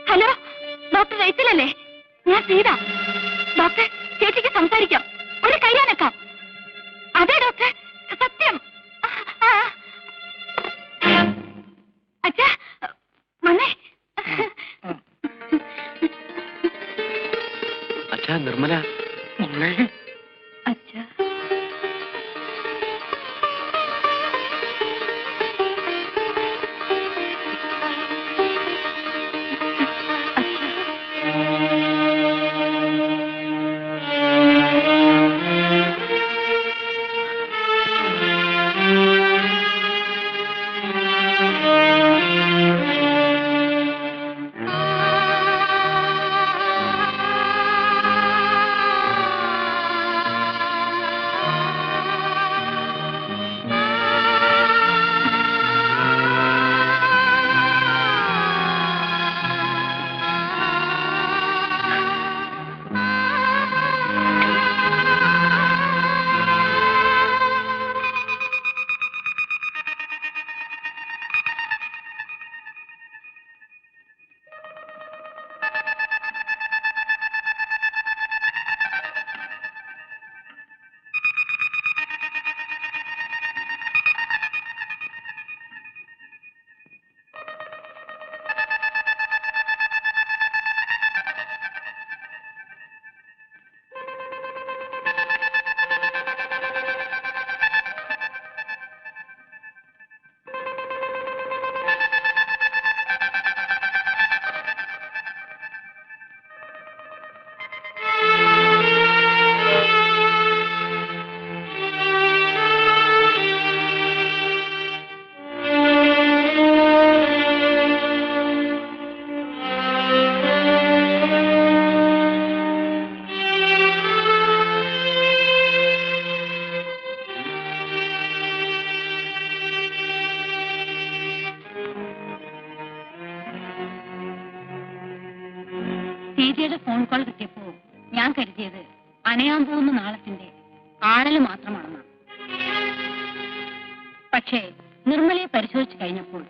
ഹലോ, ഡോക്ടർ റൈസലല്ലേ? ഞാൻ സീത. ഡോക്ടർ, ചേച്ചിക്ക് സംസാരിക്കാം. ഒരു കൈ അനക്കാം. അതെ ഡോക്ടർ, സത്യം. അച്ഛാ മന്നേ. അച്ഛാ, നിർമ്മല. അച്ഛാ, സീതയുടെ ഫോൺ കോൾ കിട്ടിയപ്പോ ഞാൻ കരുതിയത് അണയാൻ പോകുന്ന നാളത്തിന്റെ ആഴല് മാത്രമാണെന്നാണ്. പക്ഷേ നിർമ്മലയെ പരിശോധിച്ചു കഴിഞ്ഞപ്പോൾ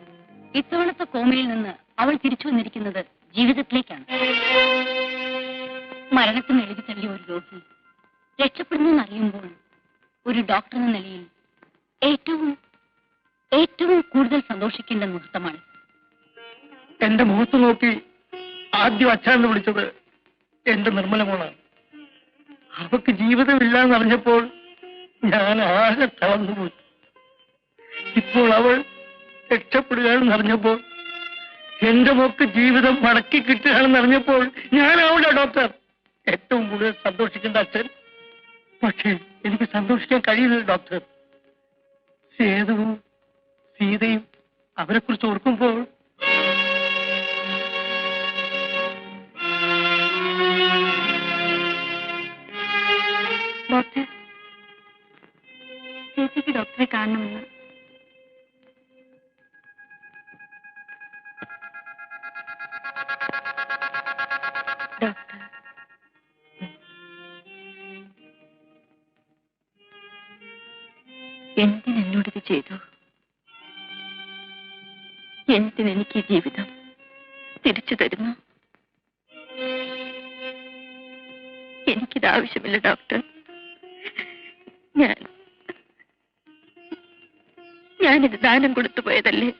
ഇത്തവണത്തെ കോമയിൽ നിന്ന് അവൾ തിരിച്ചു വന്നിരിക്കുന്നത് ജീവിതത്തിലേക്കാണ്. മരണത്തിന് എഴുതി തള്ളിയ ഒരു രോഗി രക്ഷപ്പെടുന്നറിയുമ്പോൾ ഒരു ഡോക്ടർ എന്ന നിലയിൽ ഏറ്റവും ഏറ്റവും കൂടുതൽ സന്തോഷിക്കേണ്ട മുഹൂർത്തമാണ്. എന്റെ മുഖത്ത് നോക്കി ആദ്യം അച്ഛാന്ന് വിളിച്ചത് എന്റെ നിർമ്മല മോളാണ്. അവക്ക് ജീവിതമില്ല എന്നറിഞ്ഞപ്പോൾ ഞാൻ ആകെ തളർന്നുപോയി. ഇപ്പോൾ അവൾ രക്ഷപ്പെടുകയാണെന്ന് അറിഞ്ഞപ്പോൾ, എന്റെ മോക്ക് ജീവിതം മടക്കി കിട്ടുകയാണെന്ന് അറിഞ്ഞപ്പോൾ ഞാനാവില്ല ഡോക്ടർ ഏറ്റവും കൂടുതൽ സന്തോഷിക്കേണ്ട അച്ഛൻ. പക്ഷേ എനിക്ക് സന്തോഷിക്കാൻ കഴിയുന്നില്ല ഡോക്ടർ. സേതുവും സീതയും അവരെക്കുറിച്ച് ഓർക്കുമ്പോൾ ഡോക്ടർ, ചേച്ചിക്ക് ഡോക്ടറെ കാണണമെന്ന്. ഡോക്ടർ, എന്തിനെന്നോടിത് ചെയ്തു? എന്തിനെനിക്ക് ഈ ജീവിതം തിരിച്ചു തരുന്നു? എനിക്കിത് ആവശ്യമില്ല ഡോക്ടർ. ഞാനിത് ദാനം കൊടുത്തു പോയതല്ലേ.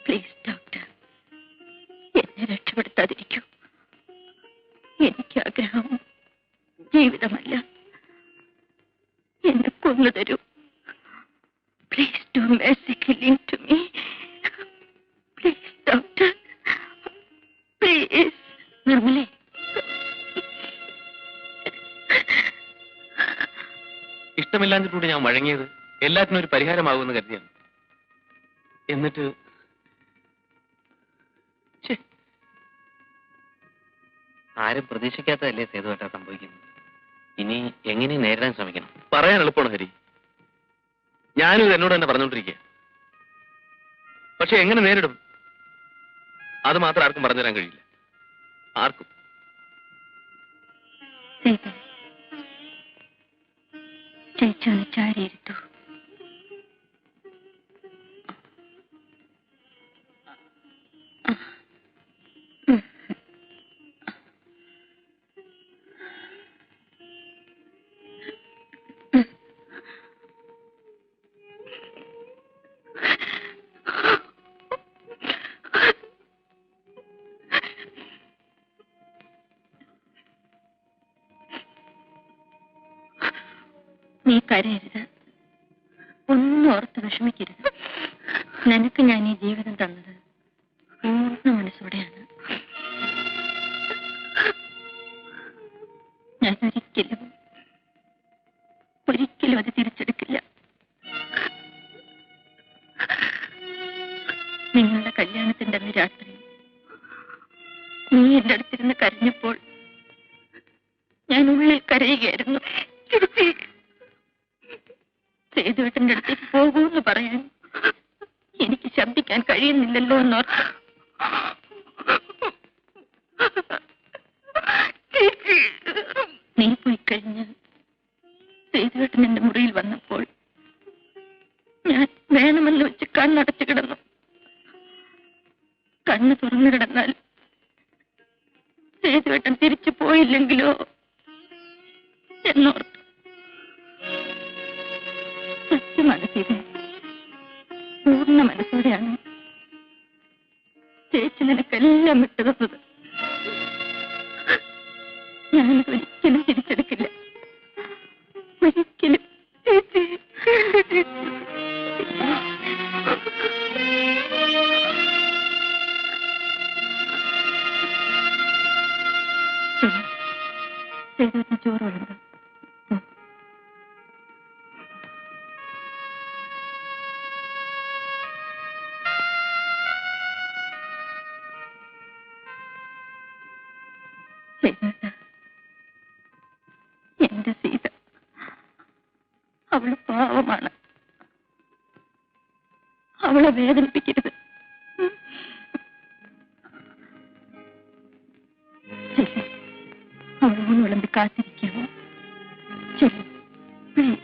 പ്ലീസ് ഡോക്ടർ, എന്നെ രക്ഷപ്പെടുത്താതിരിക്കൂ. എനിക്ക് ആഗ്രഹം ജീവിതമല്ല, എന്നെ കൊന്നു തരൂ. Please do mercy killing to me. Please doctor, please. നിർമ്മലേ, ഇഷ്ടമില്ലാഞ്ഞിട്ടൂടെ ഞാൻ വഴങ്ങിയത് എല്ലാത്തിനും ഒരു പരിഹാരമാകുമെന്ന് കരുതിയാണ്. എന്നിട്ട് ആരും പ്രതീക്ഷിക്കാത്തതല്ലേ സേതുവേട്ടാ സംഭവിക്കുന്നത്. ഇനി എങ്ങനെ നേരിടാൻ ശ്രമിക്കണം? പറയാൻ എളുപ്പമാണ് ഹരി. ഞാനും ഇത് എന്നോട് തന്നെ പറഞ്ഞുകൊണ്ടിരിക്കുക. പക്ഷെ എങ്ങനെ നേരിടും? അത് മാത്രം ആർക്കും പറഞ്ഞു തരാൻ കഴിയില്ല. ആർക്കും. ചേച്ചി ഒന്ന് ചാരിയിരുത്തു. നീ കരയരുത്, ഒന്നും ഓർത്ത് വിഷമിക്കരുത്. നിനക്ക് ഞാൻ ഈ ജീവിതം തന്നത് പൂർണ്ണ മനസ്സോടെയാണ്. ഞാൻ ഒരിക്കലും അത് തിരിച്ചെടുക്കില്ല. നിങ്ങളുടെ കല്യാണത്തിന്റെ അന്ന് രാത്രി നീ എന്റെ അടുത്തിരുന്ന് കരഞ്ഞപ്പോൾ ഞാൻ ഉള്ളിൽ കരയുകയായിരുന്നു. സേതുവേട്ടന്റെ അടുത്തേക്ക് പോകൂന്ന് പറയാൻ എനിക്ക് ശബ്ദിക്കാൻ കഴിയുന്നില്ലല്ലോ എന്നോർത്ത്. നീ പോയി കഴിഞ്ഞ് സേതുവേട്ടൻ എന്റെ മുറിയിൽ വന്നപ്പോൾ ഞാൻ വേണമെന്ന് വെച്ച് കണ്ണടച്ചു കിടന്നു. കണ്ണ് തുറന്നു കിടന്നാൽ സേതുവേട്ടൻ തിരിച്ചു പോയില്ലെങ്കിലോ എന്നോർത്തു. സത്യമാനസിക പൂർണ്ണ മനസ്സോടെയാണ് ചേച്ചി നിനക്കെല്ലാം വിട്ടു തന്നത്. ഞാനത് ഒരിക്കലും തിരിച്ചെടുക്കില്ല, ഒരിക്കലും. ചേച്ചി സേതുവേട്ടന് ചോറുണ്ട്. എന്റെ സീത, അവള് പാവമാണ്. അവളെ വേദനിപ്പിക്കരുത്. അവളോട് വിളമ്പി കാത്തിരിക്കാമോ? ശരി, പ്ലീസ്.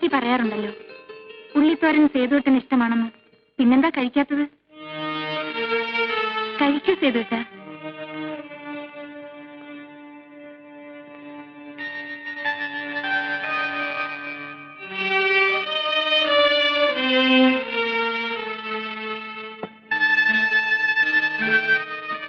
ചേച്ചി പറയാറുണ്ടല്ലോ ഉള്ളിത്തോരൻ സേതുവേട്ടന് ഇഷ്ടമാണെന്ന്. പിന്നെന്താ കഴിക്കാത്തത്? കഴിക്കൂ സേതുവേട്ട.